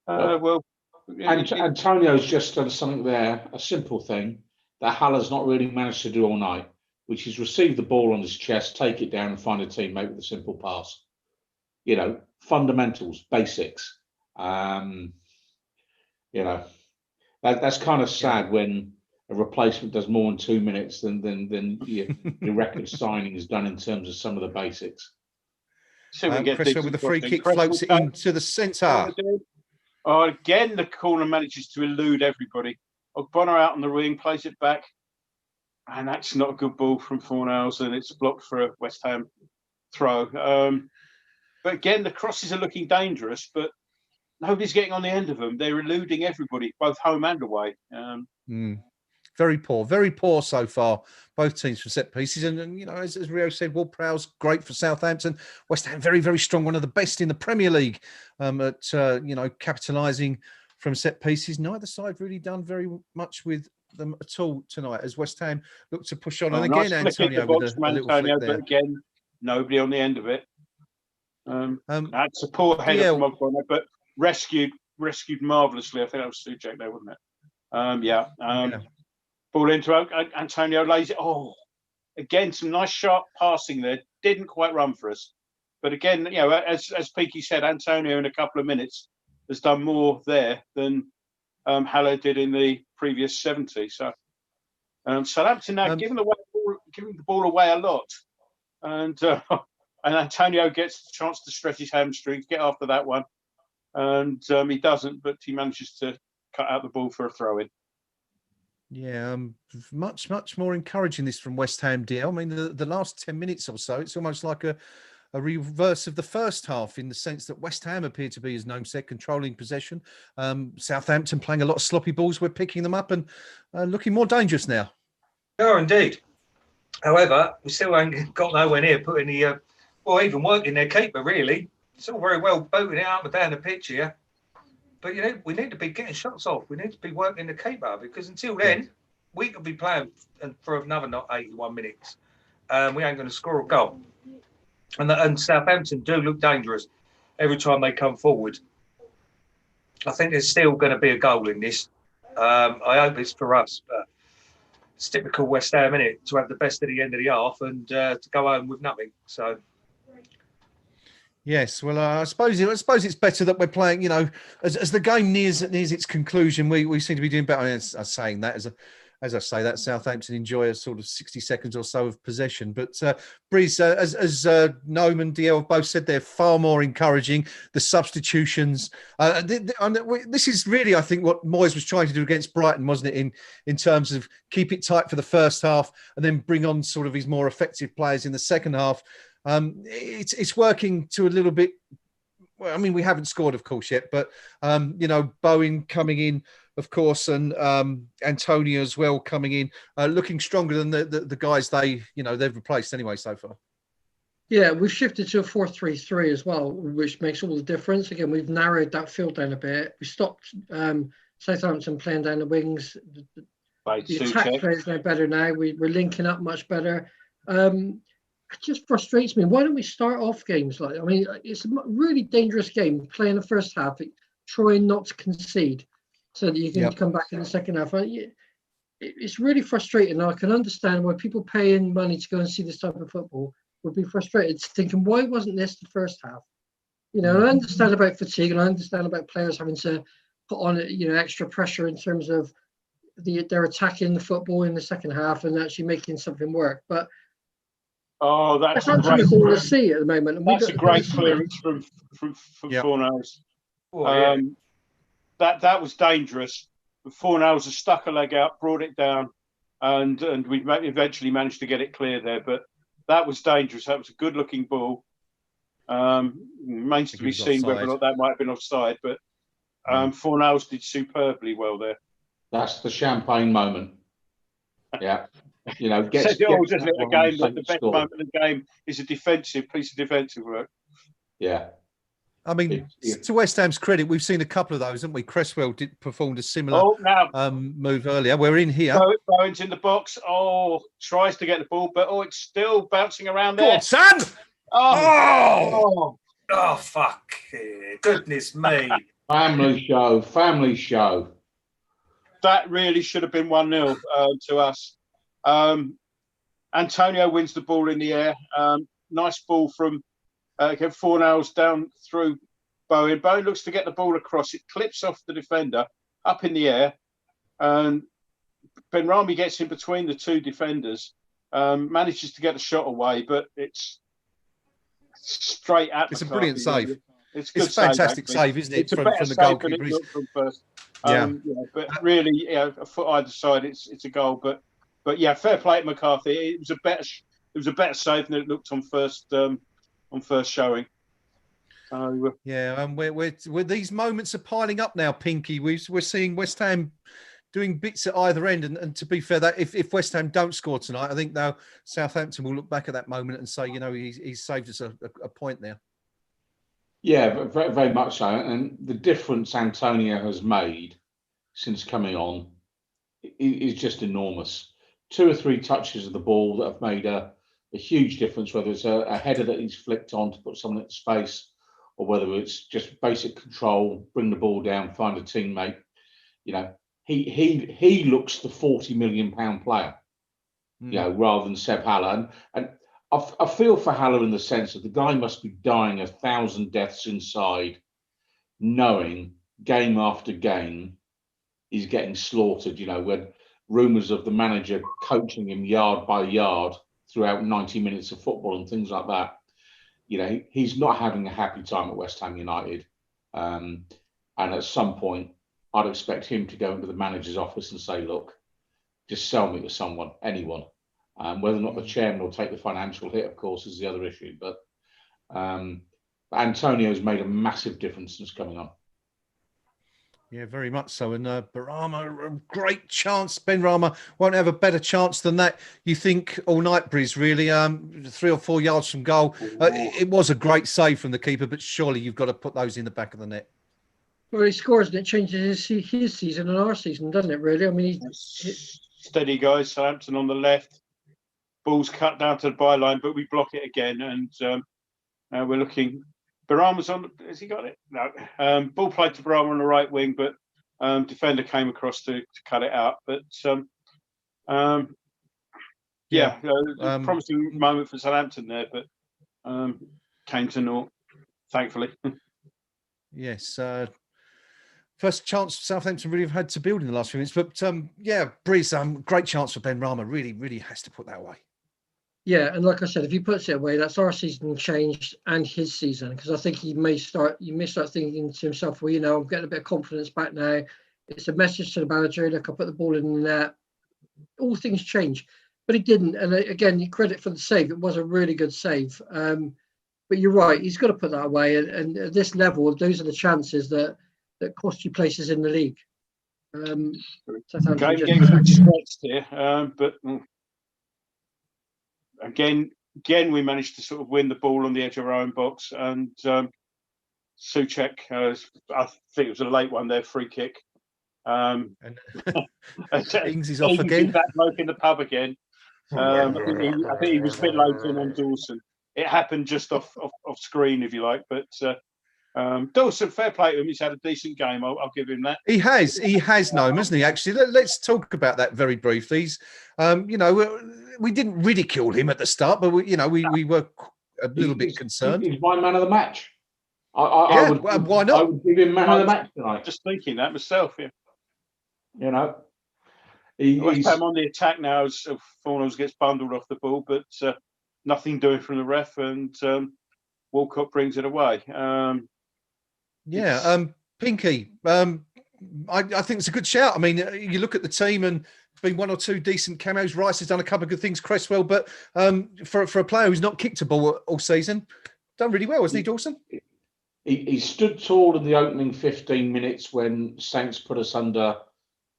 Antonio's just done something there, a simple thing that Haller's not really managed to do all night, which is receive the ball on his chest, take it down, and find a teammate with a simple pass. Fundamentals, basics. That's kind of sad when a replacement does more in 2 minutes than your record signing is done in terms of some of the basics. So we get Cresswell with the free kick floats it into the centre. Again, the corner manages to elude everybody. Bonner out on the wing, plays it back. And that's not a good ball from Fornals, and it's blocked for a West Ham throw. But again, the crosses are looking dangerous, but nobody's getting on the end of them. They're eluding everybody, both home and away. Very poor so far, both teams for set pieces. And as Rio said, Ward-Prowse great for Southampton. West Ham very, very strong, one of the best in the Premier League at capitalising from set pieces. Neither side really done very much with them at all tonight as West Ham look to push on. And again, nice Antonio with a little flick there. But again, nobody on the end of it. That's a poor header from Ogbonna, but rescued marvellously. I think that was Soucek there, wasn't it? Ball into Antonio, lays it. Oh, again, some nice sharp passing there. Didn't quite run for us. But again, as Peaky said, Antonio in a couple of minutes has done more there than Haller did in the previous 70. So Southampton now giving the ball away a lot. And Antonio gets the chance to stretch his hamstrings, get after that one. And he doesn't, but he manages to cut out the ball for a throw-in. Yeah, much more encouraging this from West Ham, DL. I mean, the last 10 minutes or so, it's almost like a reverse of the first half in the sense that West Ham appear to be, as Gnome said, controlling possession. Southampton playing a lot of sloppy balls. We're picking them up and looking more dangerous now. Oh, indeed. However, we still ain't got nowhere near putting the, even working their keeper, really. It's all very well booting it up and down the pitch here. But, we need to be getting shots off. We need to be working the keeper because until then, we could be playing for another 81 minutes. We ain't going to score a goal. And Southampton do look dangerous every time they come forward. I think there's still going to be a goal in this. I hope it's for us. But it's typical West Ham, isn't it? To have the best at the end of the half and to go home with nothing. So... Yes, well, I suppose it's better that we're playing. As the game nears its conclusion, we seem to be doing better. As saying that, as I say that, Southampton enjoy a sort of 60 seconds or so of possession. But Breeze, as Gnome and DL have both said, they're far more encouraging. The substitutions. This is really, I think, what Moyes was trying to do against Brighton, wasn't it? In terms of keep it tight for the first half and then bring on sort of his more effective players in the second half. It's working to a little bit. Well, I mean, we haven't scored, of course, yet, but Bowen coming in, of course, and Antonio as well coming in, looking stronger than the guys they've replaced anyway so far. Yeah, we've shifted to a 4-3-3 as well, which makes all the difference. Again, we've narrowed that field down a bit. We stopped Southampton playing down the wings. The attack players now better now. We're linking up much better. It just frustrates me. Why don't we start off games like? I mean, it's a really dangerous game. Playing the first half, trying not to concede, so that you can come back in the second half. It's really frustrating. I can understand why people paying money to go and see this type of football would be frustrated, thinking, why wasn't this the first half? I understand about fatigue and I understand about players having to put on extra pressure in terms of they're attacking the football in the second half and actually making something work. But that's not something we want to see at the moment. And that's a great clearance from Fornals. That was dangerous. Fornals has stuck a leg out, brought it down, and we eventually managed to get it clear there. But that was dangerous. That was a good-looking ball. Remains to be seen whether or not that might have been offside, but Fornals did superbly well there. That's the champagne moment. Yeah. Says it all, doesn't it? The game, the best moment of the game is a piece of defensive work. Yeah. I mean, to West Ham's credit, we've seen a couple of those, haven't we? Cresswell performed a similar move earlier. We're in here. Bowen's in the box. Tries to get the ball, but it's still bouncing around there. Go on, son! Oh, fuck. Goodness me. Family show. That really should have been 1-0 to us. Antonio wins the ball in the air. Nice ball from Fornals down through Bowen. Bowen looks to get the ball across. It clips off the defender up in the air. And Benrahma gets in between the two defenders, manages to get a shot away, but it's straight at It's a brilliant save. It's a fantastic save, isn't it? It's from the goalkeeper. First. But really, a foot either side, it's a goal. But yeah, fair play to McCarthy. It was a better save than it looked on first showing. Where these moments are piling up now, Pinky. We're seeing West Ham doing bits at either end, and to be fair, that if West Ham don't score tonight, I think now Southampton will look back at that moment and say, he's saved us a point there. Yeah, very, very much so. And the difference Antonio has made since coming on is just enormous. 2 or 3 touches of the ball that have made a huge difference, whether it's a header that he's flicked on to put someone into space, or whether it's just basic control, bring the ball down, find a teammate. He looks the £40 million player, rather than Seb Haller. And I feel for Haller in the sense that the guy must be dying 1,000 deaths inside, knowing game after game he's getting slaughtered. When rumours of the manager coaching him yard by yard throughout 90 minutes of football and things like that. He's not having a happy time at West Ham United. And at some point, I'd expect him to go into the manager's office and say, look, just sell me to someone, anyone. Whether or not the chairman will take the financial hit, of course, is the other issue. But Antonio's made a massive difference since coming on. Yeah, very much so. And Benrahma, a great chance. Benrahma won't have a better chance than that, you think, all night, Briz, really. 3 or 4 yards from goal. It was a great save from the keeper, but surely you've got to put those in the back of the net. Well, he scores and it changes his season and our season, doesn't it, really? I mean, steady, guys. Southampton on the left. Ball's cut down to the byline, but we block it again. And we're looking... Benrahma's on. Has he got it? No. Ball played to Benrahma on the right wing, but defender came across to cut it out. But promising moment for Southampton there, but came to naught, thankfully. Yes. First chance Southampton really have had to build in the last few minutes. But Briz, great chance for Benrahma. Really, really has to put that away. Yeah, and like I said, if he puts it away, that's our season changed and his season, because I think you may start thinking to himself, well, I'm getting a bit of confidence back now. It's a message to the manager, look, I put the ball in the net. All things change, but he didn't. And again, credit for the save. It was a really good save. But you're right, he's got to put that away. And at this level, those are the chances that cost you places in the league. Game stretched here, but. Again, we managed to sort of win the ball on the edge of our own box, and Souček, I think it was a late one there, free kick. Ings is off again. That bloke in the pub again. I think he was a bit late in on Dawson. It happened just off screen, if you like, but Dawson, fair play to him. He's had a decent game. I'll give him that. He has, Gnome, hasn't he? Actually, let's talk about that very briefly. We didn't ridicule him at the start, but we were a little bit concerned. He's my man of the match. I would. Why not? I would give him man of the match tonight. Just thinking that myself. Yeah. You know, West Ham on the attack now as Fornals gets bundled off the ball, but nothing doing from the ref, and Walcott brings it away. Pinky, I think it's a good shout. I mean, you look at the team and been one or two decent cameos. Rice has done a couple of good things, Cresswell, but for a player who's not kicked a ball all season, done really well, hasn't he, Dawson? He stood tall in the opening 15 minutes when Saints put us under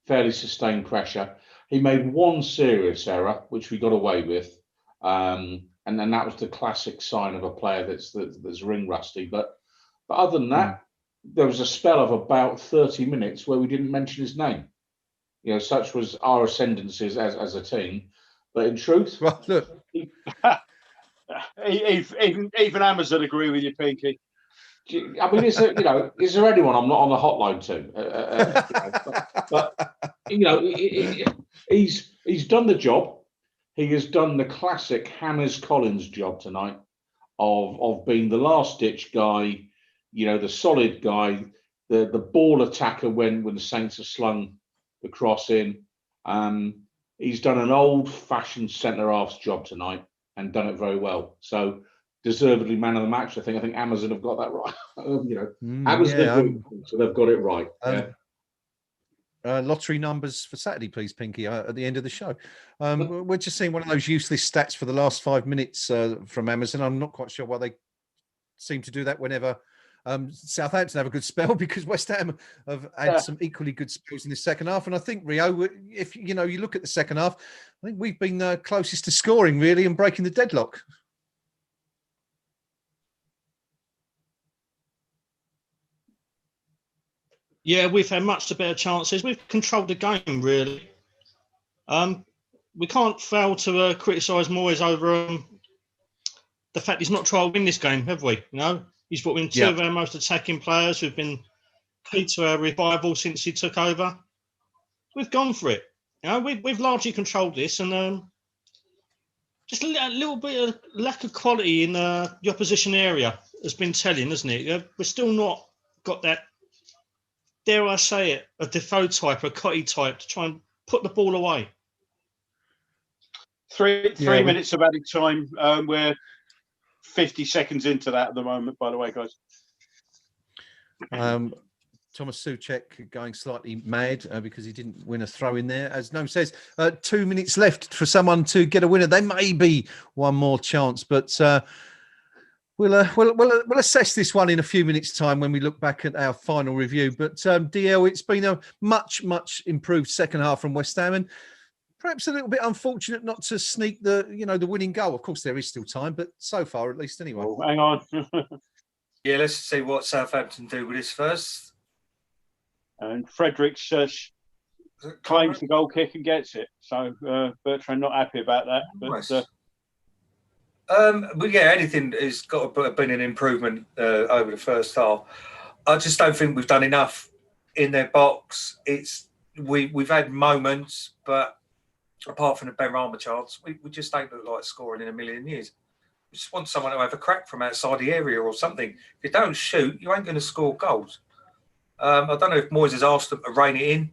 fairly sustained pressure. He made one serious error, which we got away with, and then that was the classic sign of a player that's ring rusty. But other than that, there was a spell of about 30 minutes where we didn't mention his name. You know, such was our ascendancies as a team. But in truth, well, look, even Amazon agree with you, Pinky. I mean, is there anyone I'm not on the hotline to? He's done the job. He has done the classic Hammers Collins job tonight of being the last ditch guy, the solid guy, the ball attacker when the Saints are slung the cross in. He's done an old-fashioned centre half's job tonight and done it very well. So deservedly man of the match. I think Amazon have got that right. Amazon so they've got it right. Lottery numbers for Saturday, please, Pinky, at the end of the show. We're just seeing one of those useless stats for the last 5 minutes from Amazon. I'm not quite sure why they seem to do that whenever Southampton have a good spell, because West Ham have had some equally good spells in the second half. And I think, Rio, if you look at the second half, I think we've been closest to scoring, really, and breaking the deadlock. Yeah, we've had much the better chances. We've controlled the game, really. We can't fail to criticise Moyes over the fact he's not tried to win this game, have we? He's brought in two of our most attacking players who've been key to our revival since he took over. We've gone for it. We've largely controlled this, and just a little bit of lack of quality in the opposition area has been telling, hasn't it? We're still not got that, dare I say it, a Defoe type, a Cotty type to try and put the ball away. Three minutes of added time. We're 50 seconds into that at the moment, by the way, guys. Thomas Souček going slightly mad because he didn't win a throw in there. As Gnome says, 2 minutes left for someone to get a winner. There may be one more chance, but we'll assess this one in a few minutes' time when we look back at our final review. But DL, it's been a much improved second half from West Ham, and perhaps a little bit unfortunate not to sneak the winning goal. Of course, there is still time, but so far, at least, anyway. Oh, hang on. Yeah, let's see what Southampton do with this first. And Fredericks claims the goal kick and gets it. So Bertrand not happy about that. But anything has got to have been an improvement over the first half. I just don't think we've done enough in their box. We've had moments, but apart from the Ben Rama chance, we just don't look like scoring in a million years. We just want someone to have a crack from outside the area or something. If you don't shoot, you ain't going to score goals. I don't know if Moyes has asked them to rein it in,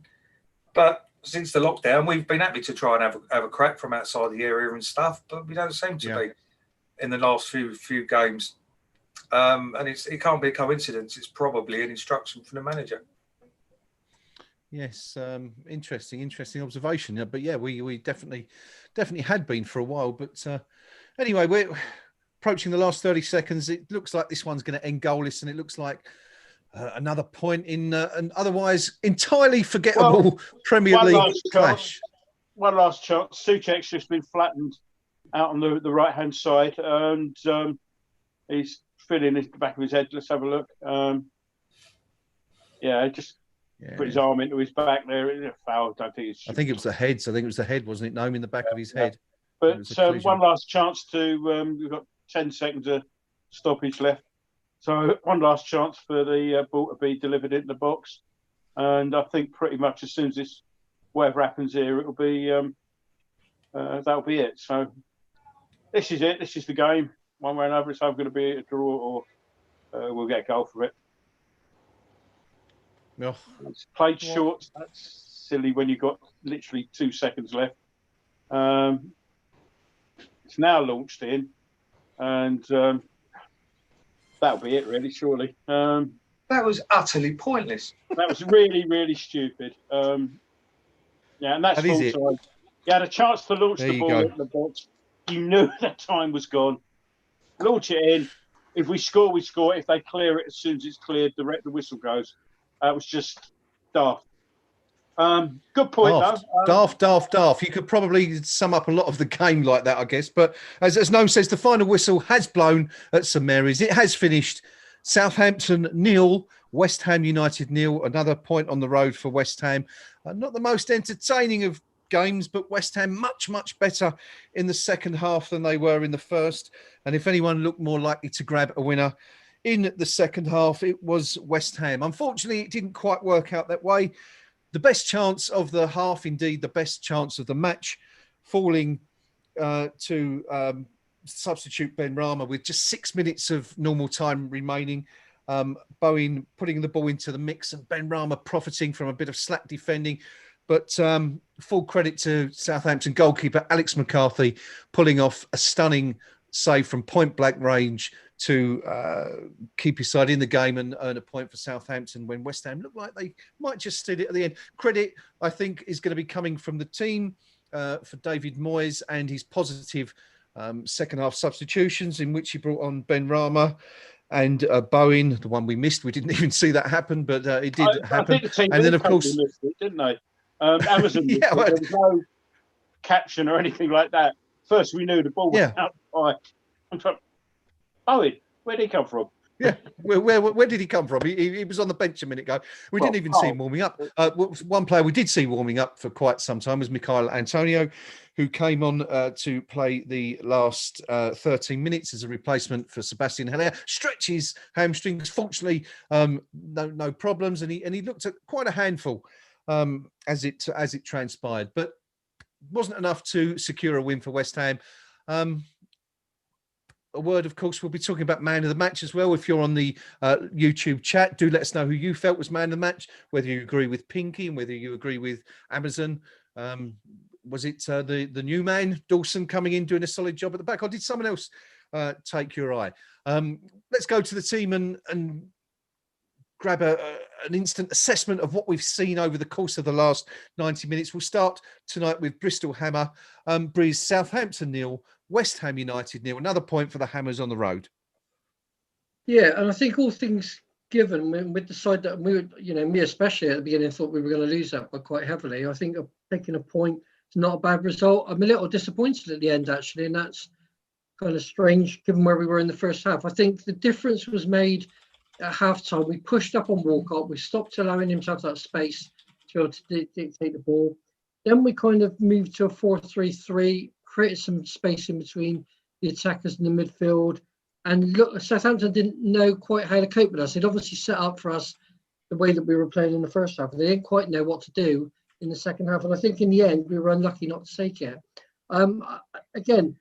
but since the lockdown, we've been happy to try and have a crack from outside the area and stuff, but we don't seem to be in the last few games. And it can't be a coincidence. It's probably an instruction from the manager. Yes, interesting observation. But yeah, we definitely had been for a while. But anyway, we're approaching the last 30 seconds. It looks like this one's going to end goalless, and it looks like another point in an otherwise entirely forgettable Premier League clash. One last chance. Souček's just been flattened out on the right-hand side, and he's feeling the back of his head. Let's have a look. Put his arm into his back there. Foul. I think it was the head. So I think it was the head, wasn't it? Gnome in the back of his head. But one last chance to. We've got 10 seconds of stoppage left. So one last chance for the ball to be delivered into the box, and I think pretty much as soon as this, whatever happens here, it'll be that'll be it. So this is it. This is the game. One way or another, it's either going to be a draw we'll get a goal from it. Oh. It's played short. That's silly when you've got literally 2 seconds left. It's now launched in, and that'll be it, really, surely. That was utterly pointless. That was really, really stupid. Yeah, and that's full time. You had a chance to launch the ball at the box. You knew that time was gone. Launch it in. If we score, we score. If they clear it as soon as it's cleared, the whistle goes. That was just daft. Good point, though. Daft. You could probably sum up a lot of the game like that, I guess. But as Gnome says, the final whistle has blown at St Mary's. It has finished. Southampton 0, West Ham United 0. Another point on the road for West Ham. Not the most entertaining of games, but West Ham much better in the second half than they were in the first. And if anyone looked more likely to grab a winner in the second half, it was West Ham. Unfortunately, it didn't quite work out that way. The best chance of the half, indeed, the best chance of the match, falling to substitute Ben Rama with just 6 minutes of normal time remaining. Bowen putting the ball into the mix and Ben Rama profiting from a bit of slack defending. But full credit to Southampton goalkeeper Alex McCarthy pulling off a stunning save from point-blank range to keep his side in the game and earn a point for Southampton when West Ham looked like they might just steal it at the end. Credit, I think, is going to be coming from the team for David Moyes and his positive second half substitutions, in which he brought on Ben Rama and Bowen, the one we missed. We didn't even see that happen, but it did happen. I think the team and then, of course, missed it, didn't they? Amazon, there was no caption or anything like that. First, we knew the ball was out by. Bowen, where did he come from? Yeah, where did he come from? He was on the bench a minute ago. We didn't even see him warming up. One player we did see warming up for quite some time was Michael Antonio, who came on to play the last 13 minutes as a replacement for Sebastian Haller. Stretches hamstrings, fortunately, no problems, and he looked at quite a handful as it transpired, but wasn't enough to secure a win for West Ham. A word, of course, we'll be talking about man of the match as well. If you're on the YouTube chat, do let us know who you felt was man of the match, whether you agree with Pinky and whether you agree with Amazon. Was it the new man, Dawson, coming in, doing a solid job at the back, or did someone else take your eye? Let's go to the team and grab an instant assessment of what we've seen over the course of the last 90 minutes. We'll start tonight with Bristol Hammer. Breeze, Southampton 0, West Ham United 0. Another point for the Hammers on the road. Yeah, and I think all things given, with the side that we would, me especially at the beginning, thought we were going to lose that by quite heavily. I think taking a point is not a bad result. I'm a little disappointed at the end, actually, and that's kind of strange given where we were in the first half. I think the difference was made at half-time. We pushed up on Walcott. We stopped allowing himself that space to be able to dictate the ball. Then we kind of moved to a 4-3-3, created some space in between the attackers in the midfield. And look, Southampton didn't know quite how to cope with us. They'd obviously set up for us the way that we were playing in the first half. They didn't quite know what to do in the second half. And I think in the end, we were unlucky not to take it. Again,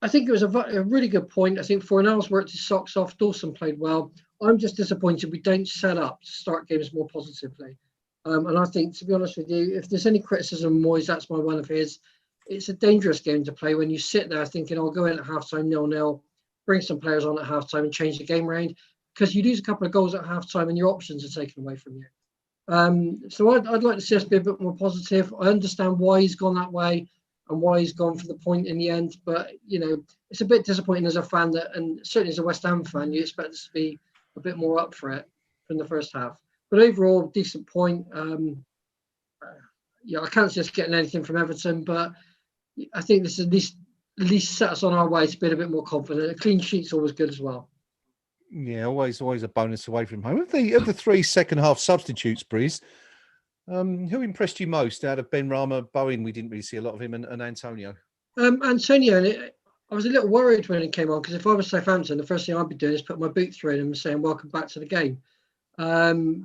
I think it was a really good point. I think Fornell's worked his socks off. Dawson played well. I'm just disappointed we don't set up to start games more positively. And I think, to be honest with you, if there's any criticism of Moyes, that's my one of his. It's a dangerous game to play when you sit there thinking, I'll go in at halftime 0-0, bring some players on at halftime and change the game around, because you lose a couple of goals at halftime and your options are taken away from you. So I'd like to see us be a bit more positive. I understand why he's gone that way and why he's gone for the point in the end. But, it's a bit disappointing as a fan, and certainly as a West Ham fan, you expect us to be a bit more up for it from the first half. But overall, decent point. I can't see us getting anything from Everton, but I think this at least set us on our way to be a bit more confident. A clean sheet's always good as well. Yeah, always a bonus away from home. Of the three second half substitutes, Breeze, who impressed you most out of Ben Rama, Bowen? We didn't really see a lot of him, and Antonio. Antonio, I was a little worried when he came on, because if I was Southampton, the first thing I'd be doing is put my boot through him and saying welcome back to the game.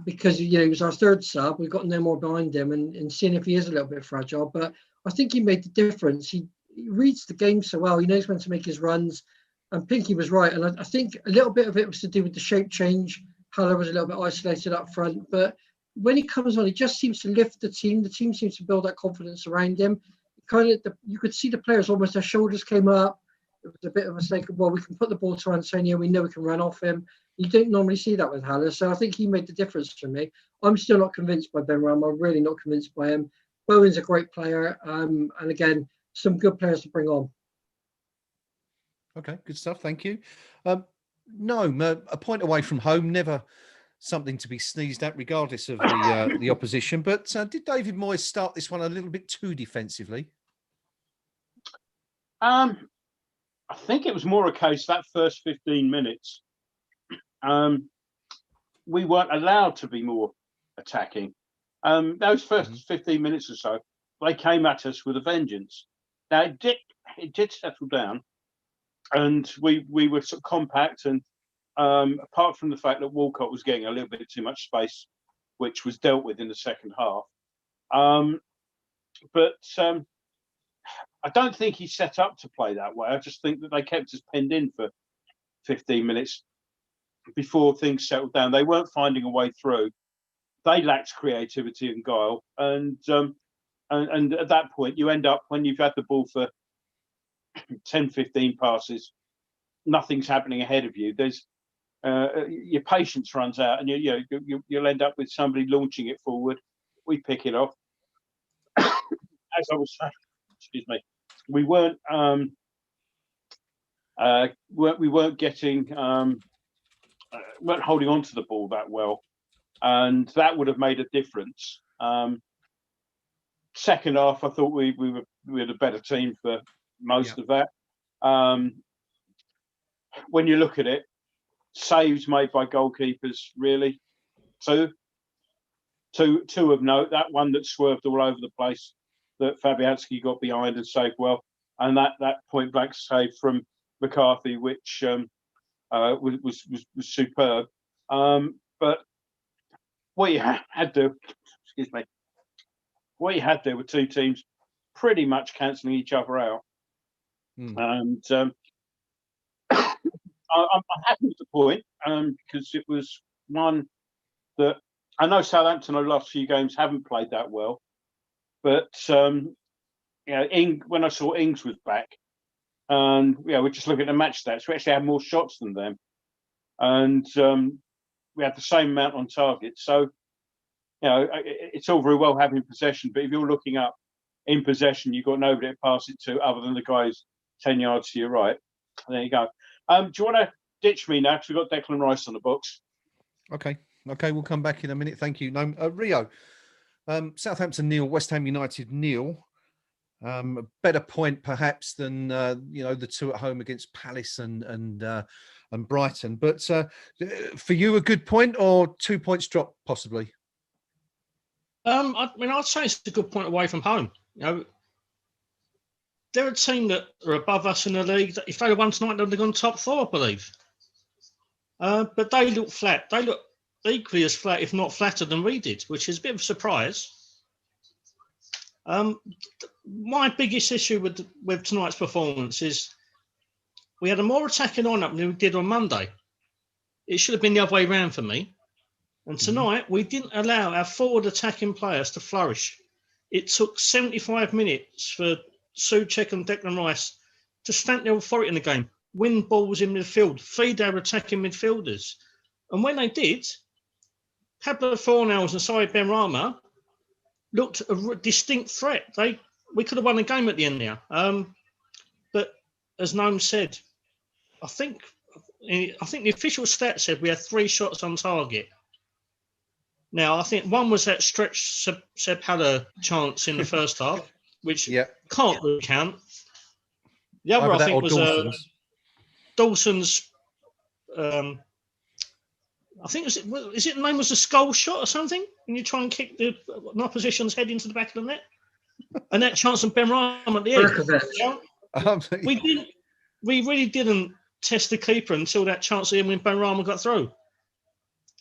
Because he was our third sub, we've got no more behind him, and seeing if he is a little bit fragile. But I think he made the difference. He reads the game so well. He knows when to make his runs. And Pinky was right. And I think a little bit of it was to do with the shape change. Haller was a little bit isolated up front, but when he comes on, he just seems to lift the team. The team seems to build that confidence around him. You could see the players almost, their shoulders came up. It was a bit of a mistake. Well, we can put the ball to Antonio. We know we can run off him. You don't normally see that with Haller. So I think he made the difference for me. I'm still not convinced by Benrahma. I'm really not convinced by him. Bowen's a great player. And again, some good players to bring on. Okay, good stuff. Thank you. Gnome, a point away from home, never something to be sneezed at, regardless of the opposition. But did David Moyes start this one a little bit too defensively? I think it was more a case that first 15 minutes, we weren't allowed to be more attacking. Those first 15 minutes or so, they came at us with a vengeance. Now it did settle down, and we were sort of compact. And apart from the fact that Walcott was getting a little bit too much space, which was dealt with in the second half, but I don't think he set up to play that way. I just think that they kept us penned in for 15 minutes before things settled down. They weren't finding a way through. They lacked creativity and guile, and at that point, you end up, when you've had the ball for 10, 15 passes, nothing's happening ahead of you. There's your patience runs out, and you'll end up with somebody launching it forward. We pick it off. As I was saying, excuse me, we weren't getting weren't holding on to the ball that well, and that would have made a difference. Second half, I thought we were the better team for most of that. When you look at it, saves made by goalkeepers, really. Two of note. That one that swerved all over the place, that Fabianski got behind and saved well, and that point blank save from McCarthy, which was superb. But what you had there were two teams pretty much cancelling each other out. And I'm happy with the point, because it was one that I know Southampton over the last few games haven't played that well, but when I saw Ings was back, and we're just looking at the match stats, we actually had more shots than them, and we had the same amount on target. So it's all very well having possession, but if you're looking up in possession, you've got nobody to pass it to other than the guys 10 yards to your right. There you go. Do you want to ditch me now, because we've got Declan Rice on the box? Okay, we'll come back in a minute. Thank you. No, Rio, Southampton 0, West Ham United 0. A better point perhaps than the two at home against Palace and Brighton. But for you, a good point, or 2 points drop possibly? I'd say it's a good point away from home. They're a team that are above us in the league. If they had won tonight, they'd have gone top 4, I believe. But they look flat. They look equally as flat, if not flatter, than we did, which is a bit of a surprise. My biggest issue with tonight's performance is we had a more attacking lineup than we did on Monday. It should have been the other way around for me. And tonight, we didn't allow our forward attacking players to flourish. It took 75 minutes for Soucek and Declan Rice to stamp their authority in the game, win balls in midfield, feed our attacking midfielders. And when they did, Pablo Fornals and Saïd Benrahma looked a distinct threat. We could have won the game at the end there. But as Gnome said, I think the official stat said we had 3 shots on target. Now, I think one was that stretch Seb Haller chance in the first half, which can't really count. The other, I think, was Dawson's. I think is it the name was a skull shot or something? When you try and kick the opposition's head into the back of the net, and that chance on Benrahma at the end. We really didn't test the keeper until that chance when Benrahma got through.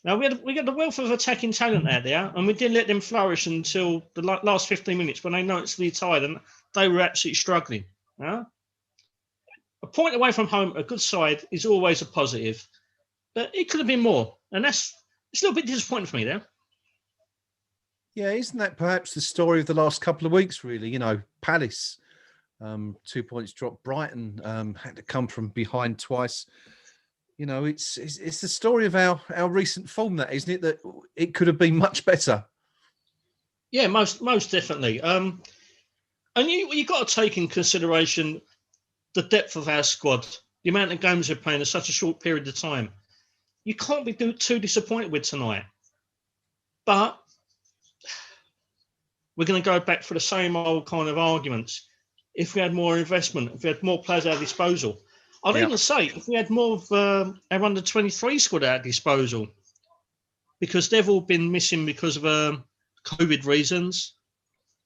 Now we got the wealth of attacking talent out there, and we didn't let them flourish until the last 15 minutes when they noticeably tired and they were absolutely struggling. A point away from home, a good side, is always a positive. But it could have been more. And it's a little bit disappointing for me there. Yeah, isn't that perhaps the story of the last couple of weeks, really? You know, Palace, 2 points dropped. Brighton had to come from behind twice. You know, it's the story of our recent form, that, isn't it? That it could have been much better. Yeah, most definitely. And you got to take in consideration the depth of our squad, the amount of games we're playing in such a short period of time. You can't be too disappointed with tonight. But we're going to go back for the same old kind of arguments. If we had more investment, if we had more players at our disposal, I'd even say if we had more of our under-23 squad at our disposal, because they've all been missing because of COVID reasons,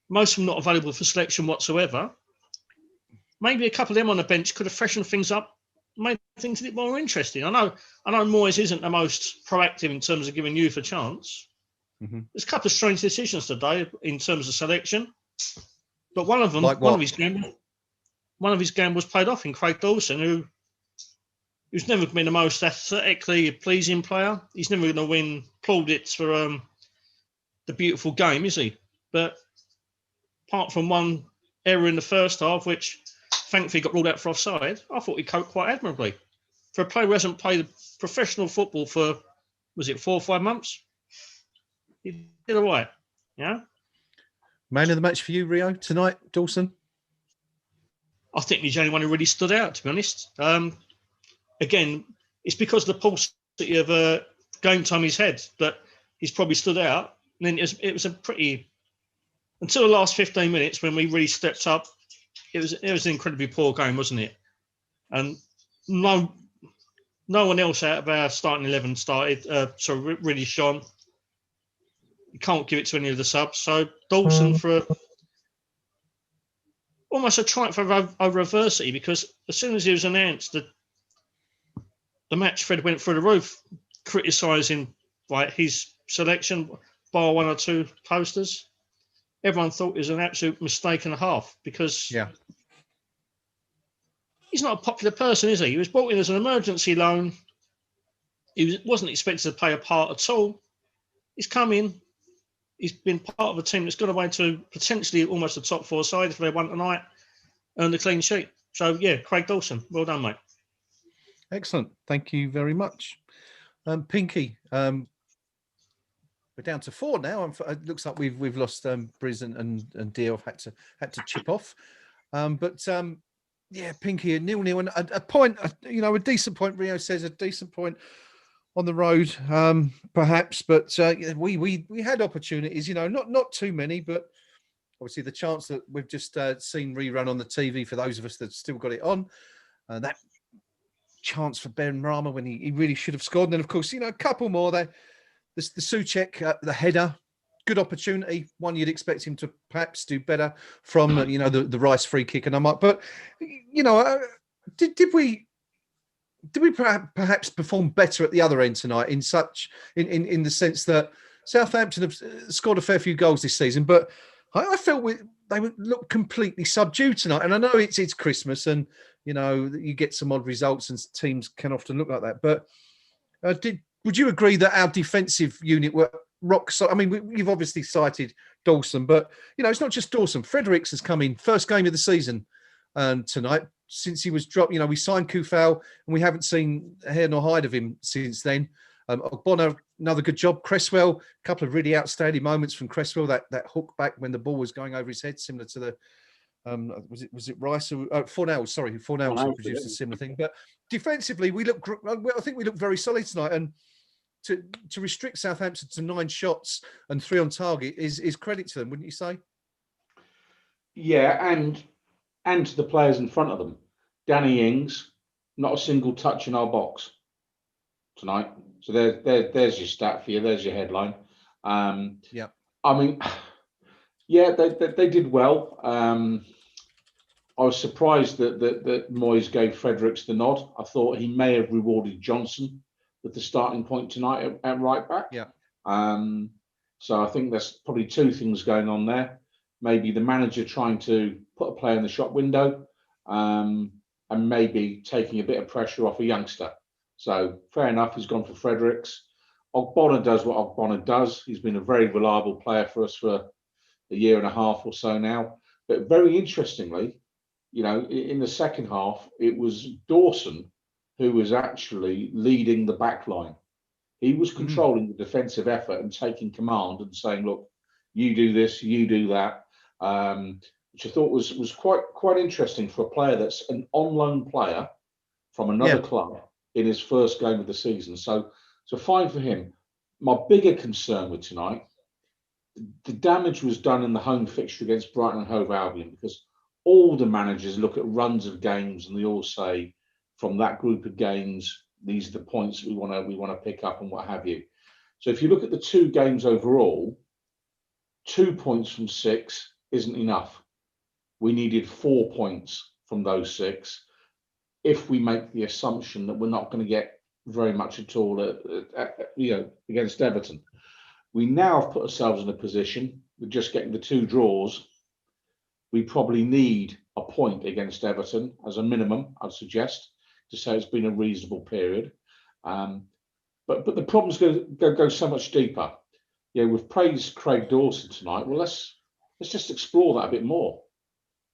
most of them not available for selection whatsoever. Maybe a couple of them on the bench could have freshened things up, made things a bit more interesting. I know Moyes isn't the most proactive in terms of giving youth a chance. Mm-hmm. There's a couple of strange decisions today in terms of selection, but one of them, one of his gambles paid off in Craig Dawson, who's never been the most aesthetically pleasing player. He's never going to win plaudits for the beautiful game, is he? But apart from one error in the first half, which thankfully got ruled out for offside, I thought he coped quite admirably. For a player who hasn't played professional football for, was it 4 or 5 months? He did all right. Yeah. Man of the match for you, Rio, tonight, Dawson? I think he's the only one who really stood out, to be honest. Again, it's because of the paucity of game time he's had that he's probably stood out. And then it was a pretty, until the last 15 minutes when we really stepped up, it was an incredibly poor game, wasn't it? And no one else out of our starting 11 really shone. You can't give it to any of the subs. So Dawson for almost a triumph over adversity, because as soon as he was announced, the match thread went through the roof, criticising his selection, bar 1 or 2 posters. Everyone thought it was an absolute mistake and a half, because he's not a popular person, is he? He was brought in as an emergency loan. He wasn't expected to play a part at all. He's come in. He's been part of a team that's got away to potentially almost a top 4 side if they won tonight, earned a clean sheet. So, yeah, Craig Dawson, well done, mate. Excellent. Thank you very much. Pinky, we're down to 4 now. It looks like we've lost Briz and Dio had to chip off. Pinky, a 0-0 and a point, a decent point. Rio says a decent point on the road, perhaps, but we had opportunities, not too many, but obviously the chance that we've just seen rerun on the TV for those of us that still got it on, that chance for Ben Rama when he really should have scored. And then, of course, a couple more there. The Souček, the header, good opportunity, one you'd expect him to perhaps do better from, the Rice free kick. And I'm like, but, did we perhaps perform better at the other end tonight in the sense that Southampton have scored a fair few goals this season, but I felt they would look completely subdued tonight. And I know it's Christmas and, you get some odd results and teams can often look like that. But would you agree that our defensive unit were rock solid? I mean, you've obviously cited Dawson, but, it's not just Dawson. Fredericks has come in, first game of the season tonight. Since he was dropped, we signed Kufal and we haven't seen hair nor hide of him since then. Ogbonna, another good job. Cresswell, a couple of really outstanding moments from Cresswell. That hook back when the ball was going over his head, similar to the was it Rice or Fornell? Sorry, Fornell produced a similar thing. But defensively, I think we look very solid tonight. And to restrict Southampton to 9 shots and 3 on target is credit to them, wouldn't you say? Yeah, and to the players in front of them. Danny Ings, not a single touch in our box tonight. So there's your stat for you. There's your headline. Yeah. I mean, yeah, they did well. I was surprised that Moyes gave Fredericks the nod. I thought he may have rewarded Johnson with the starting point tonight at right back. Yeah. So I think there's probably 2 things going on there. Maybe the manager trying to put a player in the shop window, and maybe taking a bit of pressure off a youngster. So fair enough, he's gone for Fredericks. Ogbonna does what Ogbonna does. He's been a very reliable player for us for a year and a half or so now. But very interestingly, you know, in the second half, it was Dawson who was actually leading the back line. He was controlling the defensive effort and taking command and saying, look, you do this, you do that, which I thought was quite interesting for a player that's an on-loan player from another club in his first game of the season. So fine for him. My bigger concern with tonight, the damage was done in the home fixture against Brighton and Hove Albion, because all the managers look at runs of games and they all say, from that group of games, these are the points we want to pick up and what have you. So if you look at the 2 games overall, 2 points from 6 isn't enough. We needed 4 points from those 6 if we make the assumption that we're not going to get very much at all against Everton. We now have put ourselves in a position with just getting the 2 draws. We probably need a point against Everton as a minimum, I'd suggest, to say it's been a reasonable period. But the problem's going to go so much deeper. Yeah, we've praised Craig Dawson tonight. Well, let's just explore that a bit more.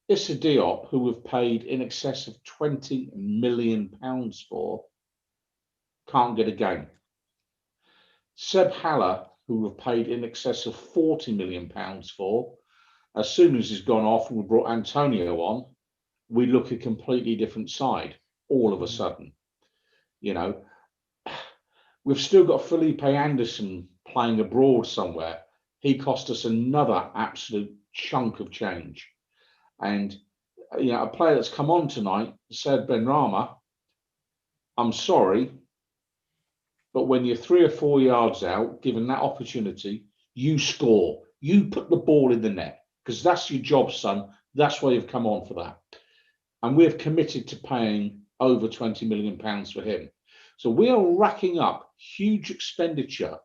Issa Diop, who we've paid in excess of £20 million for, can't get a game. Seb Haller, who we've paid in excess of £40 million for, as soon as he's gone off and we brought Antonio on, we look a completely different side all of a sudden. You know, we've still got Felipe Anderson playing abroad somewhere. He cost us another absolute chunk of change. And, you know, a player that's come on tonight said, Benrahma, I'm sorry, but when you're 3 or 4 yards out, given that opportunity, you score. You put the ball in the net, because that's your job, son. That's why you've come on for that. And we've committed to paying over £20 million for him. So we are racking up huge expenditure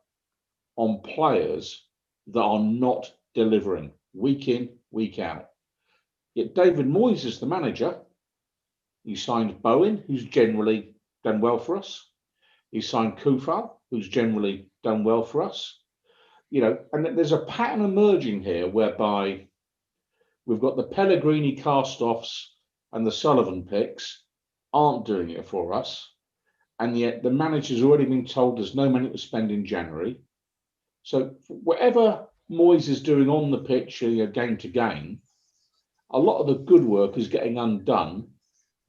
on players that are not delivering week in, week out. Yet David Moyes is the manager. He signed Bowen, who's generally done well for us. He signed Kufal, who's generally done well for us. You know, and there's a pattern emerging here whereby we've got the Pellegrini cast-offs and the Sullivan picks aren't doing it for us. And yet the manager's already been told there's no money to spend in January. So whatever Moyes is doing on the pitch, you know, game to game, a lot of the good work is getting undone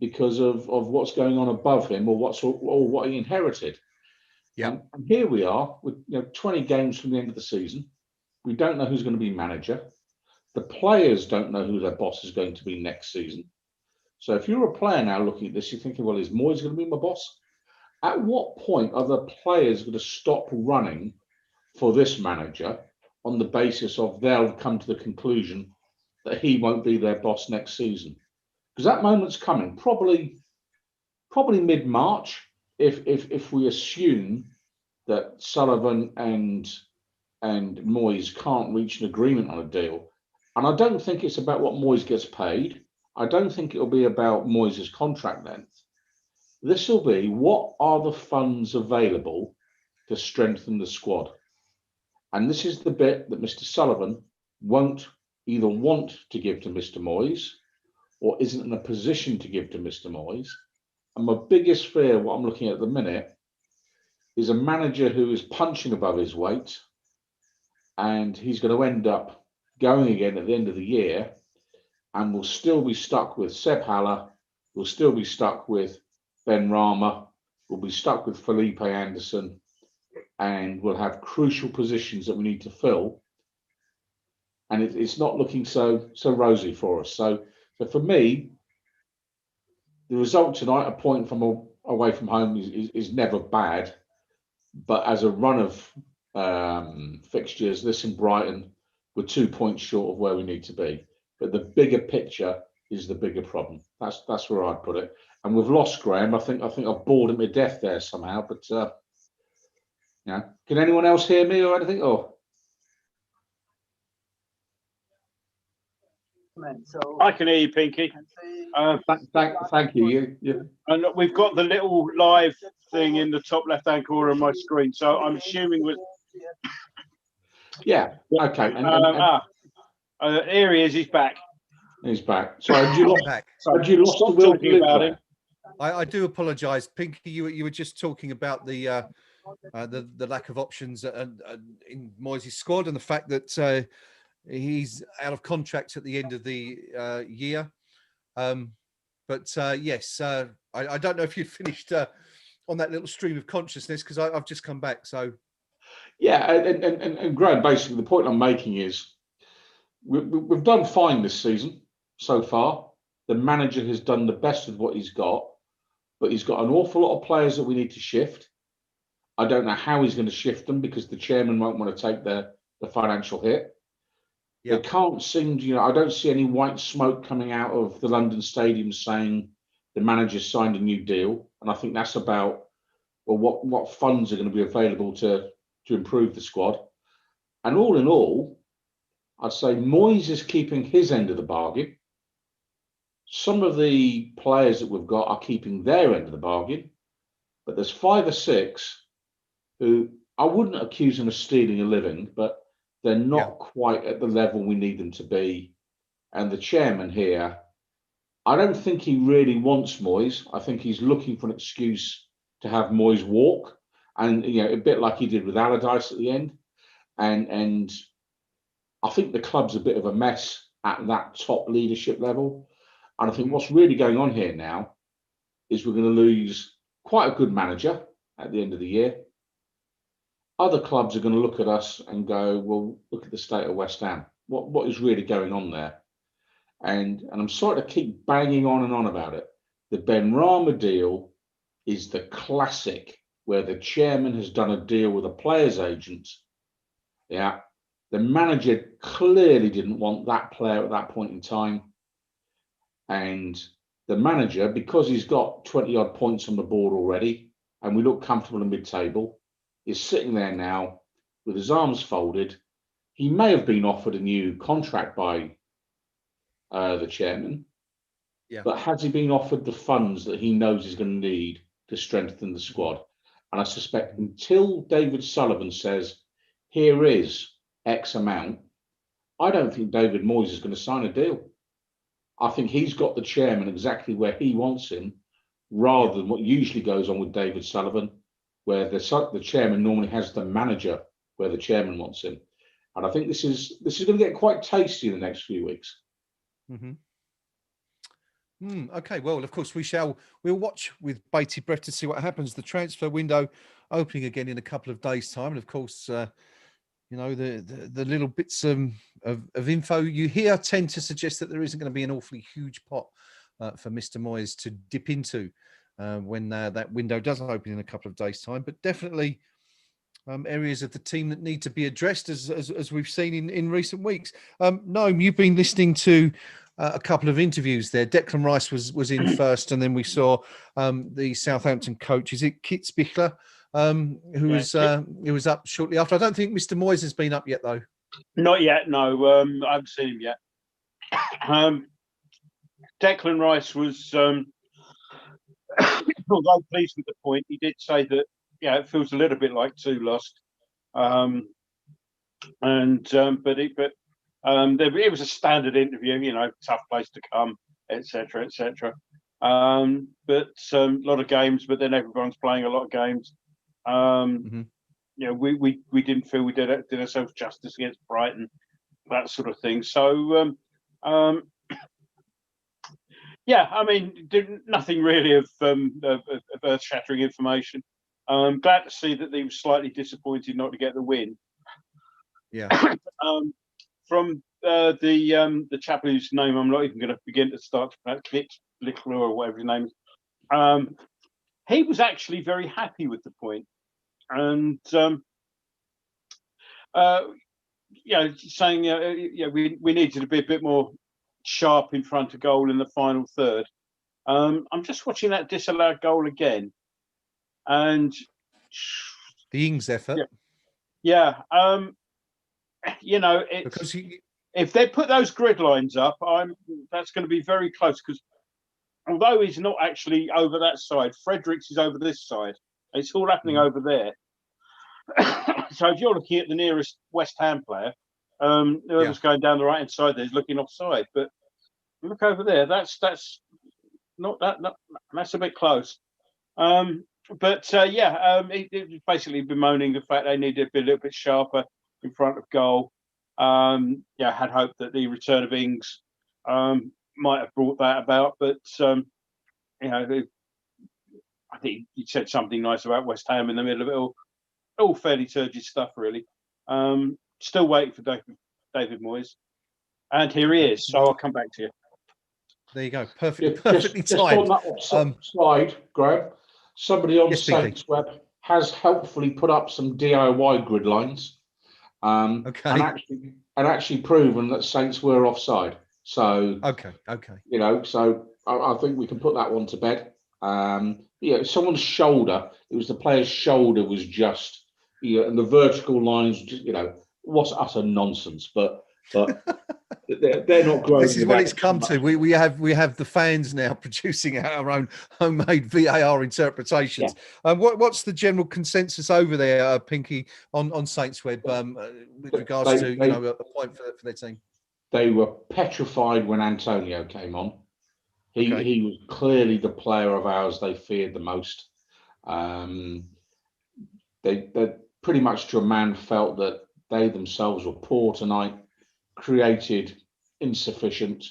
because of what's going on above him or what he inherited. Yeah. And here we are with 20 games from the end of the season. We don't know who's going to be manager. The players don't know who their boss is going to be next season. So if you're a player now looking at this, you're thinking, well, is Moyes going to be my boss? At what point are the players going to stop running for this manager on the basis of they'll come to the conclusion that he won't be their boss next season? Because that moment's coming, probably mid-March, if we assume that Sullivan and Moyes can't reach an agreement on a deal. And I don't think it's about what Moyes gets paid. I don't think it'll be about Moyes' contract length. This will be, what are the funds available to strengthen the squad? And this is the bit that Mr. Sullivan won't either want to give to Mr. Moyes or isn't in a position to give to Mr. Moyes. And my biggest fear, what I'm looking at the minute, is a manager who is punching above his weight, and he's going to end up going again at the end of the year, and we'll still be stuck with Seb Haller, we'll still be stuck with Benrahma, we'll be stuck with Felipe Anderson, and we'll have crucial positions that we need to fill. And it's not looking so rosy for us. So for me, the result tonight, a point from away from home, is never bad. But as a run of fixtures, this and Brighton, we're 2 points short of where we need to be. But the bigger picture is the bigger problem. That's where I'd put it. And we've lost Graham. I think I've bored him to death there somehow. But yeah, can anyone else hear me or anything? Or I can hear you, Pinky. Thank you. And we've got the little live thing in the top left-hand corner of my screen, so I'm assuming with. Yeah. Okay. Here he is. He's back. He's back. So had you lost? Back. Had you lost the will to live about there? him. I do apologise, Pinky. You were just talking about the lack of options in Moyes' squad and the fact that he's out of contract at the end of the year. But yes, I don't know if you'd finished on that little stream of consciousness because I've just come back. So yeah, and Graham, basically the point I'm making is we've done fine this season so far. The manager has done the best of what he's got, but he's got an awful lot of players that we need to shift. I don't know how he's going to shift them because the chairman won't want to take the financial hit. They can't seem to, I don't see any white smoke coming out of the London Stadium saying the manager's signed a new deal. And I think that's about, well, what funds are going to be available to improve the squad. And all in all, I'd say Moyes is keeping his end of the bargain. Some of the players that we've got are keeping their end of the bargain. But there's 5 or 6 who I wouldn't accuse them of stealing a living, but they're not quite at the level we need them to be. And the chairman here, I don't think he really wants Moyes. I think he's looking for an excuse to have Moyes walk. And, a bit like he did with Allardyce at the end. And I think the club's a bit of a mess at that top leadership level. And I think what's really going on here now is we're going to lose quite a good manager at the end of the year. Other clubs are going to look at us and go, well, look at the state of West Ham. What is really going on there? And I'm sorry to keep banging on and on about it. The Ben Rama deal is the classic where the chairman has done a deal with a player's agent. Yeah. The manager clearly didn't want that player at that point in time. And the manager, because he's got 20 odd points on the board already, and we look comfortable in mid-table, is sitting there now with his arms folded. He may have been offered a new contract by the chairman, but has he been offered the funds that he knows he's going to need to strengthen the squad? And I suspect until David Sullivan says, here is X amount, I don't think David Moyes is going to sign a deal. I think he's got the chairman exactly where he wants him, rather than what usually goes on with David Sullivan, where the chairman normally has the manager where the chairman wants him. And I think this is going to get quite tasty in the next few weeks. Okay, well, of course, we'll watch with bated breath to see what happens. The transfer window opening again in a couple of days' time. And of course, the little bits of info you hear tend to suggest that there isn't going to be an awfully huge pot for Mr. Moyes to dip into when that window does open in a couple of days' time. But definitely areas of the team that need to be addressed, as we've seen in recent weeks. Gnome, you've been listening to a couple of interviews there. Declan Rice was in first, and then we saw the Southampton coach. Is it Kitzbichler? Who was up shortly after. I don't think Mr. Moyes has been up yet, though. Not yet, no. I haven't seen him yet. Declan Rice was, although pleased with the point, he did say that, it feels a little bit like 2 lost. But it was a standard interview, tough place to come, etc., etc. But a lot of games, but then everyone's playing a lot of games. We didn't feel we did ourselves justice against Brighton, that sort of thing. So nothing really of earth-shattering information. I'm glad to see that he was slightly disappointed not to get the win. From the chap whose name I'm not even going to begin to start to pronounce, Lickler or whatever his name is, he was actually very happy with the point. And saying we needed to be a bit more sharp in front of goal in the final third. I'm just watching that disallowed goal again, and the Ings effort. Because if they put those grid lines up, that's going to be very close, because although he's not actually over that side, Fredericks is over this side. It's all happening over there. So if you're looking at the nearest West Ham player, whoever's going down the right hand side there is looking offside. But look over there. That's not that. That's a bit close. It was basically bemoaning the fact they needed to be a little bit sharper in front of goal. Had hoped that the return of Ings might have brought that about, but I think you said something nice about West Ham in the middle of it all fairly turgid stuff, really. Still waiting for David Moyes, and here he is. So I'll come back to you. There you go, perfectly timed. On that slide, Graham, somebody on Saints Web has helpfully put up some DIY grid lines, and actually proven that Saints were offside. So so I think we can put that one to bed. Someone's shoulder. It was the player's shoulder was just, and the vertical lines, just, what's utter nonsense. But they're not growing. This is what it's come to. We have the fans now producing our own homemade VAR interpretations. Yeah. What's the general consensus over there, Pinky, on Saints Web with regards to a point for their team? They were petrified when Antonio came on. He was clearly the player of ours they feared the most. They pretty much to a man felt that they themselves were poor tonight, created insufficient,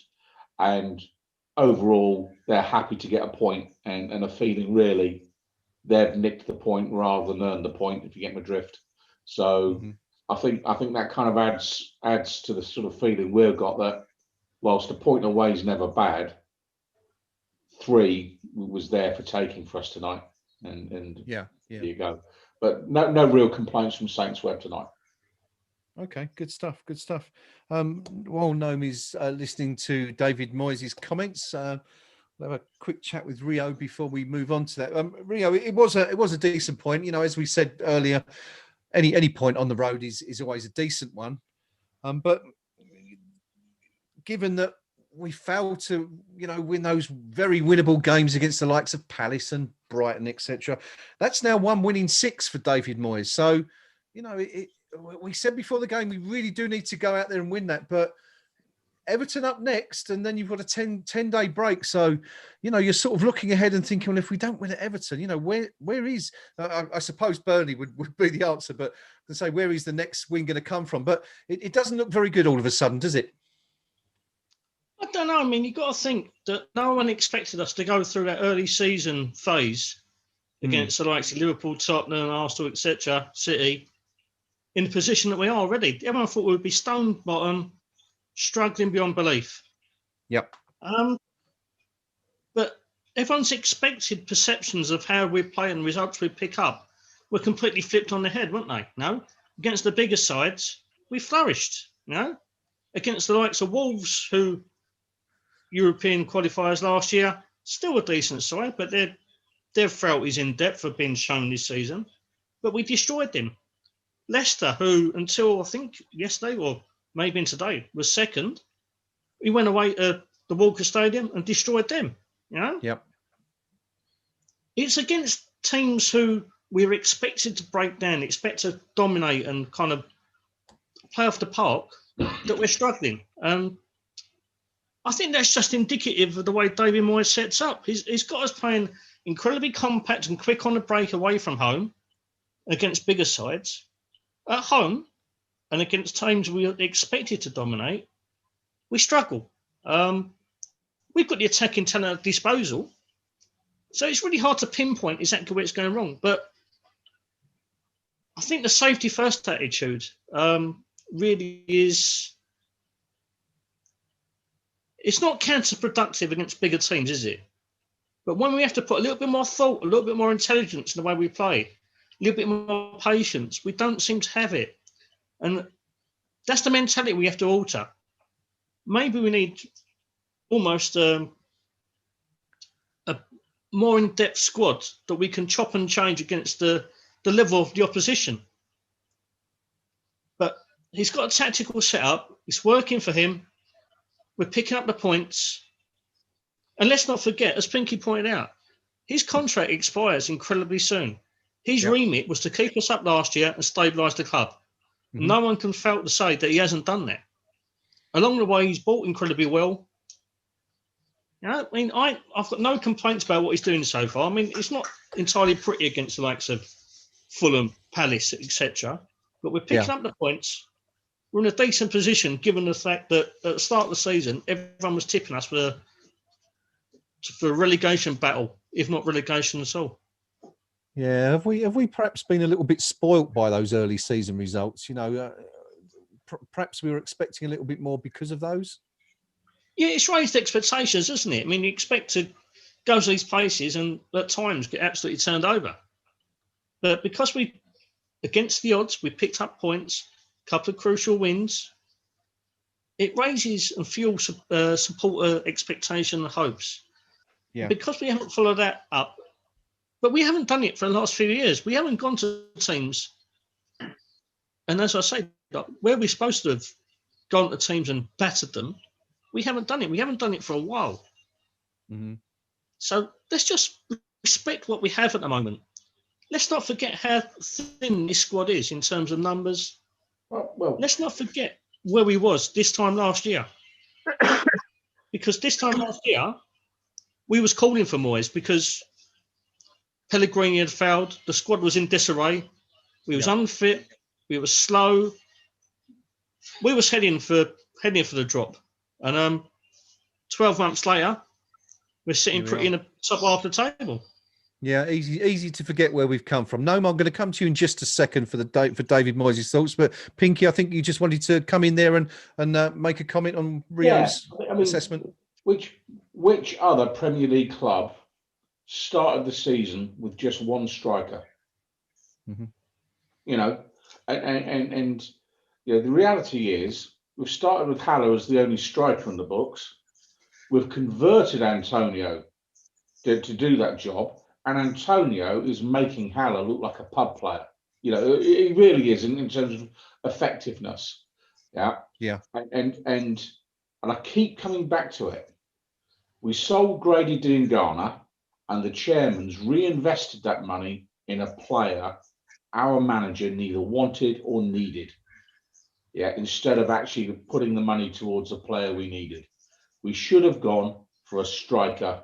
and overall they're happy to get a point and a feeling really they've nicked the point rather than earned the point, if you get my drift. So I think that kind of adds to the sort of feeling we've got, that whilst a point away is never bad, 3 was there for taking for us tonight, and there you go. But no real complaints from Saints Web tonight. Okay, good stuff. While Gnome is listening to David Moyes' comments, we'll have a quick chat with Rio before we move on to that. Rio, it was a decent point. As we said earlier, any point on the road is always a decent one. But given that we failed to, win those very winnable games against the likes of Palace and Brighton, etc., that's now 1 win in 6 for David Moyes. So, we said before the game, we really do need to go out there and win that. But Everton up next, and then you've got a 10-day break. So, you're sort of looking ahead and thinking, well, if we don't win at Everton, where is, I suppose Burnley would be the answer, but to say, where is the next win going to come from? But it doesn't look very good all of a sudden, does it? I don't know. I mean, you've got to think that no one expected us to go through that early season phase against the likes of Liverpool, Tottenham, Arsenal, etc., City, in the position that we are already. Everyone thought we would be stone bottom, struggling beyond belief. Yep. But everyone's expected perceptions of how we play and results we pick up were completely flipped on their head, weren't they? No? Against the bigger sides, we flourished, Against the likes of Wolves, who European qualifiers last year, still a decent side, but their frailties in depth have been shown this season. But we destroyed them. Leicester, who until I think yesterday or maybe in today was second, we went away to the Walker Stadium and destroyed them. Yep. It's against teams who we're expected to break down, expect to dominate and kind of play off the park, that we're struggling. I think that's just indicative of the way David Moyes sets up. He's got us playing incredibly compact and quick on the break away from home against bigger sides. At home and against teams we expected to dominate, we struggle. We've got the attacking talent at disposal, so it's really hard to pinpoint exactly where it's going wrong. But I think the safety first attitude really is. It's not counterproductive against bigger teams, is it? But when we have to put a little bit more thought, a little bit more intelligence in the way we play, a little bit more patience, we don't seem to have it. And that's the mentality we have to alter. Maybe we need almost a more in-depth squad that we can chop and change against the level of the opposition. But he's got a tactical setup. It's working for him. We're picking up the points. And let's not forget, as Pinky pointed out, his contract expires incredibly soon. His remit was to keep us up last year and stabilise the club. Mm-hmm. No one can fail to say that he hasn't done that. Along the way, he's bought incredibly well. You know, I mean, I've got no complaints about what he's doing so far. I mean, it's not entirely pretty against the likes of Fulham, Palace, etc. But we're picking up the points. We're in a decent position, given the fact that at the start of the season, everyone was tipping us for a relegation battle, if not relegation at all. Yeah, have we perhaps been a little bit spoilt by those early season results? You know, perhaps we were expecting a little bit more because of those. Yeah, it's raised expectations, isn't it? I mean, you expect to go to these places and at times get absolutely turned over. But because we, against the odds, we picked up points, a couple of crucial wins, it raises and fuels supporter expectation and hopes. Yeah. Because we haven't followed that up, but we haven't done it for the last few years. We haven't gone to teams. And as I say, where we're supposed to have gone to teams and battered them, we haven't done it. We haven't done it for a while. Mm-hmm. So let's just respect what we have at the moment. Let's not forget how thin this squad is in terms of numbers. Well, let's not forget where we was this time last year. Because this time last year, we was calling for Moyes because Pellegrini had failed. The squad was in disarray. We was unfit. We were slow. We was heading for the drop. And 12 months later, we're sitting pretty in the top half of the table. Yeah, easy to forget where we've come from. Gnome, I'm going to come to you in just a second for David Moyes' thoughts. But Pinky, I think you just wanted to come in there and make a comment on Rio's assessment. Which other Premier League club started the season with just one striker? Mm-hmm. You know, and you know, the reality is we've started with Haller as the only striker in the books. We've converted Antonio to do that job, and Antonio is making Haller look like a pub player. You know, it really is in terms of effectiveness. Yeah. And I keep coming back to it. We sold Grady Diangana, and the chairman's reinvested that money in a player our manager neither wanted or needed. Yeah, instead of actually putting the money towards a player we needed. We should have gone for a striker,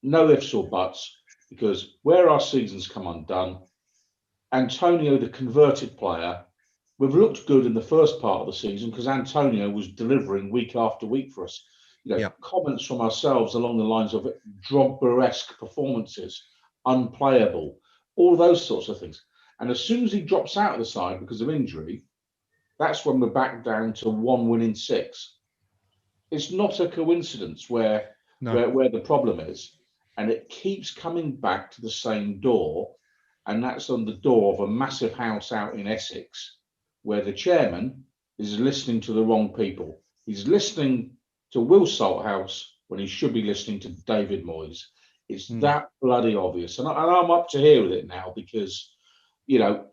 no ifs or buts, because where our season's come undone, Antonio, the converted player, we've looked good in the first part of the season because Antonio was delivering week after week for us. You know, comments from ourselves along the lines of Drogba-esque performances, unplayable, all those sorts of things. And as soon as he drops out of the side because of injury, that's when we're back down to 1 win in 6. It's not a coincidence where the problem is, and it keeps coming back to the same door, and that's on the door of a massive house out in Essex, where the chairman is listening to the wrong people. He's listening to Will Salthouse when he should be listening to David Moyes. It's that bloody obvious, and I'm up to here with it now because, you know,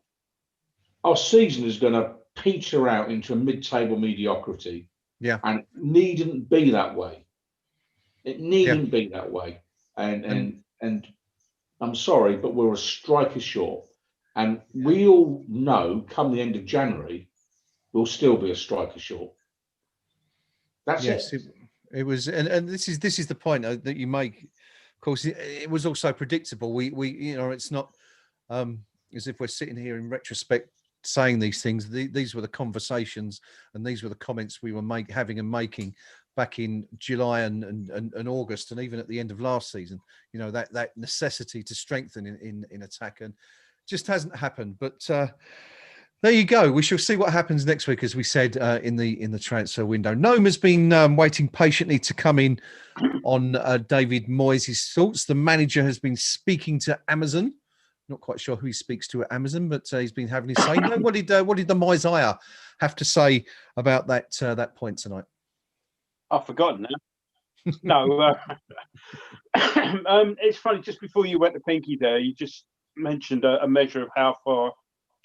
our season is going to peter out into a mid-table mediocrity. Yeah, and it needn't be that way. It needn't be that way. And I'm sorry, but we're a striker short. And we all know, come the end of January, we'll still be a striker short. That's it. It was, and this is the point that you make. Of course, it was also predictable. We you know, it's not as if we're sitting here in retrospect saying these things. These were the conversations and these were the comments we were having and making back in July and August, and even at the end of last season. You know, that necessity to strengthen in attack, and just hasn't happened. But there you go. We shall see what happens next week, as we said in the transfer window. Gnome has been waiting patiently to come in on David Moyes' thoughts. The manager has been speaking to Amazon. Not quite sure who he speaks to at Amazon, but he's been having his say. No, what did the Moyes have to say about that point tonight? I've forgotten now. No, it's funny. Just before you went to Pinky, there, you just mentioned a measure of how far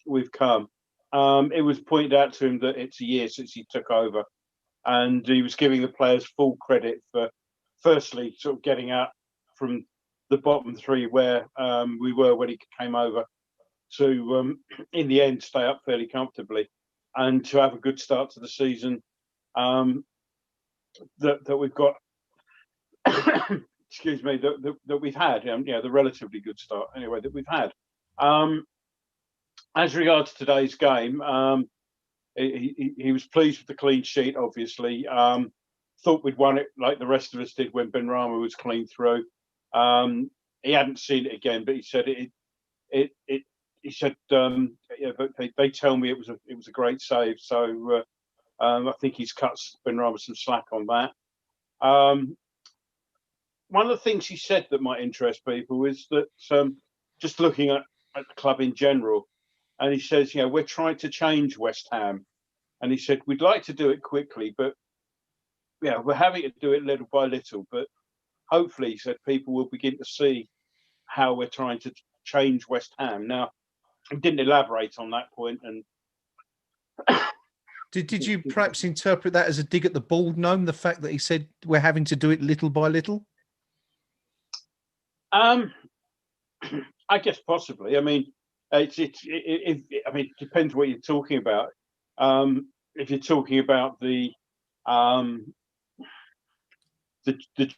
we've come. It was pointed out to him that it's a year since he took over, and he was giving the players full credit for firstly, sort of getting out from the bottom three where we were when he came over, to in the end stay up fairly comfortably, and to have a good start to the season. That we've got, excuse me, that we've had, the relatively good start anyway that we've had. As regards today's game, he was pleased with the clean sheet. Obviously, thought we'd won it like the rest of us did when Benrahma was clean through. He hadn't seen it again, but he said he said, but they tell me it was a great save. So I think he's cut Benrahma some slack on that. One of the things he said that might interest people is that just looking at the club in general, and he says, we're trying to change West Ham, and he said we'd like to do it quickly, but we're having to do it little by little. But hopefully, he said, people will begin to see how we're trying to change West Ham. Now, he didn't elaborate on that point, and did you perhaps interpret that as a dig at the bald gnome? The fact that he said we're having to do it little by little. I guess possibly. I mean, it depends what you're talking about. If you're talking about the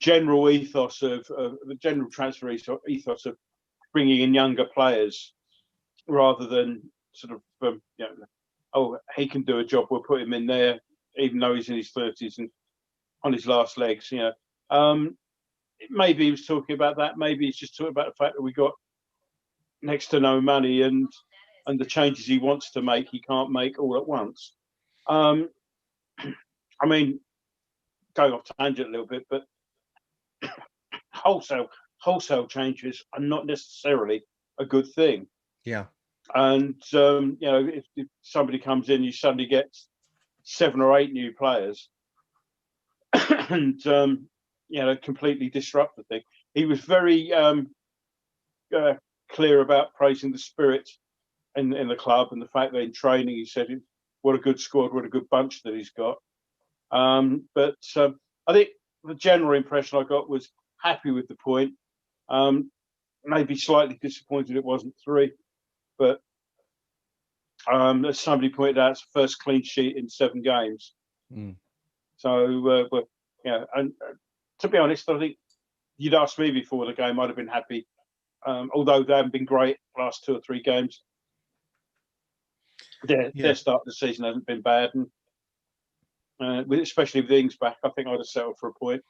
general ethos of the general transfer ethos of bringing in younger players, rather than sort of he can do a job, we'll put him in there, even though he's in his 30s and on his last legs. Maybe he was talking about that. Maybe he's just talking about the fact that we got next to no money, and the changes he wants to make, he can't make all at once. I mean, going off tangent a little bit, but wholesale changes are not necessarily a good thing. Yeah. And if somebody comes in, you suddenly get 7 or 8 new players, and completely disrupt the thing. He was very clear about praising the spirit in the club, and the fact that in training he said, what a good squad, what a good bunch that he's got. But I think the general impression I got was happy with the point. Maybe slightly disappointed it wasn't 3, but as somebody pointed out, it's the first clean sheet in 7 games. So, and to be honest, I think you'd asked me before the game, I'd have been happy. Although they haven't been great the last 2 or 3 games, their start of the season hasn't been bad, and especially with Ings back, I think I'd have settled for a point.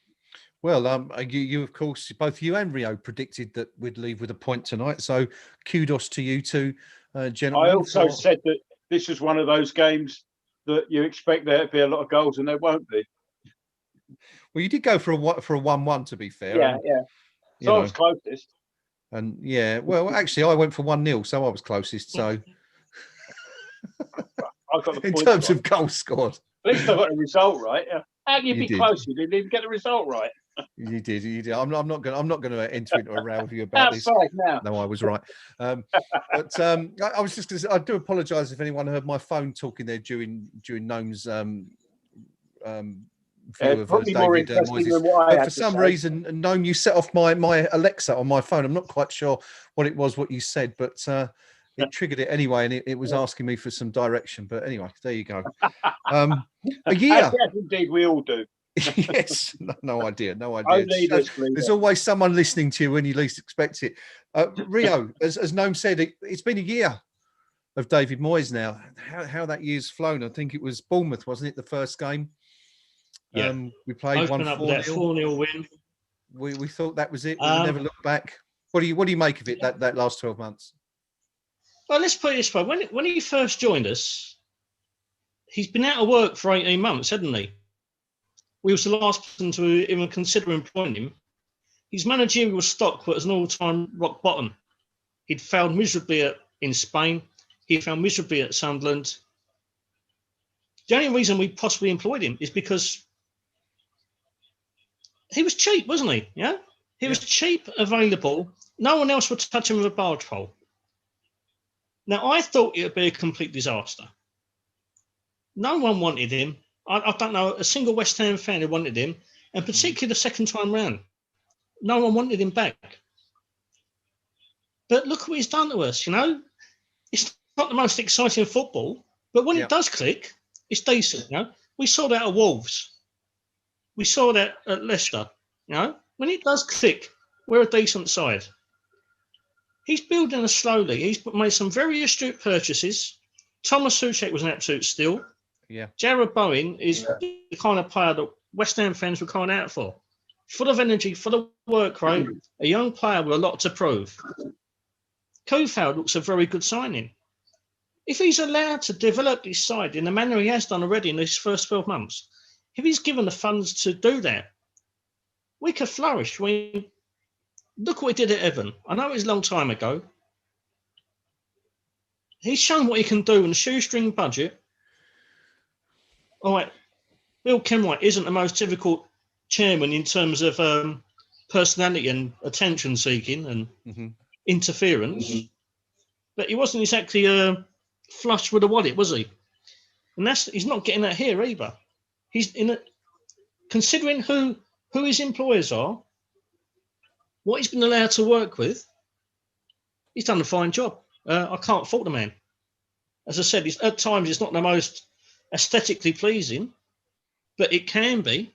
Well, you of course, both you and Rio predicted that we'd leave with a point tonight. So kudos to you two, gentlemen. I also said that this was one of those games that you expect there to be a lot of goals, and there won't be. Well, you did go for a 1-1, to be fair. Yeah. So I was closest. And well, actually, I went for 1-0, so I was closest. So, I got the in terms of goals scored, at least I got the result right. How can you be close? You didn't even get the result right. You did. I'm not going to enter into a row with you about this. Now. No, I was right. But I was just going to say, I do apologise if anyone heard my phone talking there during Gnome's view of probably more David interesting Moyes. than what I had For to some say. reason, Gnome, you set off my Alexa on my phone. I'm not quite sure what it was, what you said, but it triggered it anyway, and it was asking me for some direction. But anyway, there you go. A year. Yes, indeed, we all do. Yes, no idea. There's always someone listening to you when you least expect it. Rio, as Gnome said, it's been a year of David Moyes now. How that year's flown. I think it was Bournemouth, wasn't it, the first game? Yeah, we played 1-4. 4-0 win. We thought that was it. We never looked back. What do you make of it? That last 12 months. Well, let's put it this way: when he first joined us, he's been out of work for 18 months, hasn't he? We was the last person to even consider employing him. His managerial stock was an all-time rock bottom. He'd failed miserably in Spain. He failed miserably at Sunderland. The only reason we possibly employed him is because he was cheap, wasn't he? Yeah? He was cheap, available. No one else would touch him with a barge pole. Now, I thought it would be a complete disaster. No one wanted him. I don't know a single West Ham fan who wanted him. and particularly the second time round. No one wanted him back. But look what he's done to us, you know. It's not the most exciting football, but when it does click, it's decent, you know. We saw that at Wolves. We saw that at Leicester, you know. When it does click, we're a decent side. He's building us slowly. He's made some very astute purchases. Thomas Souček was an absolute steal. Yeah. Jared Bowen is the kind of player that West Ham fans were crying out for. Full of energy, full of work rate, a young player with a lot to prove. Kofeld looks a very good signing. If he's allowed to develop his side in the manner he has done already in his first 12 months, if he's given the funds to do that, we could flourish. Look what he did at Everton. I know it was a long time ago. He's shown what he can do in a shoestring budget. All right, Bill Kenwright isn't the most difficult chairman in terms of personality and attention seeking and interference, but he wasn't exactly flush with a wallet, was he? And he's not getting that here either. He's considering who his employers are, what he's been allowed to work with. He's done a fine job. I can't fault the man. As I said, at times it's not the most aesthetically pleasing, but it can be.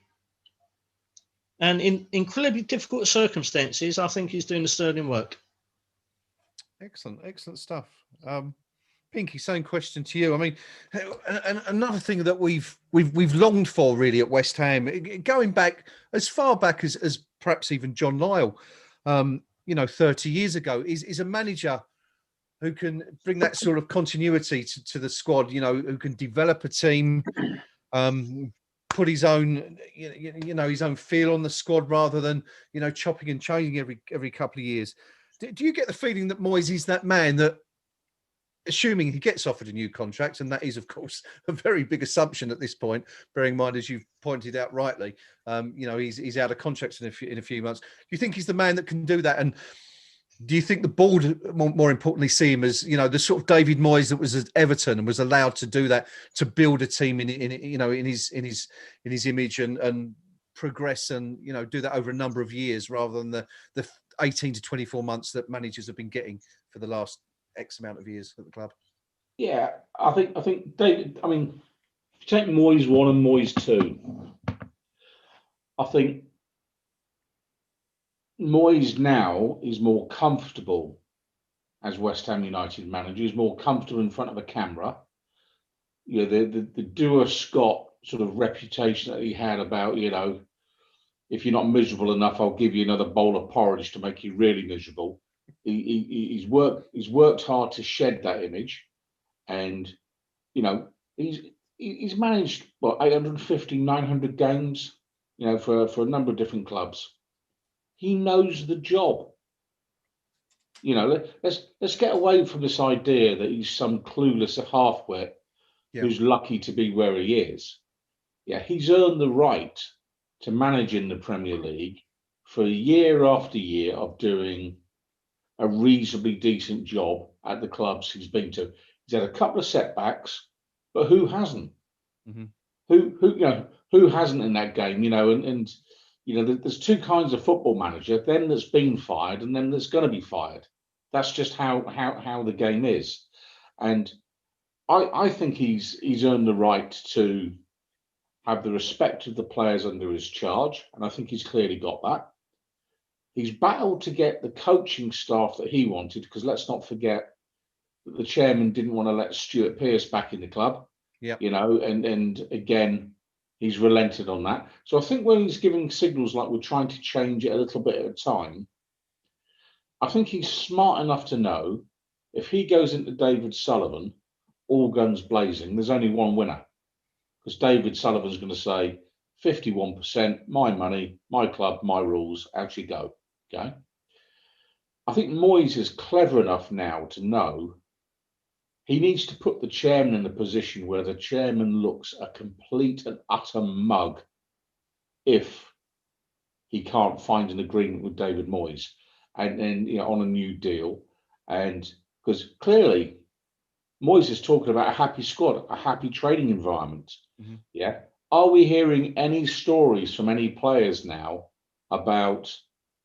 And in incredibly difficult circumstances, I think he's doing the sterling work. Excellent stuff. Pinky, same question to you. I mean, and another thing that we've longed for really at West Ham, going back as far back as perhaps even John Lyall, 30 years ago, is a manager who can bring that sort of continuity to the squad. Who can develop a team, put his own, his own feel on the squad rather than chopping and changing every couple of years. Do you get the feeling that Moyes is that man that, assuming he gets offered a new contract, and that is, of course, a very big assumption at this point, bearing in mind, as you've pointed out rightly, he's out of contract in a few months. Do you think he's the man that can do that? And do you think the board, more importantly, see him as the sort of David Moyes that was at Everton and was allowed to do that, to build a team in his image and progress and do that over a number of years rather than the 18 to 24 months that managers have been getting for the last X amount of years at the club? Yeah, I think David. I mean, if you take Moyes 1 and Moyes 2, I think Moyes now is more comfortable as West Ham United manager. He's more comfortable in front of a camera. The doer Scott sort of reputation that he had about if you're not miserable enough, I'll give you another bowl of porridge to make you really miserable. He's worked hard to shed that image, and he's managed 850, 900 games, for a number of different clubs. He knows the job. Let's get away from this idea that he's some clueless halfwit who's lucky to be where he is. Yeah, he's earned the right to manage in the Premier League for year after year of doing a reasonably decent job at the clubs he's been to. He's had a couple of setbacks, but who hasn't? Who hasn't in that game? And there's two kinds of football manager: them that's been fired and them that's going to be fired. That's just how the game is. And I think he's earned the right to have the respect of the players under his charge, and I think he's clearly got that. He's battled to get the coaching staff that he wanted, because let's not forget that the chairman didn't want to let Stuart Pearce back in the club. Yeah, and again, he's relented on that. So I think when he's giving signals like we're trying to change it a little bit at a time, I think he's smart enough to know if he goes into David Sullivan, all guns blazing, there's only one winner. Because David Sullivan's going to say, 51%, my money, my club, my rules, out you go. Okay. I think Moyes is clever enough now to know he needs to put the chairman in a position where the chairman looks a complete and utter mug if he can't find an agreement with David Moyes and on a new deal. And because clearly Moyes is talking about a happy squad, a happy training environment. Yeah. Are we hearing any stories from any players now about,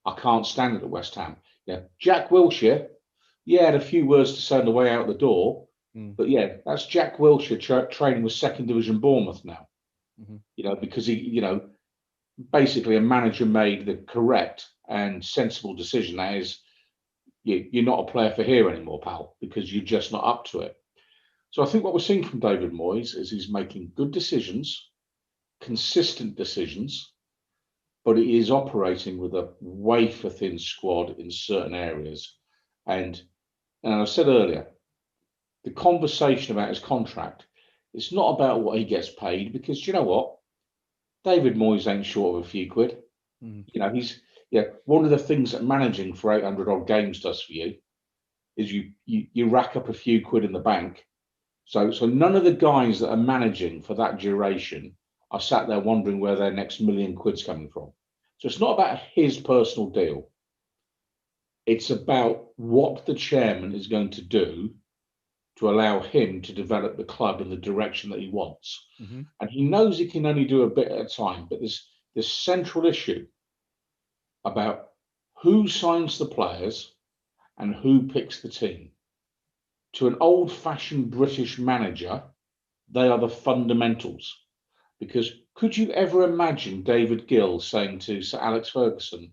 I can't stand it at West Ham? Yeah, Jack Wilshere, had a few words to say on the way out the door, but that's Jack Wilshere training with second division Bournemouth now. Because he, basically a manager made the correct and sensible decision. That is, you're not a player for here anymore, pal, because you're just not up to it. So I think what we're seeing from David Moyes is he's making good decisions, consistent decisions, but he is operating with a wafer-thin squad in certain areas. And I said earlier, the conversation about his contract, it's not about what he gets paid, because you know what? David Moyes ain't short of a few quid. He's one of the things that managing for 800 odd games does for you is you rack up a few quid in the bank. So none of the guys that are managing for that duration are sat there wondering where their next million quid's coming from. So it's not about his personal deal. It's about what the chairman is going to do to allow him to develop the club in the direction that he wants. And he knows he can only do a bit at a time, but this central issue about who signs the players and who picks the team. To an old-fashioned British manager, they are the fundamentals. Because could you ever imagine David Gill saying to Sir Alex Ferguson,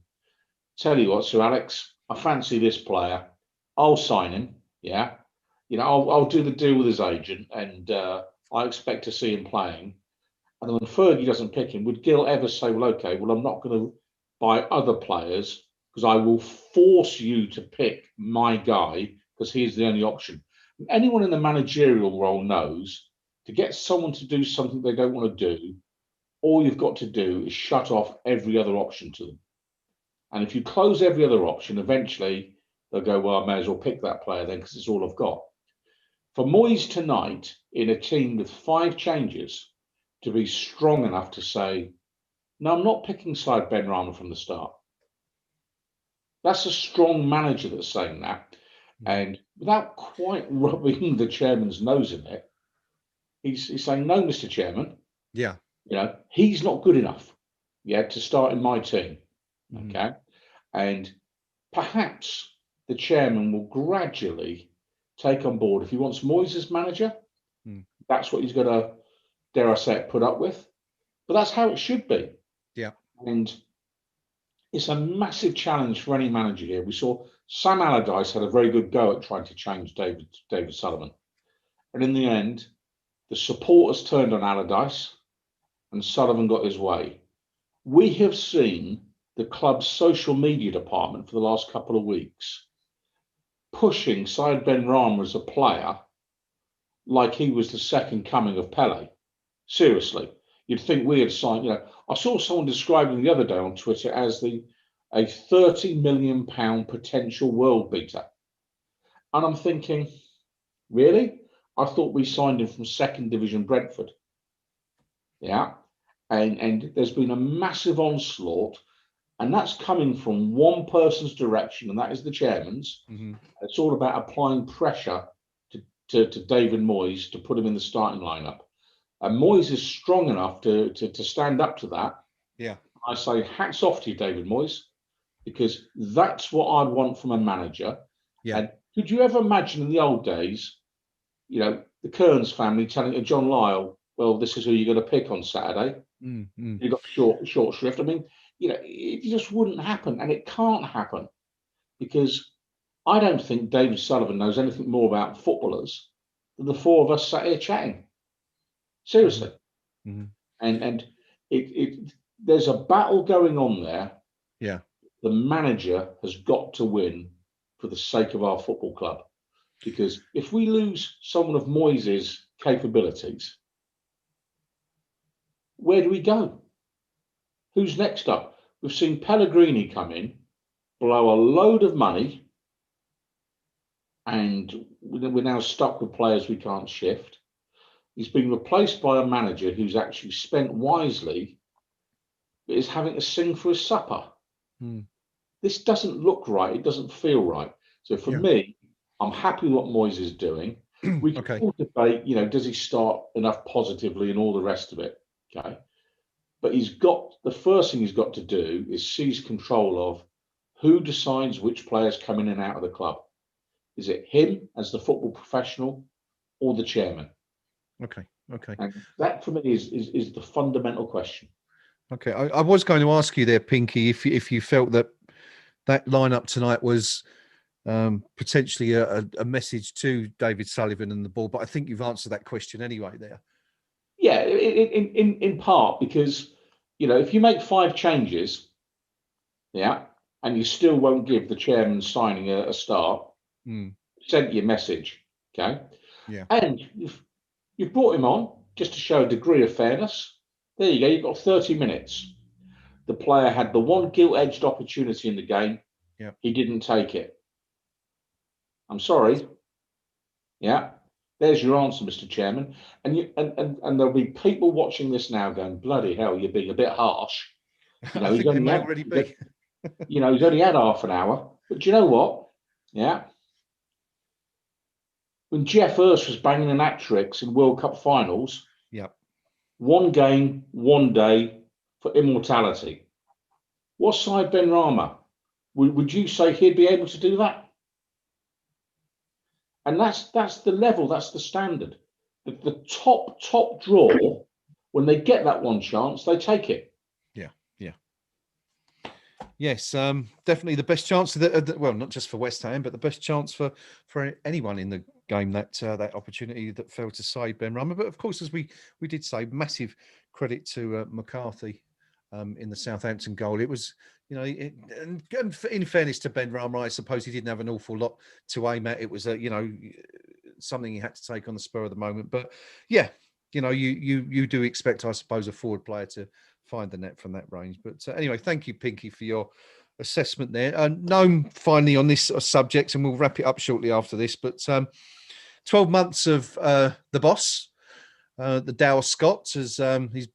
tell you what, Sir Alex, I fancy this player, I'll sign him, I'll do the deal with his agent, and I expect to see him playing. And when Fergie doesn't pick him, would Gill ever say, well, okay, well, I'm not going to buy other players because I will force you to pick my guy because he's the only option. Anyone in the managerial role knows to get someone to do something they don't want to do, all you've got to do is shut off every other option to them. And if you close every other option, eventually they'll go, well, I may as well pick that player then because it's all I've got. For Moyes tonight, in a team with 5 changes, to be strong enough to say, no, I'm not picking Said Benrahma from the start. That's a strong manager that's saying that. And without quite rubbing the chairman's nose in it, he's saying, no, Mr. Chairman. Yeah. He's not good enough, to start in my team. Okay. And perhaps the chairman will gradually take on board. If he wants Moyes as manager, that's what he's going to, dare I say it, put up with. But that's how it should be. Yeah. And it's a massive challenge for any manager here. We saw Sam Allardyce had a very good go at trying to change David Sullivan. And in the end, the supporters turned on Allardyce and Sullivan got his way. We have seen the club's social media department for the last couple of weeks pushing Said Benrahma as a player like he was the second coming of Pele. Seriously, you'd think we had signed, I saw someone describe him the other day on Twitter as a £30 million potential world beater. And I'm thinking, really? I thought we signed him from second division Brentford. Yeah. And there's been a massive onslaught, and that's coming from one person's direction, and that is the chairman's. It's all about applying pressure to David Moyes to put him in the starting lineup. And Moyes is strong enough to stand up to that. Yeah. I say hats off to you, David Moyes, because that's what I'd want from a manager. Yeah. And could you ever imagine in the old days, the Kearns family telling John Lyle, well, this is who you're going to pick on Saturday. You got short shrift. I mean, it just wouldn't happen, and it can't happen because I don't think David Sullivan knows anything more about footballers than the 4 of us sat here chatting. Seriously. And there's a battle going on there. Yeah. The manager has got to win for the sake of our football club, because if we lose someone of Moyes' capabilities, where do we go? Who's next up? We've seen Pellegrini come in, blow a load of money, and we're now stuck with players we can't shift. He's been replaced by a manager who's actually spent wisely, but is having to sing for his supper. This doesn't look right. It doesn't feel right. So for me, I'm happy with what Moyes is doing. We can all debate, does he start enough positively and all the rest of it? Okay. But the first thing he's got to do is seize control of who decides which players come in and out of the club. Is it him as the football professional or the chairman? Okay. And that for me is the fundamental question. Okay. I was going to ask you there, Pinky, if you felt that lineup tonight was potentially a message to David Sullivan and the ball, but I think you've answered that question anyway there. Yeah, in part, because, if you make 5 changes, and you still won't give the chairman signing a start, send your message, okay? Yeah. And you've brought him on just to show a degree of fairness. There you go, you've got 30 minutes. The player had the one gilt-edged opportunity in the game. Yeah. He didn't take it. I'm sorry. Yeah. There's your answer, Mr. Chairman. And there'll be people watching this now going, bloody hell, you're being a bit harsh. I think they may already be. He's only had half an hour. But do you know what? Yeah. When Jeff Hurst was banging an hat-tricks in World Cup finals, one game, one day for immortality. What side Ben Rama? Would you say he'd be able to do that? And that's the level, that's the standard. The top draw, when they get that one chance, they take it. Yes, definitely the best chance of well, not just for West Ham, but the best chance for anyone in the game, that opportunity that fell to side Ben Rama. But of course, as we did say, massive credit to McCarthy in the Southampton goal. It was, and in fairness to Ben Rama, I suppose he didn't have an awful lot to aim at. It was something he had to take on the spur of the moment. But yeah, you do expect, I suppose, a forward player to find the net from that range. But anyway, thank you, Pinky, for your assessment there. Gnome, finally, on this subject, and we'll wrap it up shortly after this. But 12 months of the boss, the Dow Scott, as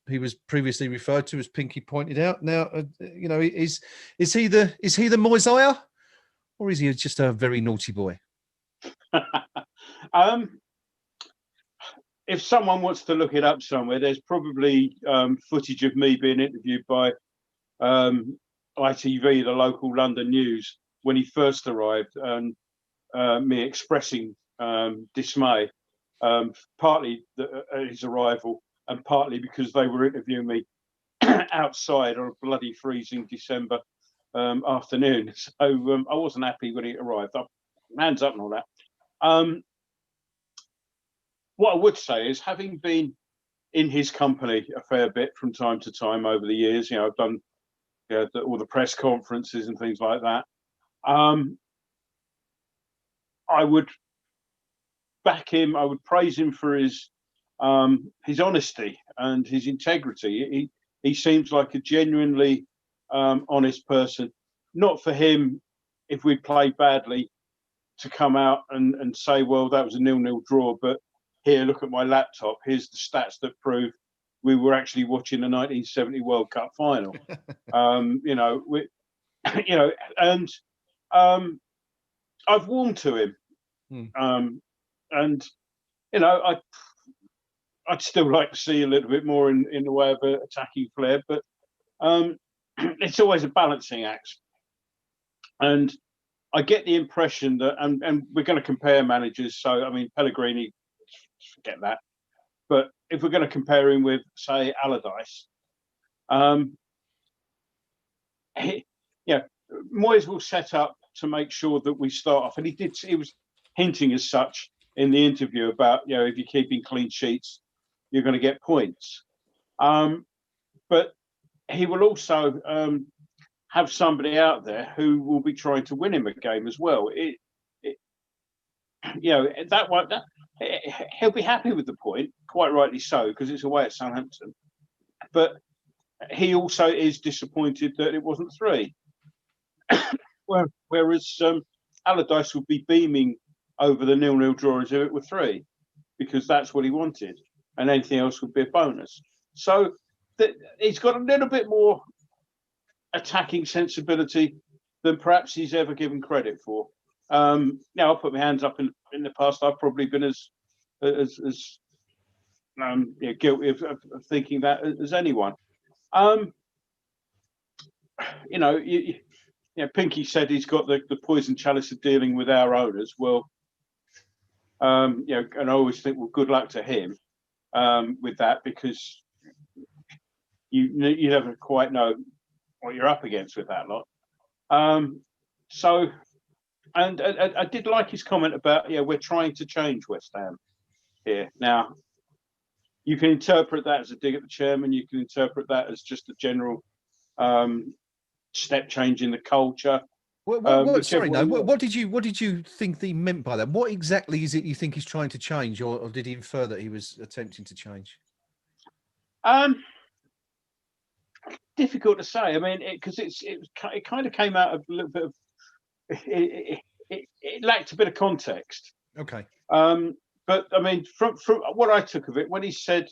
he was previously referred to, as Pinky pointed out. Now, is he the Mosiah, or is he just a very naughty boy? If someone wants to look it up somewhere, there's probably footage of me being interviewed by ITV, the local London news, when he first arrived, and me expressing dismay, partly at his arrival and partly because they were interviewing me outside on a bloody freezing December afternoon. So I wasn't happy when he arrived. Hands up and all that. What I would say is, having been in his company a fair bit from time to time over the years, I've done all the press conferences and things like that. I would back him. I would praise him for his honesty and his integrity. He seems like a genuinely honest person. Not for him, if we played badly, to come out and say, well, that was a 0-0 draw, but here, look at my laptop. Here's the stats that prove we were actually watching the 1970 World Cup final. And I've warmed to him. And I'd still like to see a little bit more in the way of an attacking flair, but it's always a balancing act. And I get the impression that, and we're going to compare managers. So, I mean, Pellegrini, forget that. But if we're going to compare him with, say, Allardyce, Moyes will set up to make sure that we start off. And he was hinting as such in the interview about, if you're keeping clean sheets, you're going to get points. But he will also have somebody out there who will be trying to win him a game as well. He'll be happy with the point, quite rightly so, because it's away at Southampton. But he also is disappointed that it wasn't 3. Whereas Allardyce would be beaming over the 0-0 draw as if it were 3, because that's what he wanted, and anything else would be a bonus. So he's got a little bit more attacking sensibility than perhaps he's ever given credit for. I'll put my hands up. In the past, I've probably been as guilty of thinking that as anyone. Pinky said he's got the poison chalice of dealing with our owners. Well, and I always think, well, good luck to him with that, because you never quite know what you're up against with that lot. So I did like his comment about, we're trying to change West Ham here. Now, you can interpret that as a dig at the chairman. You can interpret that as just a general step change in the culture. Sorry, no. What did you think he meant by that? What exactly is it you think he's trying to change, or did he infer that he was attempting to change? Difficult to say. I mean, because it kind of came out of a little bit of it lacked a bit of context. Okay. But I mean, from what I took of it, when he said,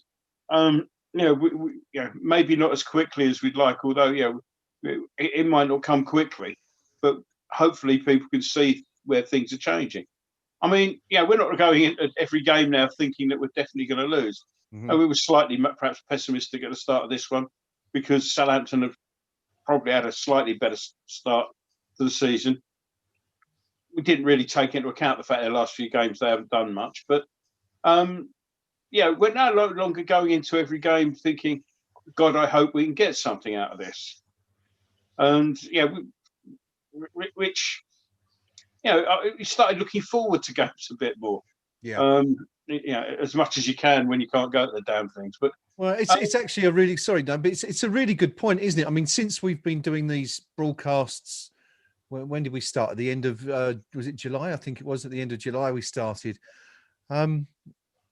maybe not as quickly as we'd like, although it might not come quickly, but hopefully people can see where things are changing. I mean, we're not going into every game now thinking that we're definitely going to lose. Mm-hmm. We were slightly perhaps pessimistic at the start of this one, because Southampton have probably had a slightly better start to the season. We didn't really take into account the fact that the last few games they haven't done much. But, we're no longer going into every game thinking, God, I hope we can get something out of this. And, we started looking forward to games a bit more. Yeah. As much as you can when you can't go to the damn things. But well, it's actually a really but it's a really good point, isn't it? I mean, since we've been doing these broadcasts, when did we start? At the end of was it July? I think it was at the end of July we started. They've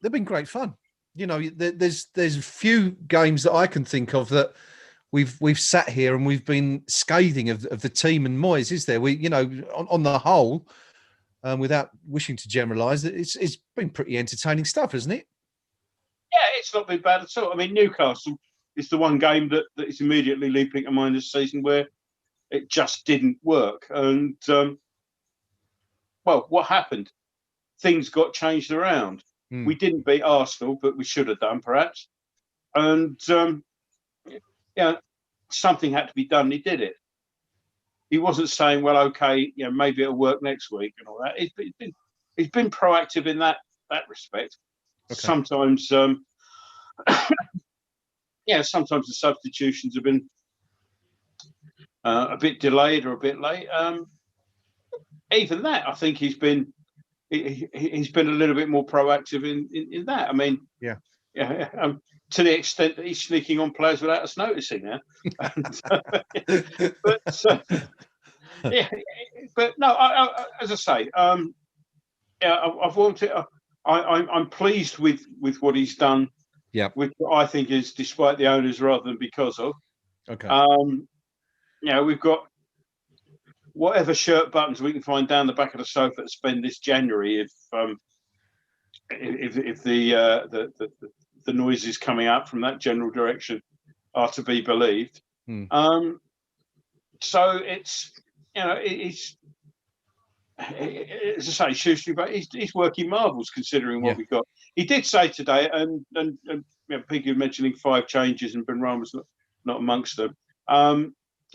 been great fun. There's few games that I can think of that we've sat here and we've been scathing of the team and Moyes, is there? We on the whole. Without wishing to generalise, it's been pretty entertaining stuff, hasn't it? Yeah, it's not been bad at all. I mean, Newcastle is the one game that is immediately leaping to mind this season where it just didn't work. And, what happened? Things got changed around. We didn't beat Arsenal, but we should have done, perhaps. And, something had to be done. He did it. He wasn't saying, well, okay, maybe it'll work next week and all that. He's been proactive in that respect. Okay. Sometimes, sometimes the substitutions have been a bit delayed or a bit late. Even that, I think he's been a little bit more proactive in that. I mean, to the extent that he's sneaking on players without us noticing now. But no, as I say, I've wanted. I'm pleased with what he's done. Yeah, with what I think is despite the owners rather than because of. Okay. We've got whatever shirt buttons we can find down the back of the sofa to spend this January if the noises coming out from that general direction are to be believed. So it's he's, as I say, Shrewsbury, but he's working marvels considering what we've got. He did say today, and Piggy mentioning 5 changes and Benrahma's not amongst them.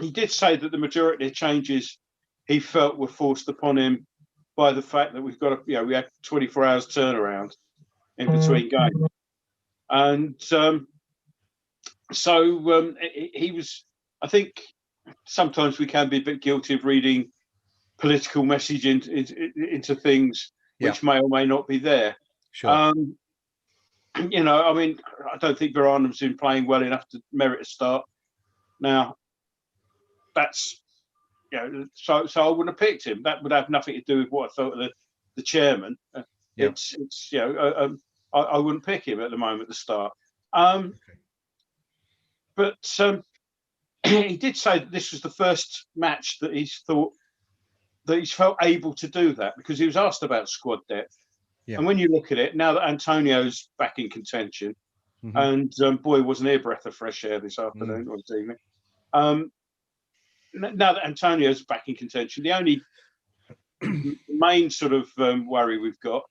He did say that the majority of changes he felt were forced upon him by the fact that we've got we had 24 hours turnaround in between games, and he was. I think sometimes we can be a bit guilty of reading political message into things which may or may not be there. Sure. I mean, I don't think Benrahma's been playing well enough to merit a start. Now, that's so I wouldn't have picked him. That would have nothing to do with what I thought of the chairman. It's I wouldn't pick him at the moment at the start. But he did say that this was the first match that he's felt able to do that, because he was asked about squad depth. Yeah. And when you look at it, now that Antonio's back in contention, and boy, wasn't he a breath of fresh air this afternoon or this evening. Now that Antonio's back in contention, the only main sort of worry we've got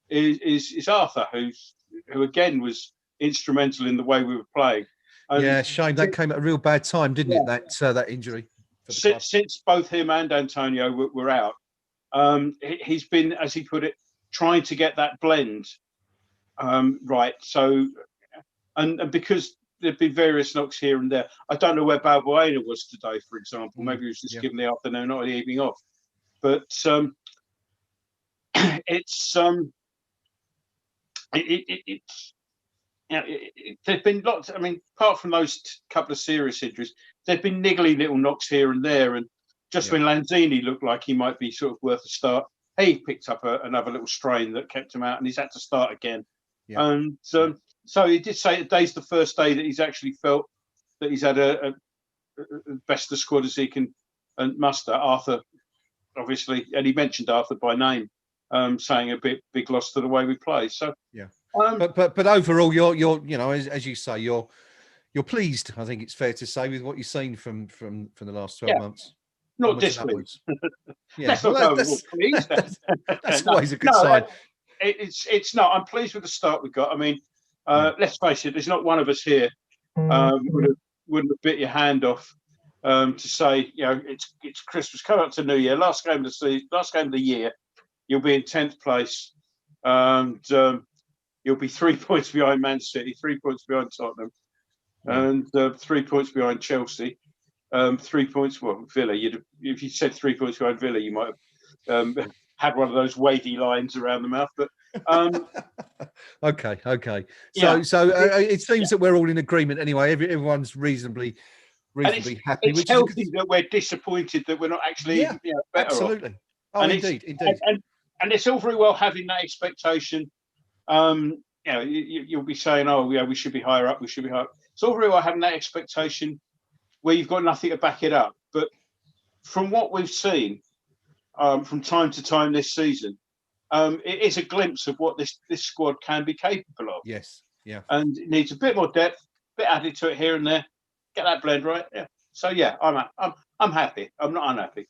is Arthur, who again was instrumental in the way we were playing. Yeah, shame that came at a real bad time, didn't it? That injury. Since both him and Antonio were out, he's been, as he put it, trying to get that blend right. So, and because there've been various knocks here and there, I don't know where Balbuena was today, for example. Maybe he was just given the afternoon or the evening off. But there've been lots. I mean, apart from those couple of serious injuries, there've been niggly little knocks here and there. And just when Lanzini looked like he might be sort of worth a start, he picked up another little strain that kept him out, and he's had to start again. Yeah. And so he did say today's the first day that he's actually felt that he's had a best of squad as he can muster. Arthur, obviously, and he mentioned Arthur by name, saying a big loss to the way we play. So yeah. But overall, you're you know, as you say, you're pleased. I think it's fair to say with what you've seen from the last 12 months. Not displeased. Yeah, that's always a good sign. It's not. I'm pleased with the start we've got. I mean, let's face it. There's not one of us here wouldn't have bit your hand off to say, you know, it's Christmas, come up to New Year, last game of the year. You'll be in 10th place, and you'll be 3 points behind Man City, 3 points behind Tottenham, and 3 points behind Chelsea. 3 points. Well, Villa. If you said 3 points behind Villa, you might have had one of those wavy lines around the mouth. But okay. So it seems that we're all in agreement anyway. Everyone's reasonably happy. It's healthy that we're disappointed that we're not actually better. Absolutely. Off. Oh, and indeed. And it's all very well having that expectation. You know, you'll be saying, "Oh, yeah, we should be higher up. We should be higher up." It's all very well having that expectation where you've got nothing to back it up. But from what we've seen from time to time this season, it is a glimpse of what this squad can be capable of. Yes, yeah. And it needs a bit more depth, a bit added to it here and there. Get that blend right. Yeah. So yeah, I'm happy. I'm not unhappy.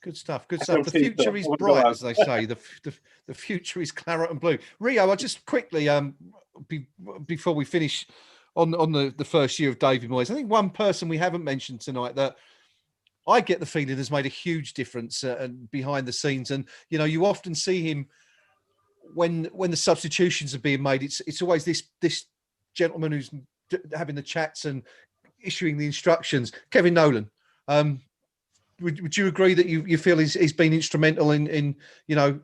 Good stuff. Good stuff. The future is bright, as they say. The future is claret and blue. Rio, I'll just quickly before we finish on the first year of David Moyes, I think one person we haven't mentioned tonight that I get the feeling has made a huge difference behind the scenes. And you know, you often see him when the substitutions are being made. It's always this gentleman who's having the chats and issuing the instructions. Kevin Nolan. Would you agree that you feel he's been instrumental in you know,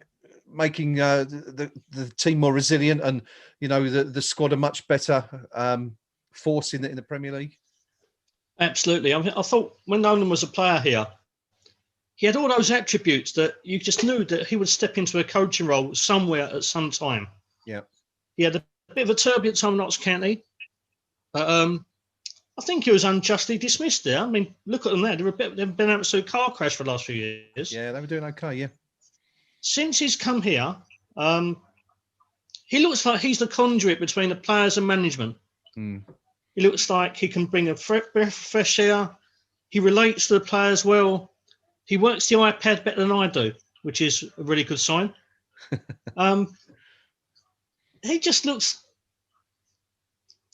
making the team more resilient and, you know, the squad a much better force in the Premier League? Absolutely. I mean, I thought when Nolan was a player here, he had all those attributes that you just knew that he would step into a coaching role somewhere at some time. Yeah. He had a bit of a turbulent time in Notts County, but I think he was unjustly dismissed there. I mean, look at them there. They've been an absolute car crash for the last few years. Yeah, they were doing okay, yeah. Since he's come here, he looks like he's the conduit between the players and management. He looks like he can bring a fresh air. He relates to the players well. He works the iPad better than I do, which is a really good sign. He just looks,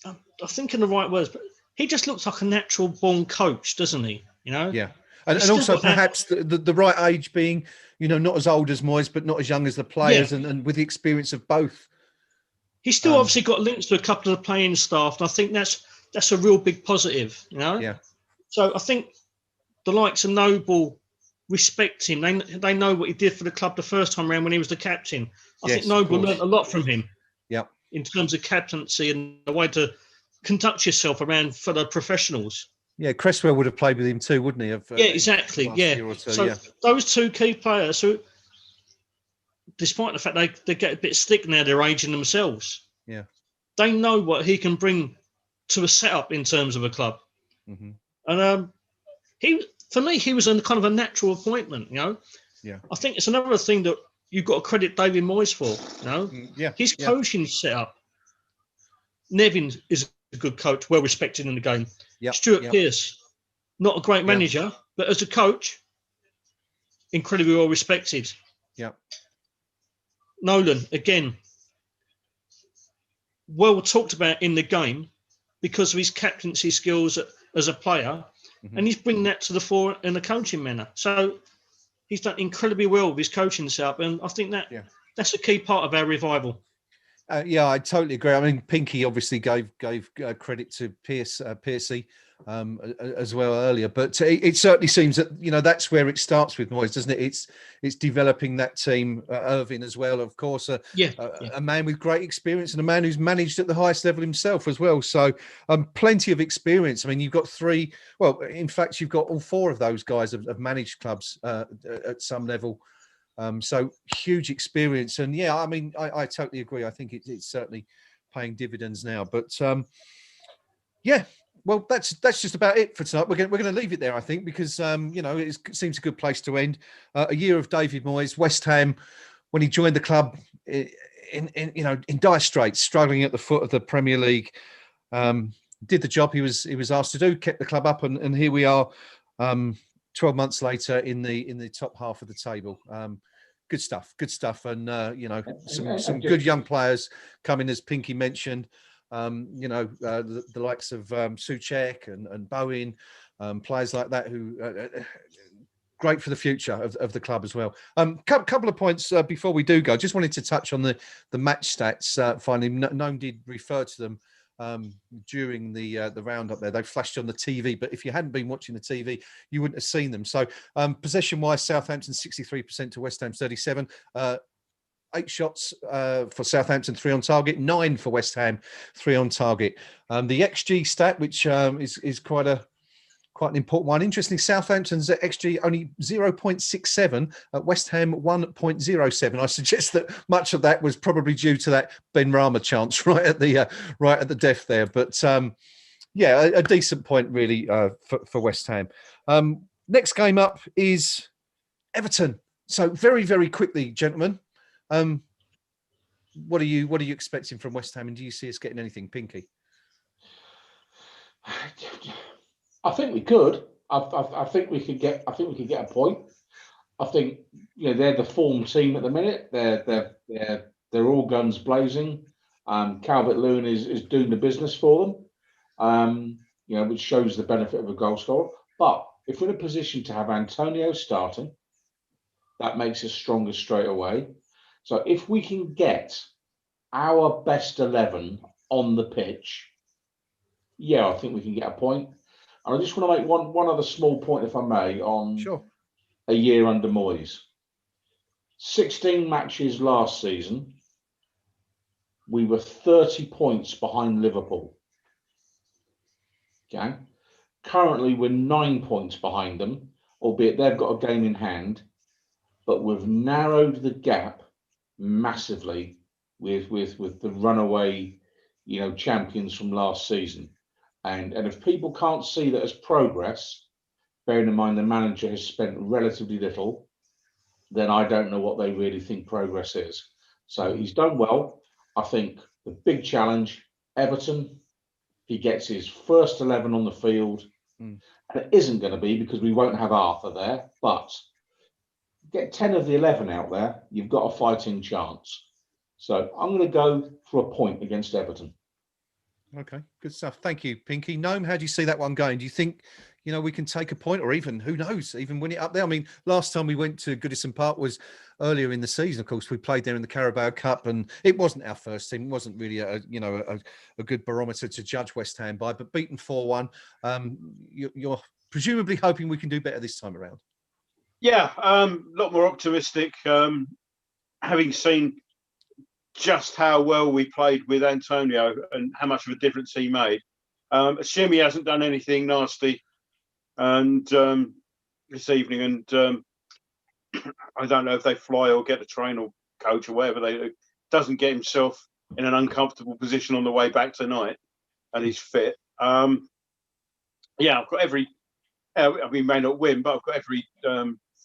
I'm thinking the right words, but he just looks like a natural born coach, doesn't he? You know? Yeah. And also perhaps the right age being, you know, not as old as Moyes, but not as young as the players, and with the experience of both. He's still obviously got links to a couple of the playing staff, and I think that's a real big positive, you know? Yeah. So I think the likes of Noble respect him. They know what he did for the club the first time around when he was the captain. I think Noble learned a lot from him. Yeah. In terms of captaincy and the way to conduct yourself around fellow professionals. Yeah, Cresswell would have played with him too, wouldn't he? Yeah, exactly. Yeah. So those two key players who, despite the fact they get a bit stick now, they're aging themselves. Yeah. They know what he can bring to a setup in terms of a club. Mm-hmm. And for me, he was a kind of a natural appointment, you know? Yeah. I think it's another thing that you've got to credit David Moyes for, you know? Yeah. His coaching setup. Nevin is a good coach, well respected in the game. Yep. Stuart Pearce, not a great manager, but as a coach, incredibly well respected. Yeah. Nolan, again, well talked about in the game because of his captaincy skills as a player, and he's bringing that to the fore in a coaching manner. So he's done incredibly well with his coaching setup, and I think that's a key part of our revival. Yeah, I totally agree. I mean, Pinky obviously gave credit to Piercy as well earlier, but it certainly seems that that's where it starts with Moyes, doesn't it? It's developing that team. Irving as well, of course, a man with great experience and a man who's managed at the highest level himself as well. So plenty of experience. I mean, you've got three. Well, in fact, you've got all four of those guys have managed clubs at some level. So huge experience, and I mean, I totally agree. I think it's certainly paying dividends now. But well, that's just about it for tonight. We're going to leave it there, I think, because it seems a good place to end. A year of David Moyes, West Ham, when he joined the club in dire straits, struggling at the foot of the Premier League, did the job he was asked to do, kept the club up, and here we are. 12 months later in the top half of the table. Good stuff. And, some good young players coming, as Pinky mentioned, the likes of Souček and Bowen, players like that who great for the future of the club as well. Couple of points before we do go. Just wanted to touch on the match stats. Finally, Gnome did refer to them during the roundup there. They flashed on the TV, but if you hadn't been watching the TV, you wouldn't have seen them. So possession-wise, Southampton 63% to West Ham 37%. 8 shots for Southampton, 3 on target, 9 for West Ham, 3 on target. The XG stat, which is quite an important one. Interestingly, Southampton's XG only 0.67, at West Ham 1.07. I suggest that much of that was probably due to that Ben Rama chance right at the death there. But a decent point really for West Ham. Next game up is Everton. So very, very quickly, gentlemen, what are you expecting from West Ham, and do you see us getting anything, Pinky? I think we could. I think we could get a point. I think they're the form team at the minute. They're all guns blazing. Calvert-Lewin is doing the business for them. Which shows the benefit of a goal scorer. But if we're in a position to have Antonio starting, that makes us stronger straight away. So if we can get our best 11 on the pitch, I think we can get a point. And I just want to make one other small point, if I may, on a year under Moyes. 16 matches last season, we were 30 points behind Liverpool. Okay. Currently, we're 9 points behind them, albeit they've got a game in hand, but we've narrowed the gap massively with the runaway, champions from last season. And if people can't see that as progress, bearing in mind the manager has spent relatively little, then I don't know what they really think progress is. So he's done well. I think the big challenge, Everton, he gets his first 11 on the field. And it isn't going to be because we won't have Arthur there, but get 10 of the 11 out there, you've got a fighting chance. So I'm going to go for a point against Everton. Okay, good stuff. Thank you, Pinky. Gnome, how do you see that one going? Do you think, we can take a point, or even, who knows, even win it up there? I mean, last time we went to Goodison Park was earlier in the season. Of course, we played there in the Carabao Cup, and it wasn't our first team. It wasn't really a good barometer to judge West Ham by, but beaten 4-1. You're presumably hoping we can do better this time around. Yeah, a lot more optimistic. Having seen just how well we played with Antonio and how much of a difference he made. Assume he hasn't done anything nasty and this evening, and I don't know if they fly or get a train or coach or whatever they do. Doesn't get himself in an uncomfortable position on the way back tonight, and he's fit. I've got every. We may not win, but I've got every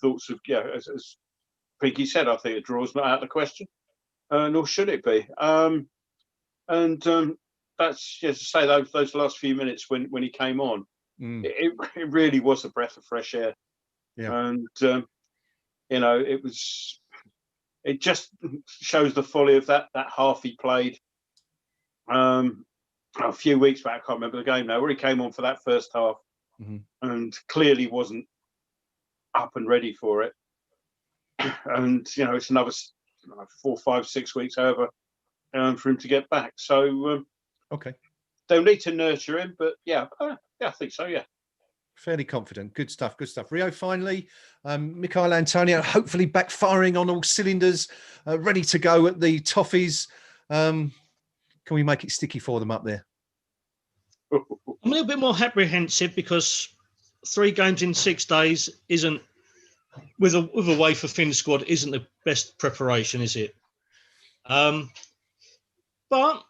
thoughts of as Pinky said, I think a draw's not out of the question. Nor should it be. That's to say those last few minutes when he came on, it really was a breath of fresh air. Yeah. And it just shows the folly of that half he played a few weeks back, I can't remember the game now, where he came on for that first half and clearly wasn't up and ready for it. And, you know, it's another 4, 5, 6 weeks, however, for him to get back. So, okay. They'll need to nurture him, but yeah, I think so, yeah. Fairly confident. Good stuff. Good stuff. Rio, finally, Michail Antonio, hopefully back firing on all cylinders, ready to go at the Toffees. Can we make it sticky for them up there? I'm a little bit more apprehensive because 3 games in 6 days isn't, with a wafer thin squad, isn't the best preparation, is it? But,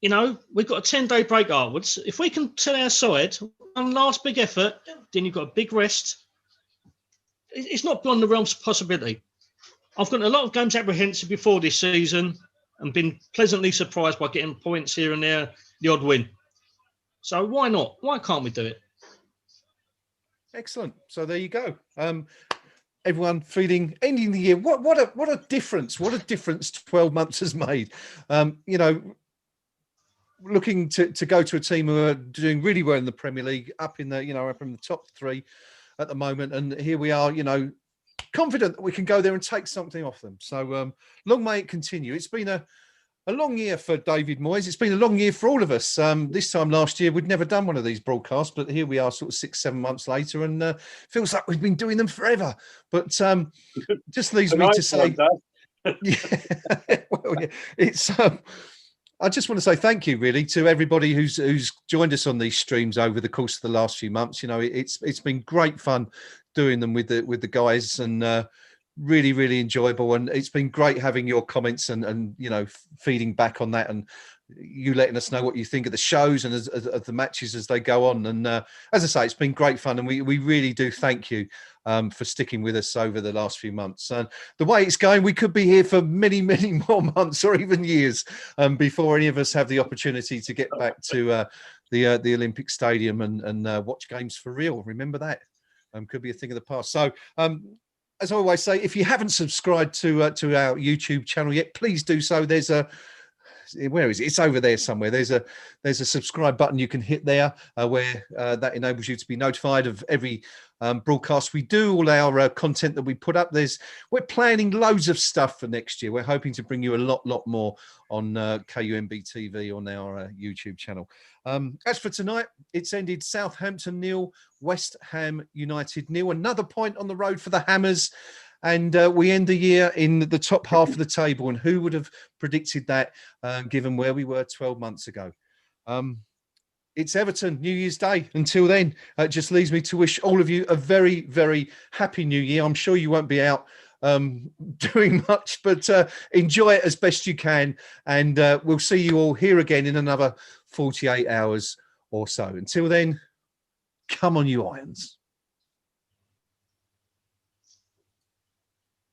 you know, we've got a 10-day break afterwards. If we can tell our side one last big effort, then you've got a big rest. It's not beyond the realms of possibility. I've got a lot of games apprehensive before this season and been pleasantly surprised by getting points here and there, the odd win. So why not? Why can't we do it? Excellent. So there you go. Everyone ending the year. What a difference! What a difference 12 months has made. You know, looking to go to a team who are doing really well in the Premier League, up in the top 3 at the moment, and here we are, you know, confident that we can go there and take something off them. So long may it continue. It's been a long year for David Moyes. It's been a long year for all of us. This time last year, we'd never done one of these broadcasts, but here we are sort of 6, 7 months later, and feels like we've been doing them forever. But just leaves me to say, well, yeah, it's. I just want to say thank you, really, to everybody who's joined us on these streams over the course of the last few months. You know, it's been great fun doing them with the guys, and really, really enjoyable. And it's been great having your comments and you know, feeding back on that, and you letting us know what you think of the shows and of the matches as they go on. And as I say, it's been great fun, and we really do thank you for sticking with us over the last few months. And the way it's going, we could be here for many, many more months or even years before any of us have the opportunity to get back to the Olympic Stadium and watch games for real. Remember that. Could be a thing of the past. So as I always say, if you haven't subscribed to our YouTube channel yet, please do so. There's where is it? It's over there somewhere. There's a subscribe button you can hit there where that enables you to be notified of every broadcast we do, all our content that we put up. We're planning loads of stuff for next year. We're hoping to bring you a lot more on KUMB TV on our YouTube channel. As for tonight, it's ended Southampton 0, West Ham United 0. Another point on the road for the Hammers. And we end the year in the top half of the table. And who would have predicted that, given where we were 12 months ago? It's Everton, New Year's Day. Until then, it just leaves me to wish all of you a very, very happy New Year. I'm sure you won't be out doing much, but enjoy it as best you can. And we'll see you all here again in another 48 hours or so. Until then, come on, you Irons.